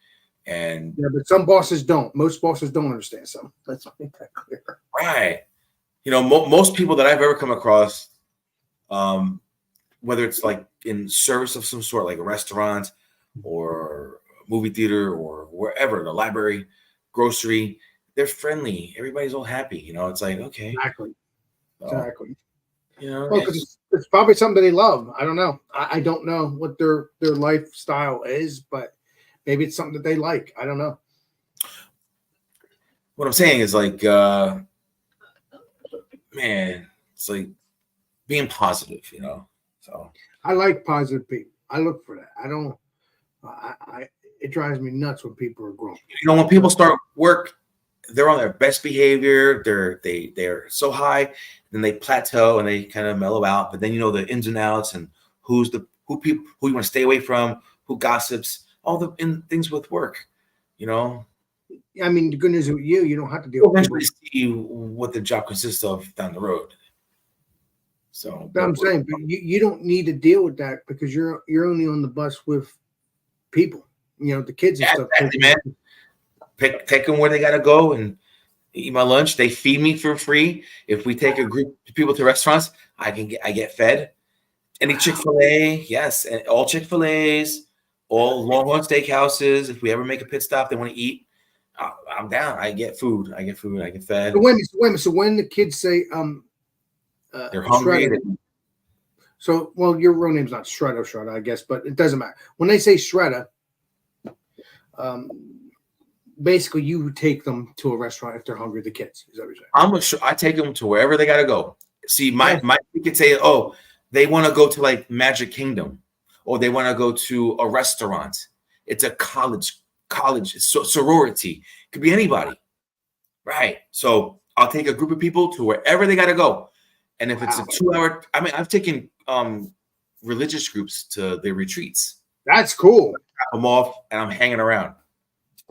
and but some bosses don't. Most bosses don't understand. So let's make that clear. Right. You know, most people that I've ever come across, whether it's like in service of some sort, like a restaurant or a movie theater or wherever, the library, grocery, they're friendly. Everybody's all happy. You know, it's like, okay. Exactly. Exactly. You know, well, it's probably something they love. I don't know. I don't know what their lifestyle is, but maybe it's something that they like. I don't know. What I'm saying is like, man, it's like being positive, you know. So I like positive people. I look for that. I don't. It drives me nuts when people are grumpy. You know, when people start work, they're on their best behavior. They're so high, then they plateau and they kind of mellow out. But then you know the ins and outs and who you want to stay away from, who gossips, all the things with work. You know. I mean, the good news with you don't have to deal with eventually see what the job consists of down the road. So but I'm saying, but you don't need to deal with that because you're only on the bus with people. You know, the kids and stuff. Exactly, man. Take them where they gotta go and eat my lunch. They feed me for free. If we take a group of people to restaurants, I get fed. Any Chick-fil-A, yes, and all Chick-fil-A's, all Longhorn Steakhouses. If we ever make a pit stop, they want to eat. I'm down. I get food. I get fed. So wait a minute. So when the kids say they're hungry. So your real name's not Shredder, I guess, but it doesn't matter. When they say Shredder, basically you take them to a restaurant if they're hungry. The kids, is that what you're saying? I take them to wherever they gotta go. See, my could say, oh, they want to go to like Magic Kingdom, or they want to go to a restaurant. It's a college sorority. It could be anybody, right? So I'll take a group of people to wherever they got to go, and if it's a 2-hour, I mean, I've taken religious groups to their retreats. That's cool. Drop them off, and I'm hanging around.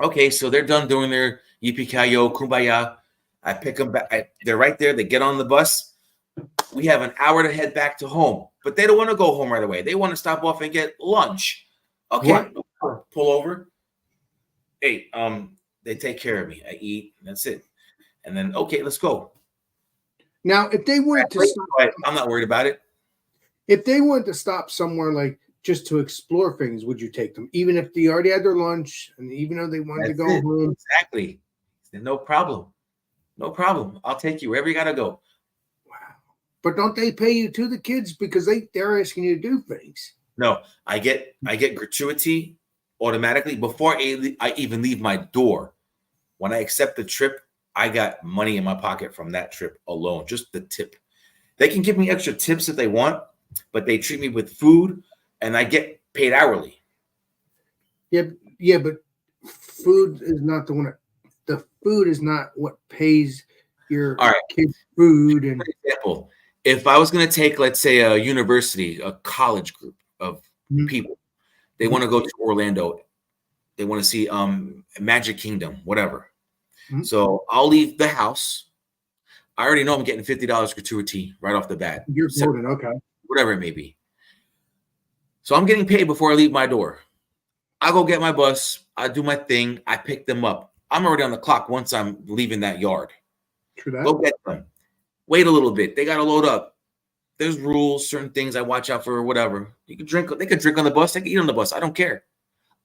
Okay, so they're done doing their yippee-ki-yo, kumbaya. I pick them back. They're right there. They get on the bus. We have an hour to head back to home, but they don't want to go home right away. They want to stop off and get lunch. Okay, pull over. Hey, they take care of me. I eat, and that's it. And then, okay, let's go. Now, if they wanted to stop, I'm not worried about it. If they wanted to stop somewhere like just to explore things, would you take them? Even if they already had their lunch and even though they wanted to go home? Exactly. No problem. No problem. I'll take you wherever you got to go. Wow. But don't they pay you to the kids because they're asking you to do things? No, I get gratuity automatically before I even leave my door. When I accept the trip, I got money in my pocket from that trip alone, just the tip. They can give me extra tips if they want, but they treat me with food and I get paid hourly. Yeah, but food is not the food is not what pays your kids' food. And for example, if I was going to take, let's say, a university, a college group of people, they want to go to Orlando. They want to see Magic Kingdom, whatever. Mhm. So I'll leave the house. I already know I'm getting $50 gratuity right off the bat. You're golden. Okay. Whatever it may be. So I'm getting paid before I leave my door. I go get my bus. I do my thing. I pick them up. I'm already on the clock once I'm leaving that yard. True that. Go get them. Wait a little bit. They got to load up. There's rules, certain things I watch out for, or whatever. You can drink. They can drink on the bus. They can eat on the bus. I don't care.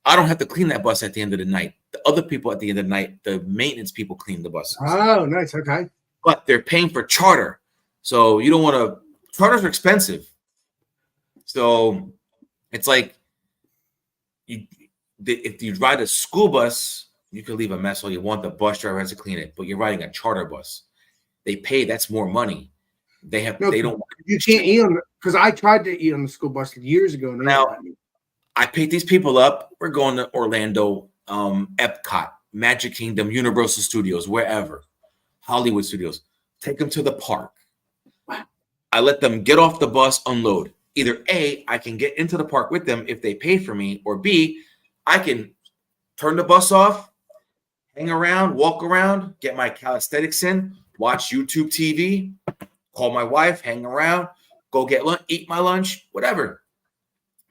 I don't have to clean that bus at the end of the night. The other people at the end of the night, the maintenance people, clean the buses. Oh, nice. Okay. But they're paying for charter. So you don't want to. Charters are expensive. So it's like if you ride a school bus, you can leave a mess all you want. The bus driver has to clean it. But you're riding a charter bus. They pay. That's more money. They have. No, they don't. You can't eat on because I tried to eat on the school bus years ago. And Now, I pick these people up. We're going to Orlando, Epcot, Magic Kingdom, Universal Studios, wherever, Hollywood Studios. Take them to the park. I let them get off the bus, unload. Either A, I can get into the park with them if they pay for me, or B, I can turn the bus off, hang around, walk around, get my calisthenics in, watch YouTube TV, call my wife, hang around, go get lunch, eat my lunch, whatever.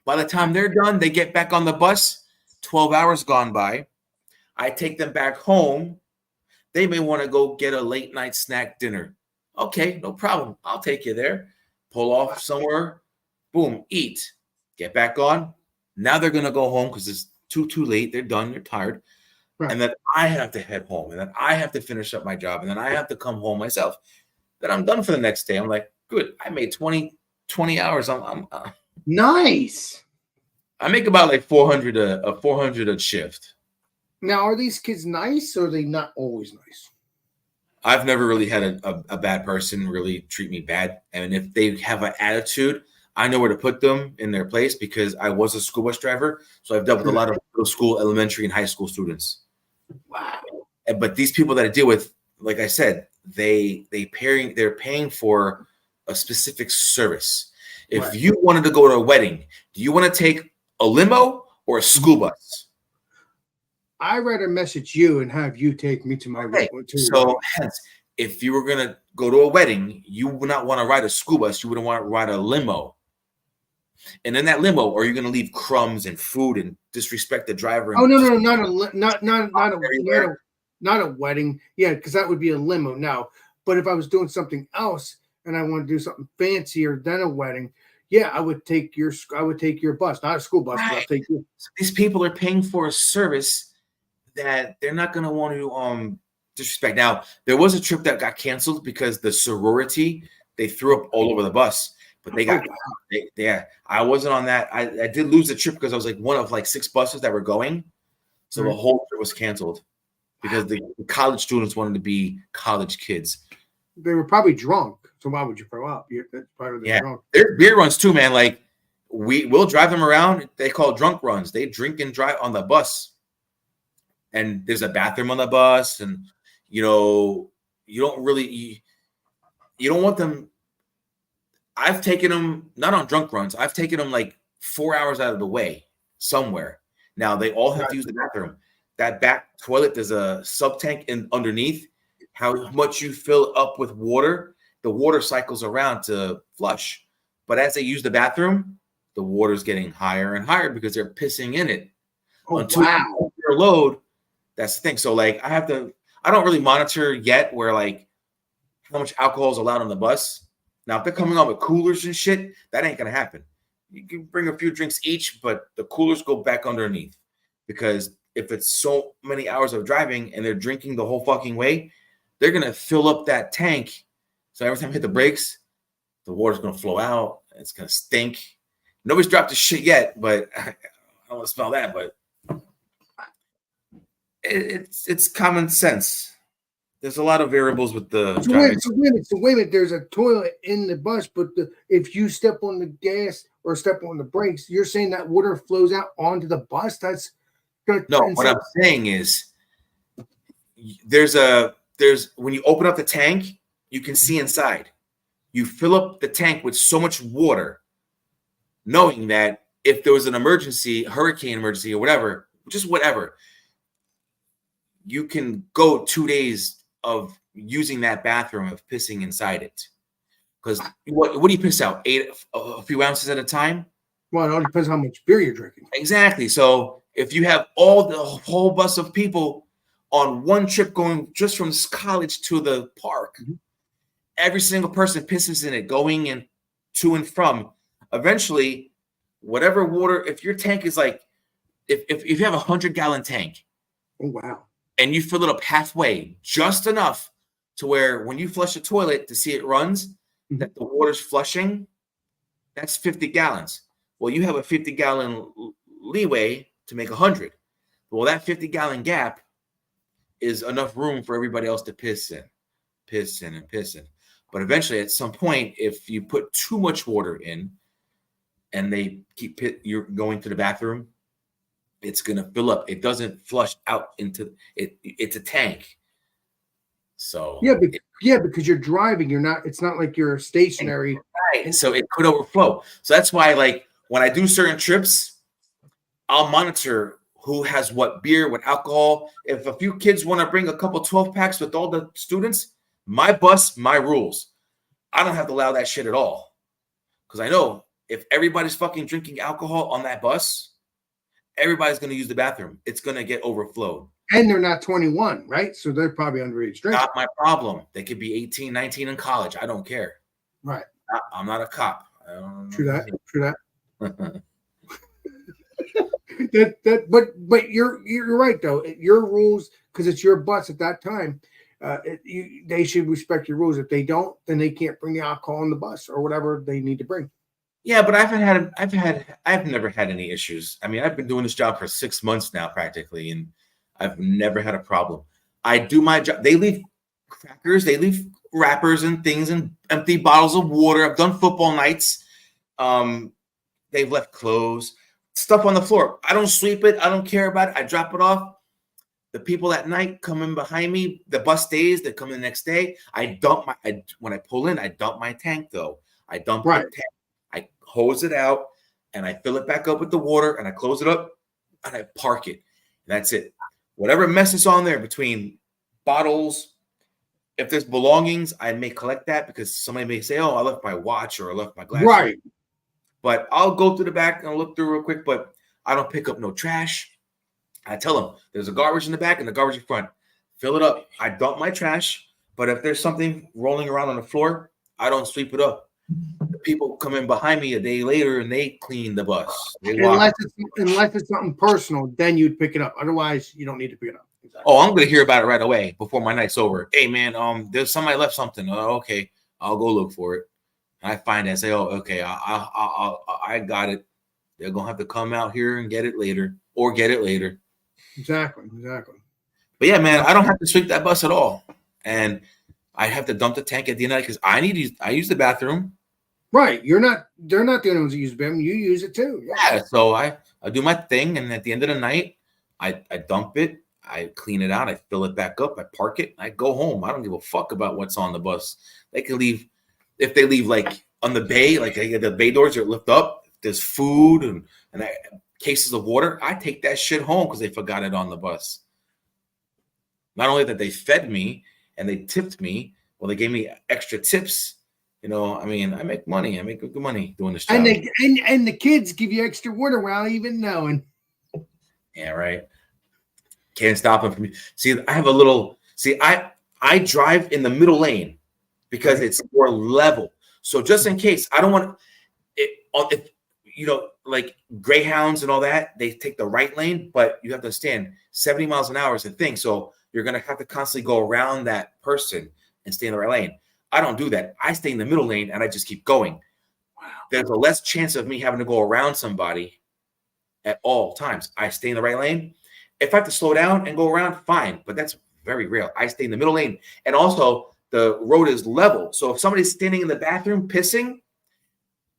By the time they're done, they get back on the bus, 12 hours gone by. I take them back home. They may want to go get a late night snack dinner. Okay, no problem. I'll take you there. Pull off somewhere. Boom, eat. Get back on. Now they're going to go home because it's too late. They're done. They're tired. Right. And then I have to head home. And then I have to finish up my job. And then I have to come home myself. Then I'm done for the next day. I'm like, good. I made 20 hours. I'm nice. I make about like 400 a shift. Now, are these kids nice or are they not always nice? I've never really had a bad person really treat me bad. And if they have an attitude, I know where to put them in their place because I was a school bus driver. So I've dealt with a lot of middle school, elementary, and high school students. Wow. But these people that I deal with, like I said, they're paying for a specific service. If you wanted to go to a wedding, do you want to take a limo or a school bus? I'd rather message you and have you take me to my wedding. So hence, if you were going to go to a wedding, you would not want to ride a school bus. You wouldn't want to ride a limo. And in that limo, are you going to leave crumbs and food and disrespect the driver? Oh, no, not a wedding. Yeah, because that would be a limo now. But if I was doing something else and I want to do something fancier than a wedding, yeah, I would take your bus, not a school bus. Right. But I'll take you. So these people are paying for a service that they're not going to want to disrespect. Now, there was a trip that got canceled because the sorority, they threw up all over the bus, but they got, I wasn't on that. I did lose the trip because I was like one of like 6 buses that were going. So the whole trip was canceled because the college students wanted to be college kids. They were probably drunk. So why would you throw up? That's probably drunk. There's beer runs too, man. Like we'll drive them around. They call drunk runs. They drink and drive on the bus. And there's a bathroom on the bus, and you don't want them. I've taken them not on drunk runs. I've taken them like 4 hours out of the way somewhere. Now they all have to use the bathroom. That back toilet, there's a sub tank underneath. How much you fill up with water, the water cycles around to flush. But as they use the bathroom, the water's getting higher and higher because they're pissing in it. Oh, until their load. That's the thing. So like I don't really monitor yet where like how much alcohol is allowed on the bus. Now, if they're coming on with coolers and shit, that ain't going to happen. You can bring a few drinks each, but the coolers go back underneath because if it's so many hours of driving and they're drinking the whole fucking way, they're going to fill up that tank. So every time I hit the brakes, the water's going to flow out. It's going to stink. Nobody's dropped the shit yet, but I don't want to smell that, but it's common sense. There's a lot of variables with the. So wait a minute. There's a toilet in the bus, but if you step on the gas or step on the brakes, you're saying that water flows out onto the bus. That's no. What I'm saying is, there's when you open up the tank, you can see inside. You fill up the tank with so much water, knowing that if there was an emergency, hurricane emergency or whatever, just whatever. you can go 2 days of using that bathroom of pissing inside it. Because what do you piss out? A few ounces at a time? Well, it all depends how much beer you're drinking. Exactly. So if you have all the whole bus of people on one trip going just from college to the park, every single person pisses in it, going in to and from. Eventually, whatever water, if your tank is like, if you have 100-gallon tank, oh wow, and you fill it up halfway, just enough to where when you flush the toilet to see it runs, that the water's flushing, that's 50 gallons. Well, you have a 50-gallon leeway to make 100. Well, that 50-gallon gap is enough room for everybody else to piss in. But eventually, at some point, if you put too much water in and they keep you're going to the bathroom, it's going to fill up. It doesn't flush out into it. It's a tank. So because you're driving, it's not like you're stationary. Right. So it could overflow. So that's why, like, when I do certain trips, I'll monitor who has what beer, what alcohol. If a few kids want to bring a couple 12 packs with all the students, my bus, my rules. I don't have to allow that shit at all. Because I know if everybody's fucking drinking alcohol on that bus, everybody's going to use the bathroom. It's going to get overflowed. And they're not 21, right? So they're probably underage drinking. Not my problem. They could be 18, 19 in college. I don't care. Right. I'm not a cop. True that. But you're right though. Your rules, because it's your bus at that time. They should respect your rules. If they don't, then they can't bring the alcohol on the bus or whatever they need to bring. Yeah, but I've never had any issues. I mean, I've been doing this job for 6 months now, practically, and I've never had a problem. I do my job. They leave crackers, they leave wrappers and things, and empty bottles of water. I've done football nights. They've left clothes, stuff on the floor. I don't sweep it. I don't care about it. I drop it off. The people at night come in behind me. The bus stays. They come in the next day. When I pull in, I dump my tank though. I dump the tank. I hose it out and I fill it back up with the water and I close it up and I park it. And that's it. Whatever mess is on there between bottles, if there's belongings, I may collect that because somebody may say, "Oh, I left my watch or I left my glasses." Right. But I'll go through the back and look through real quick. But I don't pick up no trash. I tell them there's a garbage in the back and the garbage in front. Fill it up. I dump my trash. But if there's something rolling around on the floor, I don't sweep it up. The people come in behind me a day later and they clean the bus. Unless it's something personal, then you'd pick it up. Otherwise, you don't need to pick it up. Exactly. Oh, I'm gonna hear about it right away before my night's over. Hey man, there's somebody left something. Oh, okay, I'll go look for it. And I find it and say, oh, okay, I got it. They're gonna have to come out here and get it later. Exactly. But yeah, man, I don't have to sweep that bus at all. And I have to dump the tank at the end of the night because I use the bathroom. Right. They're not the only ones that use them. You use it too. Yeah. So I do my thing, and at the end of the night, I dump it, I clean it out, I fill it back up, I park it, I go home. I don't give a fuck about what's on the bus. They can leave if they leave like on the bay, like the bay doors are lift up. If there's food and cases of water, I take that shit home because they forgot it on the bus. Not only that they fed me and they tipped me, well, they gave me extra tips. You know, I mean, I make money. I make good money doing this job. And the kids give you extra water without even knowing. Yeah, right. Can't stop them from me. See, I have a little. See, I drive in the middle lane because it's more level. So just in case, I don't want it. If you know, like Greyhounds and all that, they take the right lane, but you have to understand 70 miles an hour is a thing. So you're gonna have to constantly go around that person and stay in the right lane. I don't do that. I stay in the middle lane and I just keep going. Wow. There's a less chance of me having to go around somebody at all times. I stay in the right lane. If I have to slow down and go around, fine, but that's very rare. I stay in the middle lane. And also the road is level. So if somebody's standing in the bathroom pissing,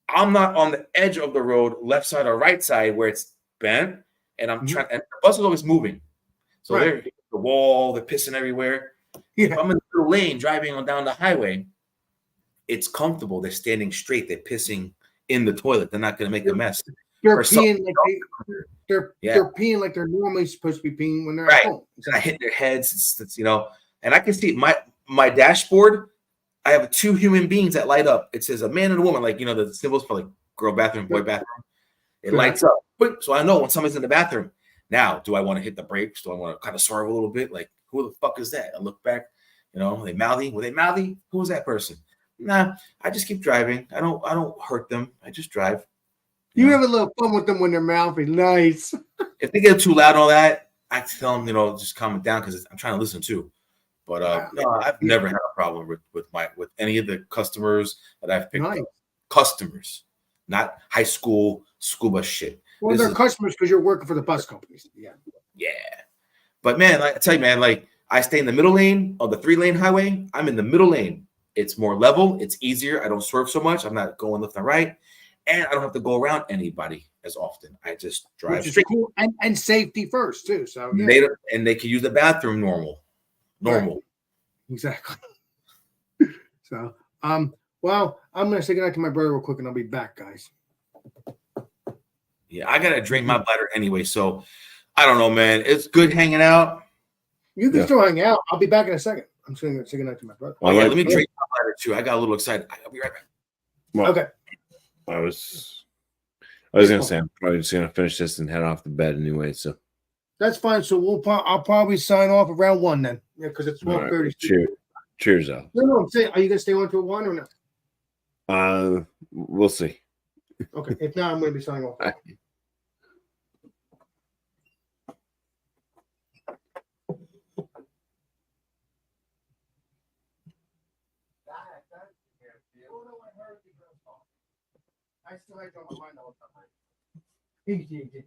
I'm not on the edge of the road, left side or right side where it's bent. And I'm trying, and the bus is always moving. So they're the wall, they're pissing everywhere. If I'm in the middle lane driving on down the highway, it's comfortable. They're standing straight. They're pissing in the toilet. They're not going to make a mess. They're for some- peeing like they're peeing like they're normally supposed to be peeing when they're Right. at home. I hit their heads. It's and I can see my dashboard. I have 2 human beings that light up. It says a man and a woman, like the symbols for like girl bathroom, boy bathroom. It lights up quick, so I know when somebody's in the bathroom. Now, do I want to hit the brakes? Do I want to kind of swerve a little bit? Like, who the fuck is that? I look back, they mouthy. Were they mouthy? Who was that person? Nah, I just keep driving. I don't hurt them. I just drive. You have a little fun with them when they're mouthy. Nice. If they get too loud, all that, I tell them, just calm it down because I'm trying to listen too. But no, I've never had a problem with any of the customers that I've picked up. Customers, not high school bus shit. Well, they're customers because you're working for the bus companies. Yeah. Yeah. But man, I tell you, man, like I stay in the middle lane of the 3-lane highway. I'm in the middle lane. It's more level. It's easier. I don't swerve so much. I'm not going left and right. And I don't have to go around anybody as often. I just drive straight. Cool. And safety first too. So they can use the bathroom normal. Right. Exactly. So well, I'm gonna say goodnight to my brother real quick and I'll be back, guys. Yeah, I gotta drain my bladder anyway. So I don't know, man. It's good hanging out. You can still hang out. I'll be back in a second. I'm just gonna say goodnight to my brother. Let me drain my bladder too. I got a little excited. I'll be right back. Well, okay. I was gonna say I'm probably just gonna finish this and head off to bed anyway. So that's fine. So I'll probably sign off around 1 then. Yeah, because it's 12:30. Right. Cheers out. No, I'm saying, are you gonna stay on till 1 or not? We'll see. Okay. If not, I'm gonna be signing off. I still had it on my mind all the time. Easy.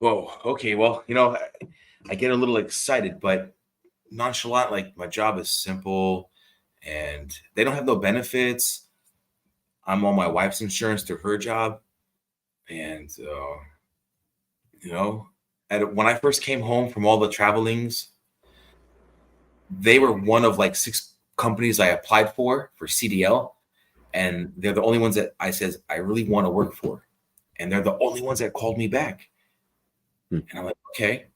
Whoa. Okay. Well, I get a little excited, but nonchalant. Like my job is simple, and they don't have no benefits. I'm on my wife's insurance through her job, and when I first came home from all the travelings, they were one of like 6 companies I applied for CDL, and they're the only ones that I says I really want to work for, and they're the only ones that called me back. And I'm like, okay,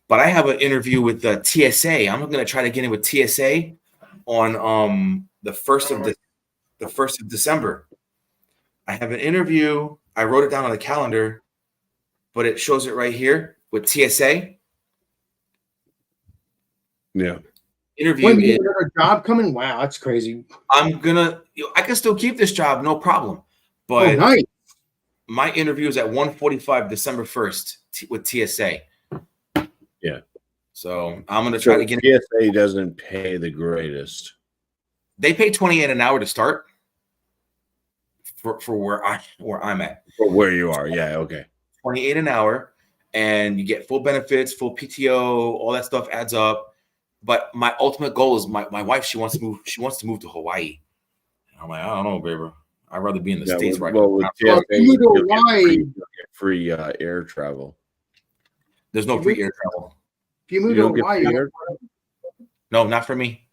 but I have an interview with the TSA. I'm going to try to get in with TSA on the 1st of December. I have an interview. I wrote it down on the calendar, but it shows it right here with TSA. Yeah. Interview. When you have a job coming? Wow, that's crazy. I can still keep this job, no problem. But nice. My interview is at 1:45 December 1st with TSA. Yeah. So I'm gonna try to get TSA doesn't pay the greatest. They pay $28 an hour to start for where I'm at. For where you are, yeah, okay. $28 an hour, and you get full benefits, full PTO, all that stuff adds up. But my ultimate goal is my wife. She wants to move to Hawaii. And I'm like, I don't know, baby. I'd rather be in the States right now. With TSA, you get free air travel. There's no free air travel. If you move to Hawaii, no, not for me.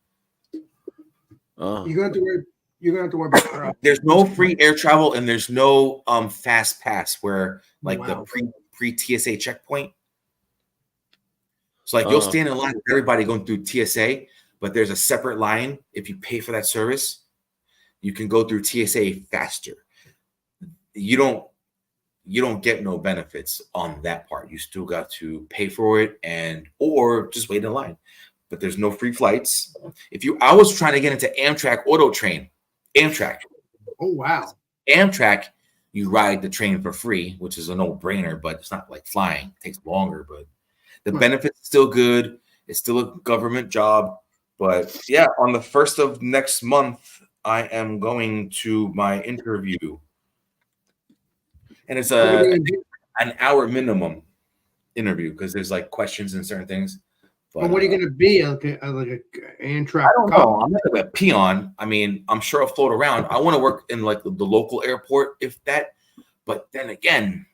You're gonna have to worry about that. There's no free air travel, and there's no fast pass where like the pre TSA checkpoint. So like you'll stand in line with everybody going through TSA, but there's a separate line. If you pay for that service, you can go through TSA faster. You don't get no benefits on that part. You still got to pay for it or just wait in line. But there's no free flights. I was trying to get into Amtrak Auto Train. Amtrak. Oh wow. Amtrak, you ride the train for free, which is a no-brainer, but it's not like flying. It takes longer, but the benefits are still good. It's still a government job. But yeah, on the 1st of next month, I am going to my interview. And it's an hour minimum interview because there's like questions and certain things. But what are you going to be? Like an Amtrak? I don't know. I'm not a peon. I mean, I'm sure I'll float around. I want to work in like the local airport, if that. But then again,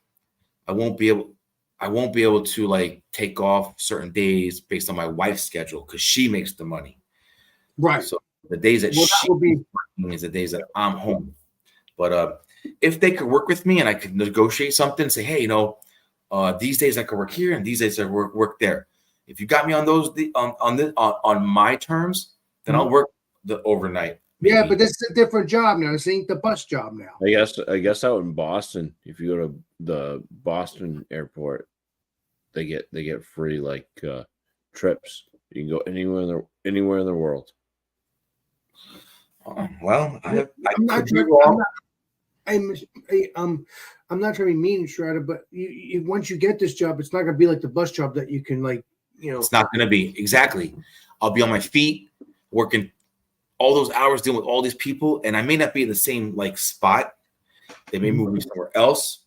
I won't be able to like take off certain days based on my wife's schedule because she makes the money. Right. So the days that Well, she that will be working is the days that I'm home. But if they could work with me and I could negotiate something, say, hey, these days I could work here and these days I work there. If you got me on those on my terms, then I'll work the overnight. Maybe. Yeah, but this is a different job now. This ain't the bus job now. I guess out in Boston, if you go to the Boston airport, they get free like trips. You can go anywhere in the world. Well, I'm not trying to be mean, Shredder, but you once you get this job, it's not going to be like the bus job that you can It's not going to be exactly. I'll be on my feet working all those hours dealing with all these people, and I may not be in the same like spot. They may move me somewhere else.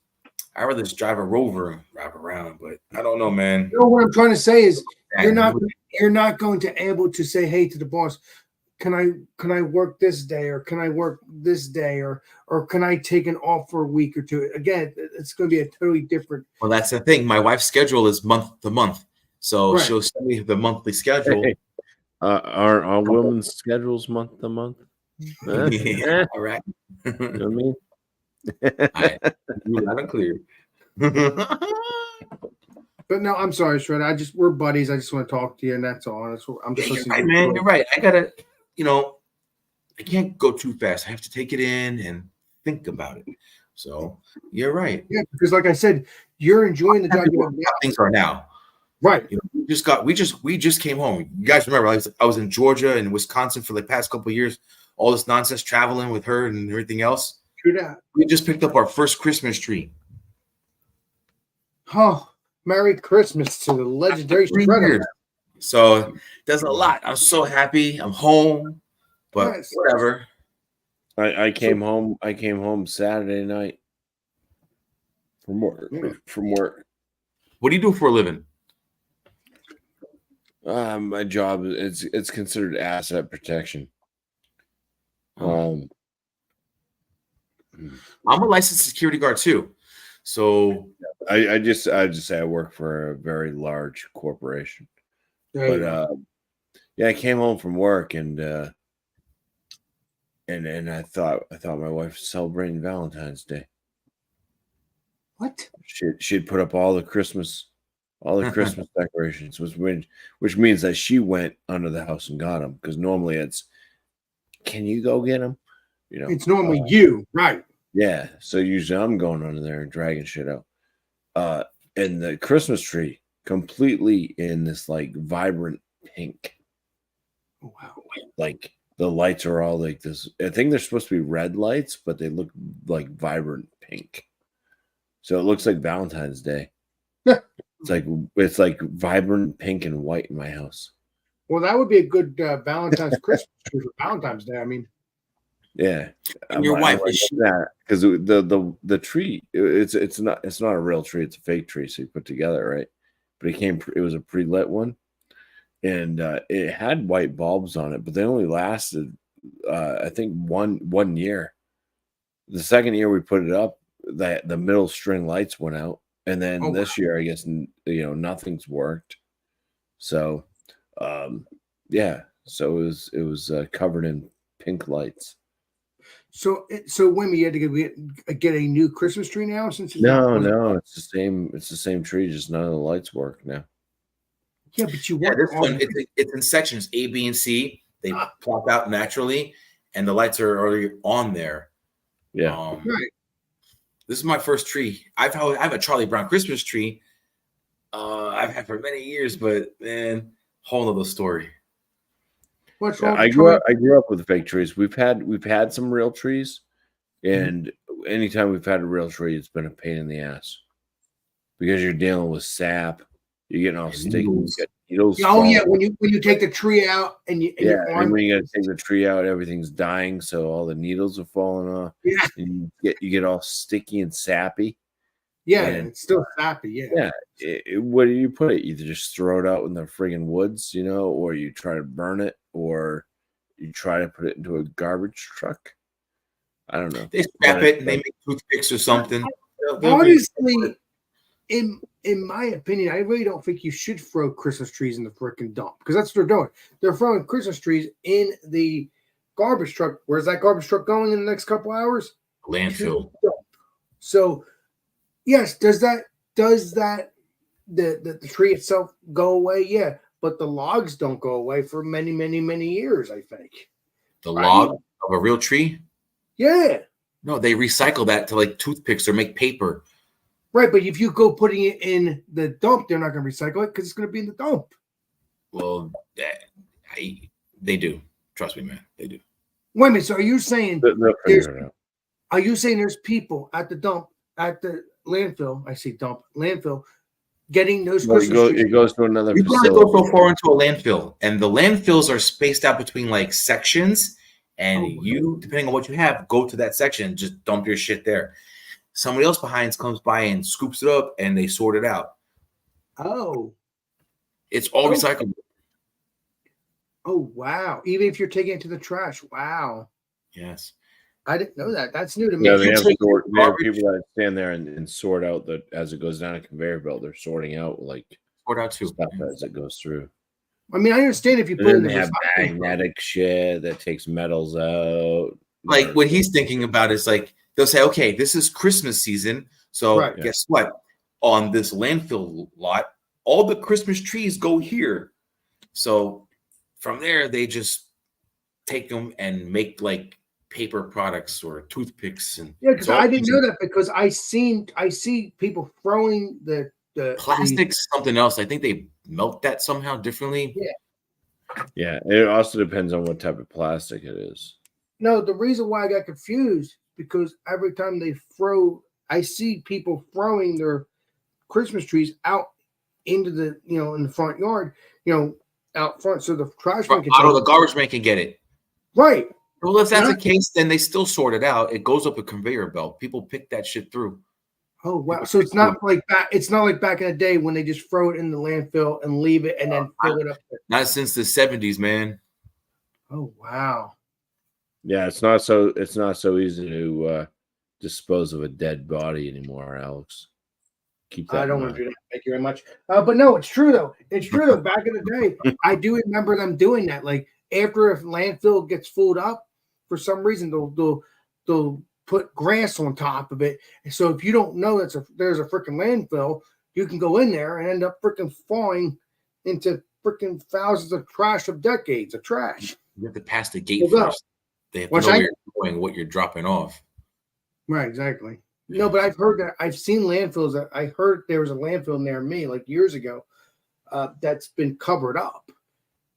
I'd rather just drive a Rover and drive around, but I don't know, man. You know what I'm trying to say is you're not going to able to say, hey, to the boss, can I work this day, or can I work this day, or can I take an off for a week or two? Again, it's going to be a totally different. Well, that's the thing. My wife's schedule is month to month, so Right. she'll send me the monthly schedule. Hey, are women's schedules month to month? Yeah, all right. You know what I mean? I loud and clear. But no, I'm sorry, Shredder. We're buddies. I just want to talk to you, and that's all. I'm just You're listening. right, man. You're right. I gotta, I can't go too fast. I have to take it in and think about it. So you're right. Yeah, because like I said, you're enjoying the job. How things are now. Right. We just came home. You guys remember I was in Georgia and Wisconsin for the past couple of years. All this nonsense traveling with her and everything else. True that. We just picked up our first Christmas tree. Oh, Merry Christmas to the legendary Shredder. So there's a lot. I'm so happy. I'm home, but Yes. whatever. I came home Saturday night from work. What do you do for a living? My job it's considered asset protection. I'm a licensed security guard too. So I just say I work for a very large corporation. But I came home from work and I thought my wife was celebrating Valentine's Day. What? She'd put up all the Christmas decorations, which means that she went under the house and got them, because normally it's, can you go get them? It's normally you, right? Yeah, so usually I'm going under there and dragging shit out. And the Christmas tree completely in this like vibrant pink. Oh, wow. Like the lights are all like this. I think they're supposed to be red lights, but they look like vibrant pink. So it looks like Valentine's Day. It's like vibrant pink and white in my house. Well, that would be a good Valentine's Christmas tree for Valentine's Day. I mean, yeah. And your wife is that because the tree it's not a real tree, it's a fake tree, so you put together, right? But it was a pre-lit one, and it had white bulbs on it, but they only lasted I think one year. The second year we put it up, that the middle string lights went out, and then this year I guess nothing's worked. So yeah, so it was covered in pink lights. So when we had to get a new Christmas tree now, since no, it's the same tree, just none of the lights work now. Yeah, but this one it's in sections A, B, and C. They plop out naturally, and the lights are already on there. Yeah, right. This is my first tree. I have a Charlie Brown Christmas tree. I've had for many years, but man, whole other story. What's wrong? I grew up with fake trees. We've had some real trees, and anytime we've had a real tree, it's been a pain in the ass because you're dealing with sap. You're getting all sticky. You get needles. Oh yeah, when you take the tree out and and when you got to take the tree out, everything's dying, so all the needles are falling off. Yeah, and you get all sticky and sappy. Yeah, and it's still sappy. Yeah. What do you put it? Either just throw it out in the friggin' woods, or you try to burn it, or you try to put it into a garbage truck. I don't know. They scrap it and they make toothpicks or something. in my opinion, I really don't think you should throw Christmas trees in the freaking dump because that's what they're doing. They're throwing Christmas trees in the garbage truck. Where's that garbage truck going in the next couple hours? Landfill. So, yes, does that the tree itself go away? Yeah, but the logs don't go away for many, many, many years. I think The log of a real tree? Yeah, No, they recycle that to like toothpicks or make paper. right. But if you go putting it in the dump, they're not going to recycle it because it's going to be in the dump. Well, they do. Trust me, man. They do. Wait a minute. So are you saying They'll figure it out. Are you saying there's people at the dump, at the landfill? I see dump, landfill, getting those Well, Christmas trees. it goes to another You can only facility. go so far into a landfill, and the landfills are spaced out between like sections. And Oh, you, depending on what you have, go to that section, just dump your shit there. Somebody else behind comes by and scoops it up, and they sort it out. Oh, It's all Oh. recyclable. oh, wow. Even if you're taking it to the trash. Wow. Yes. I didn't know that. That's new to me. Yeah, they have, take they have garbage- people that stand there and sort out the as it goes down a conveyor belt. They're sorting out like Sort out too. stuff as it goes through. I mean, I understand if you And put it in then the they have recycling bin. magnetic shit that takes metals out. Like what he's thinking about is like they'll say, okay, this is Christmas season, so Right. guess what? On this landfill lot, all the Christmas trees go here. So from there, they just take them and make like paper products or toothpicks and Yeah, because it's all I didn't easy. know that because I see people throwing the Plastic's something else. I think they melt that somehow differently. Yeah, it also depends on what type of plastic it is. No, the reason why I got confused because every time they throw, I see people throwing their Christmas trees out into the in the front yard, out front, so the trash man can Out of take the garbage man can get it. right. Well, if that's Yeah. the case, then they still sort it out. It goes up a conveyor belt. People pick that shit through. Oh wow! So it's not like back. It's not like back in the day when they just throw it in the landfill and leave it and then fill it up. Not since the 70s, man. Oh wow! Yeah, it's not so easy to dispose of a dead body anymore, Alex. Keep that. I don't in want to mind. do that. Thank you very much. But no, it's true though. It's true though. Back in the day, I do remember them doing that. Like after a landfill gets filled up, for some reason they'll put grass on top of it. And so if you don't know there's a freaking landfill, you can go in there and end up freaking falling into freaking thousands of trash of decades of trash. You have to pass the gate Well, no. first. They have to What's know that? where you're going, what you're dropping off. Right, exactly. No, but I've heard that. I've seen landfills. That I heard there was a landfill near me like years ago that's been covered up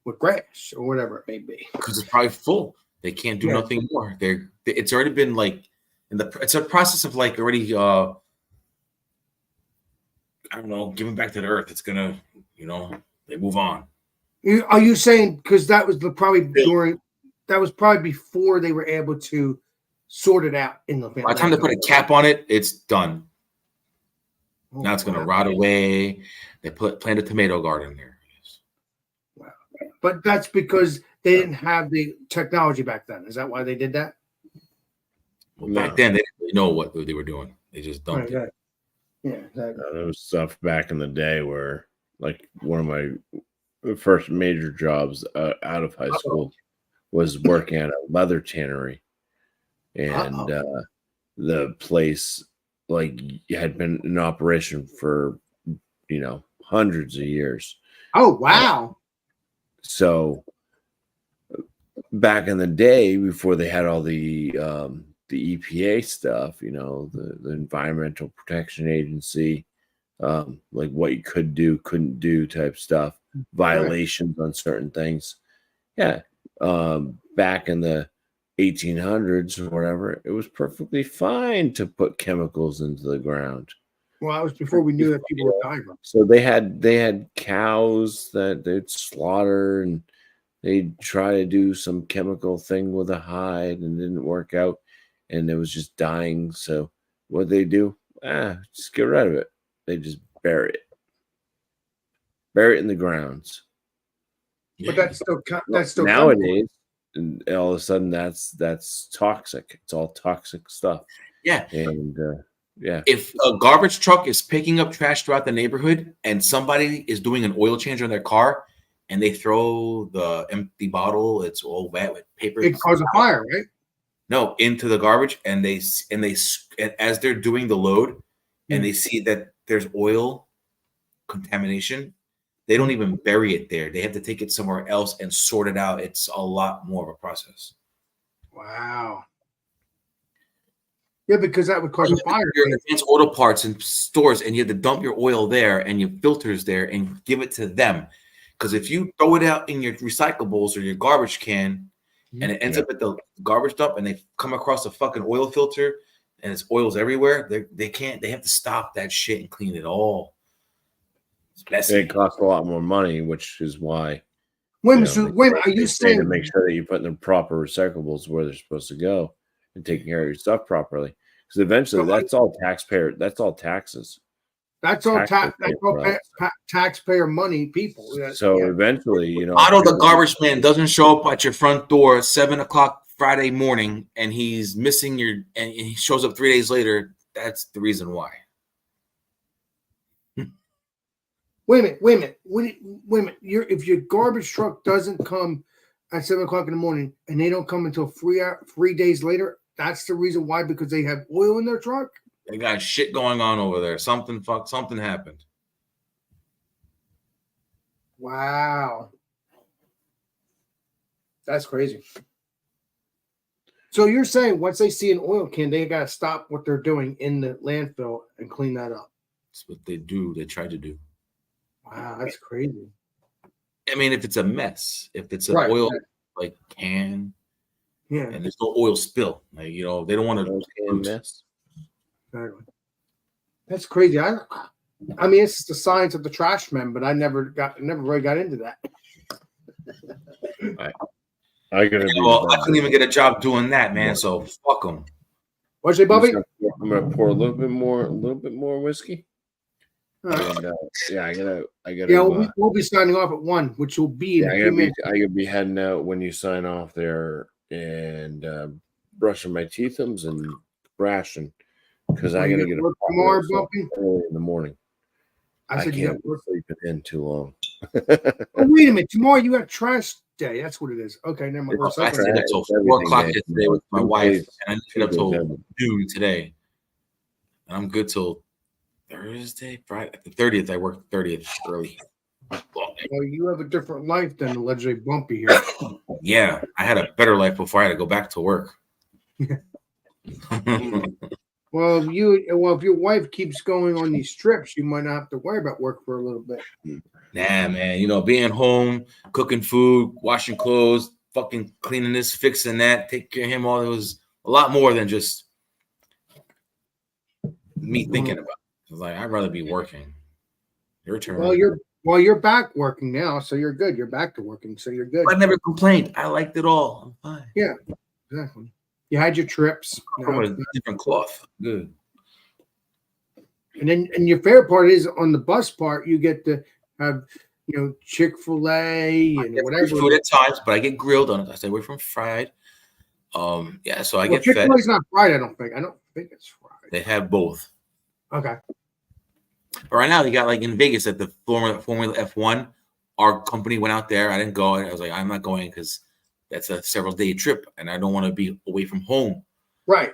with grass or whatever it may be. Because it's probably full. They can't do Yeah. nothing more. It's already been like it's a process of like already I don't know, giving back to the earth. It's gonna, they move on. Are you saying because that was probably before they were able to sort it out in the By the time they put a cap on it, it's done. Oh, Now it's gonna wow. rot away. They plant a tomato garden there. But that's because they didn't have the technology back then. Is that why they did that? Well, back then they didn't really know what they were doing. They just dumped it. Right. Yeah, exactly. There was stuff back in the day where, like, one of my first major jobs out of high school was working at a leather tannery, and the place like had been in operation for hundreds of years. Oh wow! So back in the day, before they had all the EPA stuff, the Environmental Protection Agency, like what you could do, couldn't do type stuff, violations on certain things. Yeah. Back in the 1800s or whatever, it was perfectly fine to put chemicals into the ground. Well, that was before we knew that people were dying. So they had cows that they'd slaughter, and they'd try to do some chemical thing with a hide, and it didn't work out, and it was just dying. So what they do? Just get rid of it. They just bury it in the grounds. But that's still Nowadays, and all of a sudden that's toxic. It's all toxic stuff. Yeah. And Yeah. If a garbage truck is picking up trash throughout the neighborhood and somebody is doing an oil change on their car and they throw the empty bottle, it's all wet with paper. It causes a fire, right? No, into the garbage, and as they're doing the load, and they see that there's oil contamination, they don't even bury it there. They have to take it somewhere else and sort it out. It's a lot more of a process. Wow. Yeah, because that would cause a fire. Your advanced auto parts and stores, and you have to dump your oil there and your filters there and give it to them. Because if you throw it out in your recyclables or your garbage can, and it ends up at the garbage dump, and they come across a fucking oil filter, and it's oils everywhere, they have to stop that shit and clean it all. It costs a lot more money, which is why. Wait a minute, are you saying to make sure that you put the proper recyclables where they're supposed to go and taking care of your stuff properly? Because eventually, that's all taxpayer. That's all taxes. That's all taxpayer money, people. So eventually, Otto the garbage man doesn't show up at your front door at 7:00 Friday morning, and he's missing and he shows up 3 days later. That's the reason why. Wait a minute. If your garbage truck doesn't come at 7:00 in the morning and they don't come until 3 days later, that's the reason why, because they have oil in their truck? They got shit going on over there. Something happened. Wow. That's crazy. So you're saying once they see an oil can, they got to stop what they're doing in the landfill and clean that up? That's what they do. They try to do. Wow, that's crazy. I mean, if it's a mess, if it's an oil like can, and there's no oil spill, like they don't want to mess. Exactly. That's crazy. I mean, it's the science of the trash men, but I never really got into that. I couldn't even get a job doing that, man. So fuck them. What'd you say, Bobby? I'm gonna pour a little bit more whiskey. And, I gotta. Yeah, we'll be signing off at 1, which will be in a few minutes. I gotta be heading out when you sign off there and brushing my teethums and brushing because I gotta get work tomorrow, Bobby? Early in the morning. I said can't be sleeping in too long. Oh, wait a minute! Tomorrow you got trash day. That's what it is. Okay, never mind. I stayed up till 4:00 yesterday with my wife, and I stayed up till noon today, and I'm good till Thursday, Friday. The 30th, I worked 30th early. Well, you have a different life than allegedly Bumpy here. Yeah, I had a better life before I had to go back to work. Well, if your wife keeps going on these trips, you might not have to worry about work for a little bit. Nah, man. Being home, cooking food, washing clothes, fucking cleaning this, fixing that, taking care of him. All it was a lot more than just me thinking about it. It's like I'd rather be working. Your turn. You're back working now, so you're good. You're back to working, so you're good. I never complained. I liked it all. I'm fine. Yeah, exactly. You had your trips. From a different cloth. Good. And your favorite part is on the bus part, you get to have Chick-fil-A and whatever. Food at times, but I get grilled on it. I stay away from fried. So I get fed. Chick-fil-A's not fried. I don't think it's fried. They have both. Okay. But right now they got like in Vegas at the Formula F1. Our company went out there. I didn't go. I was like, I'm not going because that's a several day trip, and I don't want to be away from home. Right.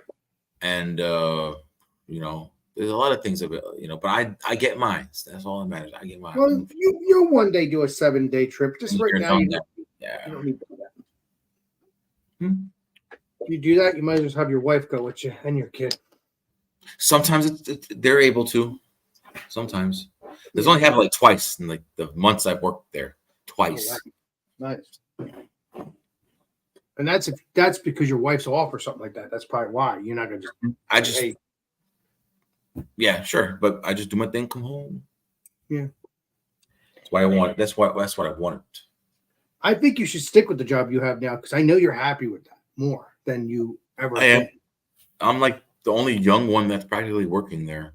And there's a lot of things about but I get mine. That's all that matters. I get mine. Well, you'll one day do a 7-day trip. Just right now, you don't need to do that. If you do that, you might as well have your wife go with you and your kid. Sometimes they're able to. Sometimes there's only happened like twice in like the months I've worked there. Twice. Oh, wow. Nice. And that's because your wife's off or something like that. That's probably why you're not gonna just. Yeah, sure, but I just do my thing, come home. Yeah, that's why I want it. That's what I wanted. I think you should stick with the job you have now because I know you're happy with that more than you ever. I am. I'm like the only young one that's practically working there.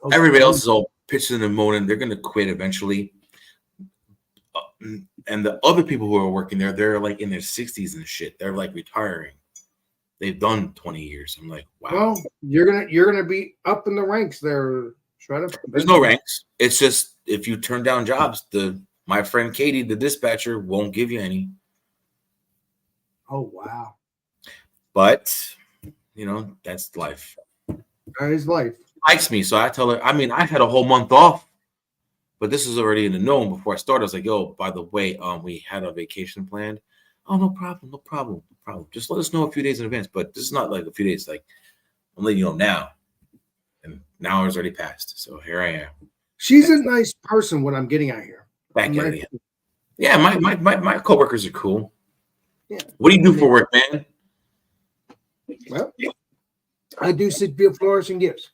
Okay. Everybody else is all pitching and moaning. They're gonna quit eventually. And the other people who are working there, they're like in their 60s and shit. They're like retiring. they've done 20 years. I'm like, wow. Well, you're gonna be up in the ranks there, Shredder. There's no ranks. It's just if you turn down jobs, my friend Katie, the dispatcher, won't give you any. Oh wow, But that's life. that is life. Likes me, so I tell her. I mean, I had a whole month off, but this was already in the known before I started. I was like, "Yo, by the way, we had a vacation planned." Oh, no problem. Just let us know a few days in advance. But this is not like a few days. Like I'm letting you know now, and now it's already passed. So here I am. She's a nice person. What I'm getting at here. Back at it. Yeah, my coworkers are cool. Yeah. What do you do for work, man? Well, I do Sitville Florists and Gifts.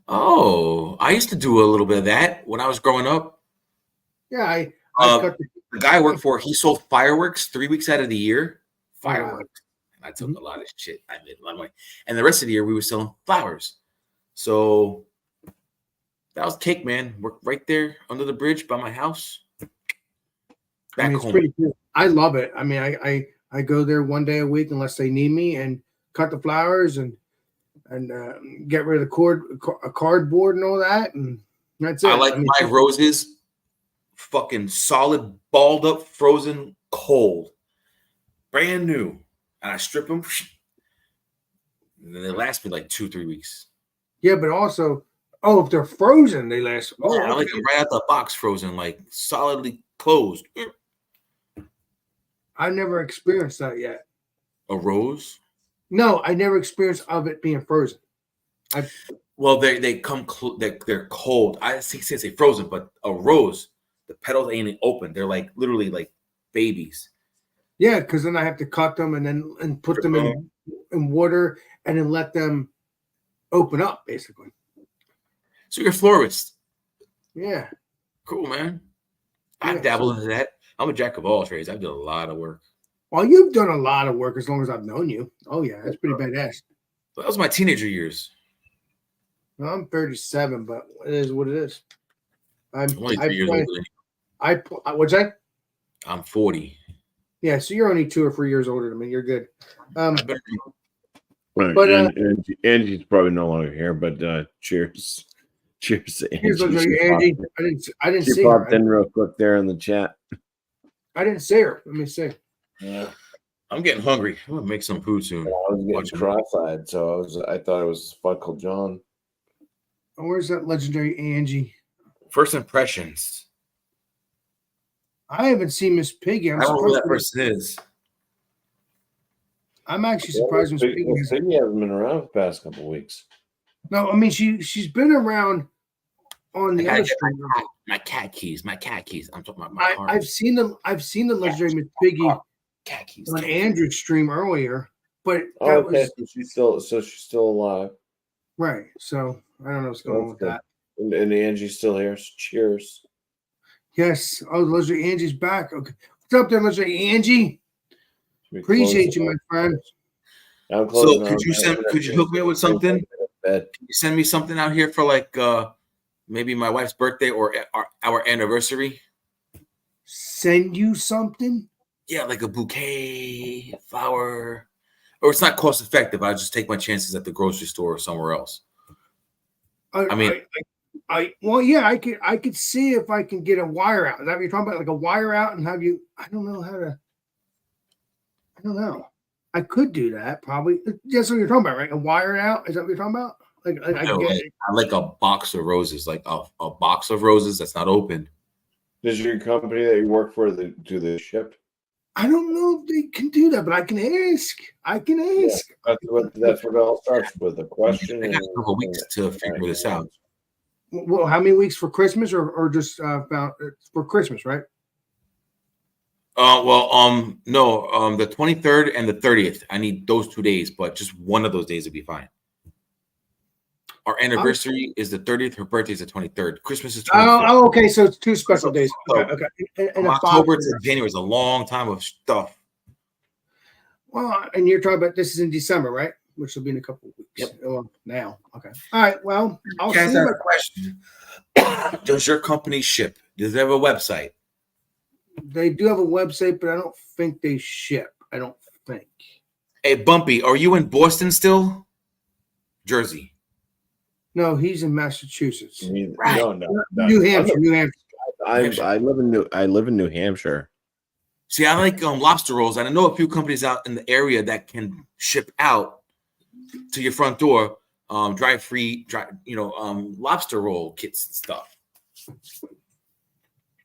Oh, I used to do a little bit of that when I was growing up. Yeah, I cut the guy I worked for, he sold fireworks 3 weeks out of the year. Fireworks. And I took a lot of shit. I made a lot of money. And the rest of the year, we were selling flowers. So that was cake, man. Worked right there under the bridge by my house. Back it's home. pretty cool. I love it. I mean, I go there one day a week unless they need me and cut the flowers and get rid of the cardboard and all that, and that's it. I like my roses fucking solid, balled up, frozen, cold, brand new, and I strip them, and then they last me like 2-3 weeks. Yeah, but also, if they're frozen, they last. Oh, I like them right out the box, frozen, like solidly closed. I never experienced that yet. A rose? No, I never experienced of it being frozen. Well, they come they're cold. I say frozen, but a rose, the petals ain't open. They're like literally like babies. Yeah, because then I have to cut them and put them in water and then let them open up, basically. So you're a florist. Yeah. Cool, man. I dabble into that. I'm a jack of all trades. I've done a lot of work. Well, you've done a lot of work as long as I've known you. Oh, yeah, that's pretty badass. That was my teenager years. Well, I'm 37, but it is what it is. I'm only 3 years older than you. What's that? I'm 40. Yeah, so you're only 2 or 3 years older than me. You're good. Right. But Angie's probably no longer here, but cheers. Cheers to Angie. Here's Angie. I didn't see her. Popped in real quick there in the chat. I didn't see her. Let me see. Yeah. I'm getting hungry. I'm gonna make some food soon. I was getting cross-eyed, so I thought it was Buckle John. Oh, where's that legendary Angie? First impressions. I haven't seen Miss Piggy. I don't know who that person is. I'm actually surprised Miss Piggy hasn't been around the past couple of weeks. No, I mean she's been around on the other stream. My cat keys. I'm talking about my car. I've seen the legendary Miss Piggy cat keys on Andrew's stream earlier, but so she's still alive. Right. So I don't know what's going on with that. And Angie's still here. So cheers. Yes. Oh, legendary Angie's back. Okay. What's up there, legendary Angie? Appreciate you, my friend. So could you hook me up with something? Can you send me something out here for like maybe my wife's birthday or our anniversary? Send you something? Yeah, like a bouquet, flower. Or it's not cost effective. I just take my chances at the grocery store or somewhere else. I could see if I can get a wire out. Is that what you're talking about? Like a wire out and have you? I don't know. I could do that probably. That's what you're talking about, right? A wire out. Is that what you're talking about? I like a box of roses, like a box of roses that's not open. Does your company that you work for do they ship? I don't know if they can do that, but I can ask. Yeah, that's what it all starts with, a question. I got a couple weeks to figure this out. Well, how many weeks for Christmas or just about for Christmas, right? No, the 23rd and the 30th. I need those 2 days, but just one of those days would be fine. Our anniversary is the 30th. Her birthday is the 23rd. Christmas is 25th. Oh, okay. So it's 2 special days. Okay. And October to January is a long time of stuff. Well, and you're talking about this is in December, right? Which will be in a couple of weeks. Yep. Well, now. Okay. All right. Well, I'll Guys, see. I have a question. Does your company ship? Does it have a website? They do have a website, but I don't think they ship. I don't think. Hey, Bumpy, are you in Boston still? Jersey. No, he's in Massachusetts. Right. No. New Hampshire, New Hampshire. I live in New Hampshire. See, I like lobster rolls, and I know a few companies out in the area that can ship out to your front door, dry, lobster roll kits and stuff.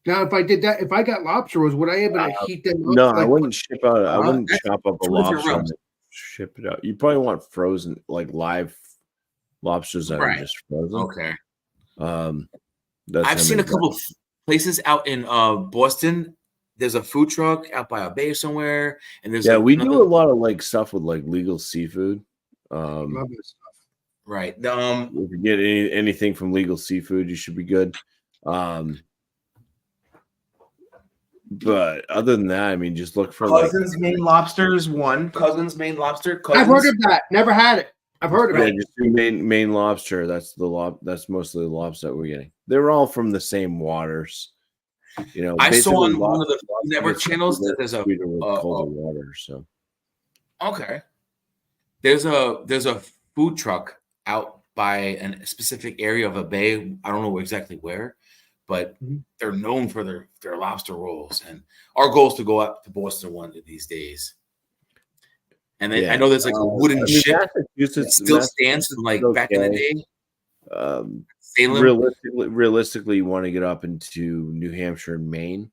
Now, if I did that, if I got lobster rolls, would I able to heat them up? No, like, I wouldn't ship out. I wouldn't that's chop up a two different lobster realms. and ship it out. You probably want frozen, like live lobsters that Right. are just frozen. Okay. That's I've seen a couple of places out in Boston. There's a food truck out by a bay somewhere, and there's we do a lot of like stuff with like legal seafood. love this stuff. right. If you get anything from legal seafood, you should be good. But other than that, I mean, just look for Cousins Maine Lobster is one. Cousins Maine Lobster. I've heard of that. Never had it. I've heard of yeah, it. just do Maine lobster. That's that's mostly the lobster that we're getting. They're all from the same waters. You know, I saw on basically one of the lobster network is channels that there's a sweeter with colder water. So okay. There's a food truck out by a specific area of a bay. I don't know exactly where, but they're known for their lobster rolls. And our goal is to go up to Boston one of these days. And then I know there's like a wooden ship that still stands from like back in the day. Salem. Realistically, you want to get up into New Hampshire and Maine.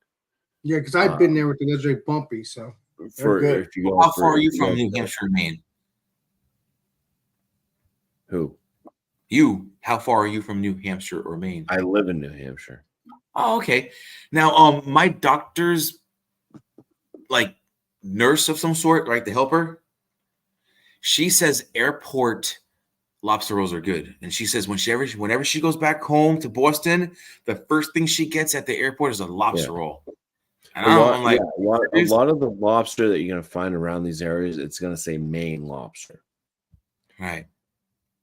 Yeah, because I've been there with the legendary Bumpy. So If you go how far are you from New Hampshire, Maine? Who? You. How far are you from New Hampshire or Maine? I live in New Hampshire. Oh, okay. Now, my doctor's like nurse of some sort, right? The helper. She says airport lobster rolls are good, and she says whenever she goes back home to Boston, the first thing she gets at the airport is a lobster roll. And I'm like, a lot of the lobster that you're gonna find around these areas, it's gonna say Maine lobster. Right.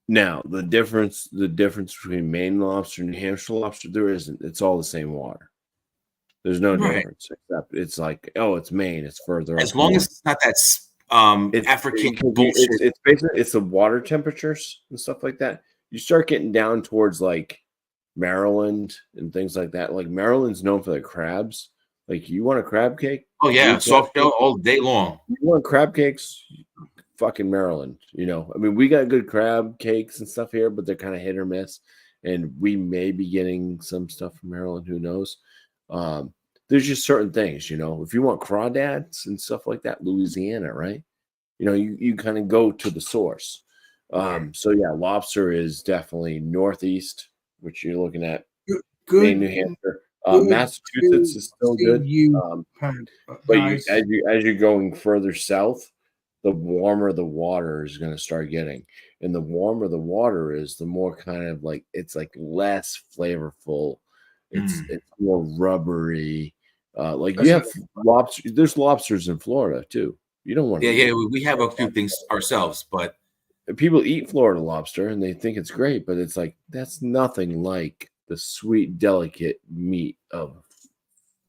Now, the difference between Maine lobster and New Hampshire lobster, there isn't. It's all the same water. There's no difference, except it's like, oh, it's Maine. It's further. As long as it's not that African bullshit. It's basically it's the water temperatures and stuff like that. You start getting down towards like Maryland and things like that. Like Maryland's known for their crabs. Like you want a crab cake? Oh yeah, soft shell all day long. You want crab cakes? Fucking Maryland. You know, I mean, we got good crab cakes and stuff here, but they're kind of hit or miss. And we may be getting some stuff from Maryland. Who knows? There's just certain things, you know. If you want crawdads and stuff like that, Louisiana, right? You know, you kind of go to the source. So yeah, lobster is definitely northeast, which you're looking at. Good. Maine, New Hampshire, Massachusetts is still good. But as you're going further south, the warmer the water is going to start getting, and the warmer the water is, the more kind of like it's like less flavorful. It's more rubbery. Like you have lobster. There's lobsters in Florida too. You don't want. Yeah. We have a few things ourselves, but people eat Florida lobster and they think it's great, but it's like that's nothing like the sweet, delicate meat of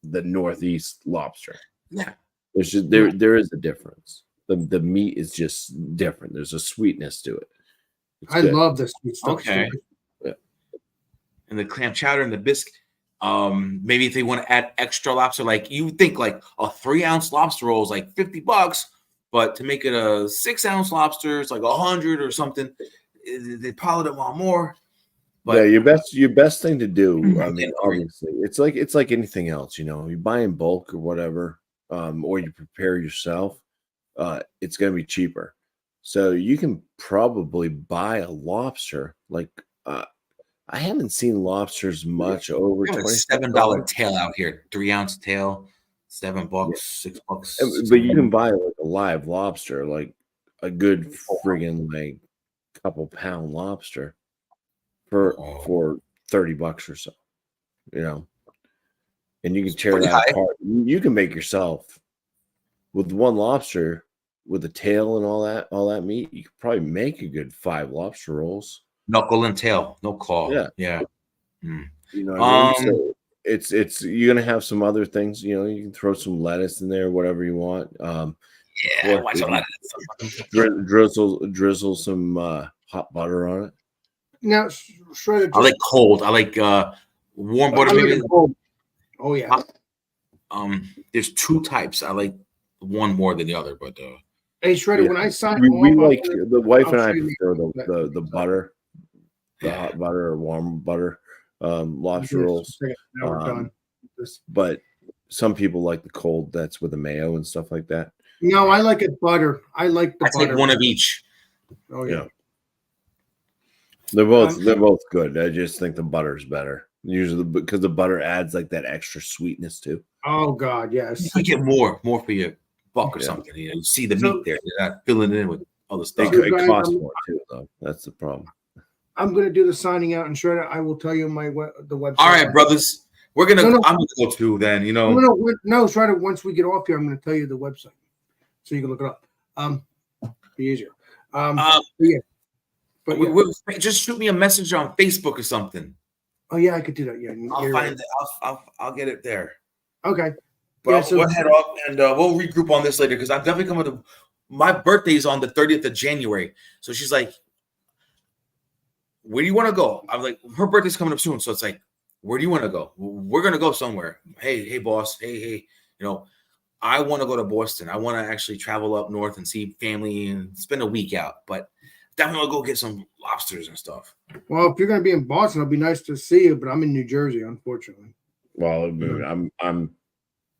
the Northeast lobster. Yeah, there's just there is a difference. The meat is just different. There's a sweetness to it. I love the sweet stuff. Okay. Yeah. And the clam chowder and the biscuit. Maybe if they want to add extra lobster, like you think like a 3-ounce lobster roll is like $50, but to make it a 6-ounce lobster, it's like 100 or something. They probably don't want more. But yeah, your best thing to do. I mean, obviously, it's like anything else. You know, you buy in bulk or whatever, or you prepare yourself. It's going to be cheaper. So you can probably buy a lobster. Like I haven't seen lobsters much over $7 tail out here, 3-ounce tail, $7, $6. But you can buy like a live lobster, like a good friggin' like couple pound lobster for $30 or so, you know. And you can tear that apart. You can make yourself with one lobster with the tail and all that meat. You could probably make a good 5 lobster rolls. Knuckle and tail, no claw. Yeah. Mm. You know what I mean? So it's you're gonna have some other things. You know, you can throw some lettuce in there, whatever you want. Yeah, I watch a lot of that stuff. Drizzle some hot butter on it. Now, Shredder. I like cold. I like warm butter. I like Maybe. it cold. Oh yeah. There's two types. I like one more than the other, but Hey Shredder, Yeah. when I sign We off, like the wife I'll and I show you prefer the butter, the hot butter or warm butter, lobster rolls. Now we're done. But some people like the cold that's with the mayo and stuff like that. No, I like it butter. I like the I butter. take one of each. Oh yeah. Yeah. They're both good. I just think the butter's better. Usually because the butter adds like that extra sweetness too. Oh God, yes. You get more for your buck or Yeah. something. You know, you see the So- meat there. You're not filling it in with other It, stuff. So it guys, costs I'm- more too, though. That's the problem. I'm gonna do the signing out, and Shredder, I will tell you the website. All right, brothers. We're gonna. No. I'm gonna go too. Then you know. No, Shredder. Once we get off here, I'm gonna tell you the website, so you can look it up. Be easier. Yeah. But yeah. Just shoot me a message on Facebook or something. Oh yeah, I could do that. Yeah, I'll you're find right. it. I'll get it there. Okay. But Yeah, so- we'll head off and we'll regroup on this later because I'm definitely coming to. My birthday is on the 30th of January, so she's like, "Where do you want to go?" I'm like, "Her birthday's coming up soon," so it's like, "Where do you want to go?" We're gonna go somewhere. Hey, boss. Hey, you know, I want to go to Boston. I want to actually travel up north and see family and spend a week out. But definitely I'll go get some lobsters and stuff. Well, if you're gonna be in Boston, it'll be nice to see you. But I'm in New Jersey, unfortunately. Well, I'm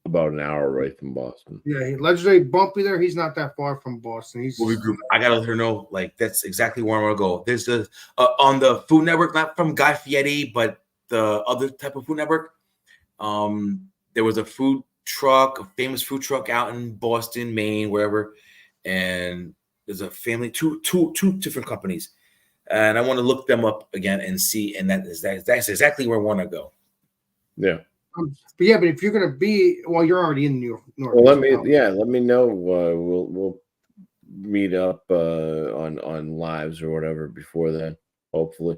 about an hour away from Boston. Yeah, legendary Bumpy there. He's not that far from Boston. He's We'll regroup. I gotta let her know, like that's exactly where I want to go. There's the on the Food Network, not from Guy Fieri, but the other type of Food Network. There was a food truck, a famous food truck out in Boston, Maine, wherever, and there's a family, two different companies, and I want to look them up again and see. And that's exactly where I want to go. Yeah. but if you're gonna be, well, you're already in New York. Well, let me know. We'll meet up on lives or whatever before then. Hopefully,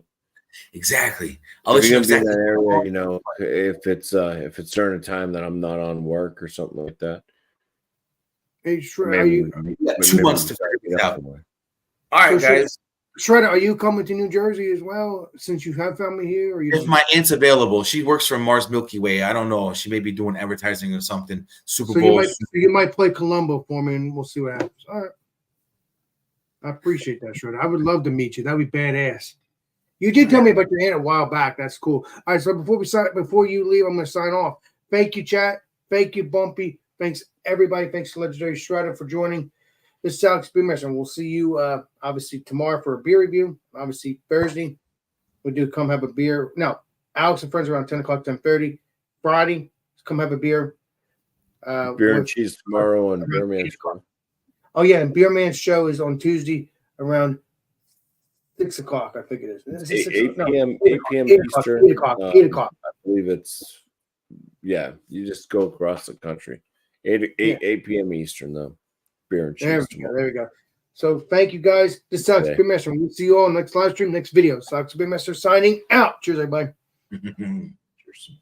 Exactly. I'll if let you you're know gonna be exactly. in that area, you know, if it's during a time that I'm not on work or something like that. Hey, Shredder, Maybe are you, we- Yeah, maybe 2 months we to start figure it meeting up out. somewhere. All right, So, guys. Shredder, are you coming to New Jersey as well? Since you have family here, or you? If my aunt's available, she works for Mars Milky Way. I don't know. She may be doing advertising or something. Super So Bowl. you might play Columbo for me, and we'll see what happens. All right. I appreciate that, Shredder. I would love to meet you. That'd be badass. You did tell me about your aunt a while back. That's cool. All right. So before you leave, I'm going to sign off. Thank you, chat. Thank you, Bumpy. Thanks everybody. Thanks to Legendary Shredder for joining. This is Alex Beermaster, and we'll see you obviously tomorrow for a beer review. Obviously Thursday we do come have a beer. No, Alex and friends around 10 o'clock, 10:30. Friday, come have a beer. Beer and cheese tomorrow and Beer Man. Oh yeah, and Beer Man's show is on Tuesday around 6 o'clock. I think it is. Is it 6 8 o'clock? p.m. No, 8 p.m. 8 o'clock, Eastern. 8 o'clock. 8 o'clock. I believe it's you just go across the country. 8 p.m. Eastern though. Beer and cheese. There we go. So thank you guys. This is Alex Beermaster. We'll see you all next live stream, next video. So Alex Beermaster signing out. Cheers, everybody. Cheers.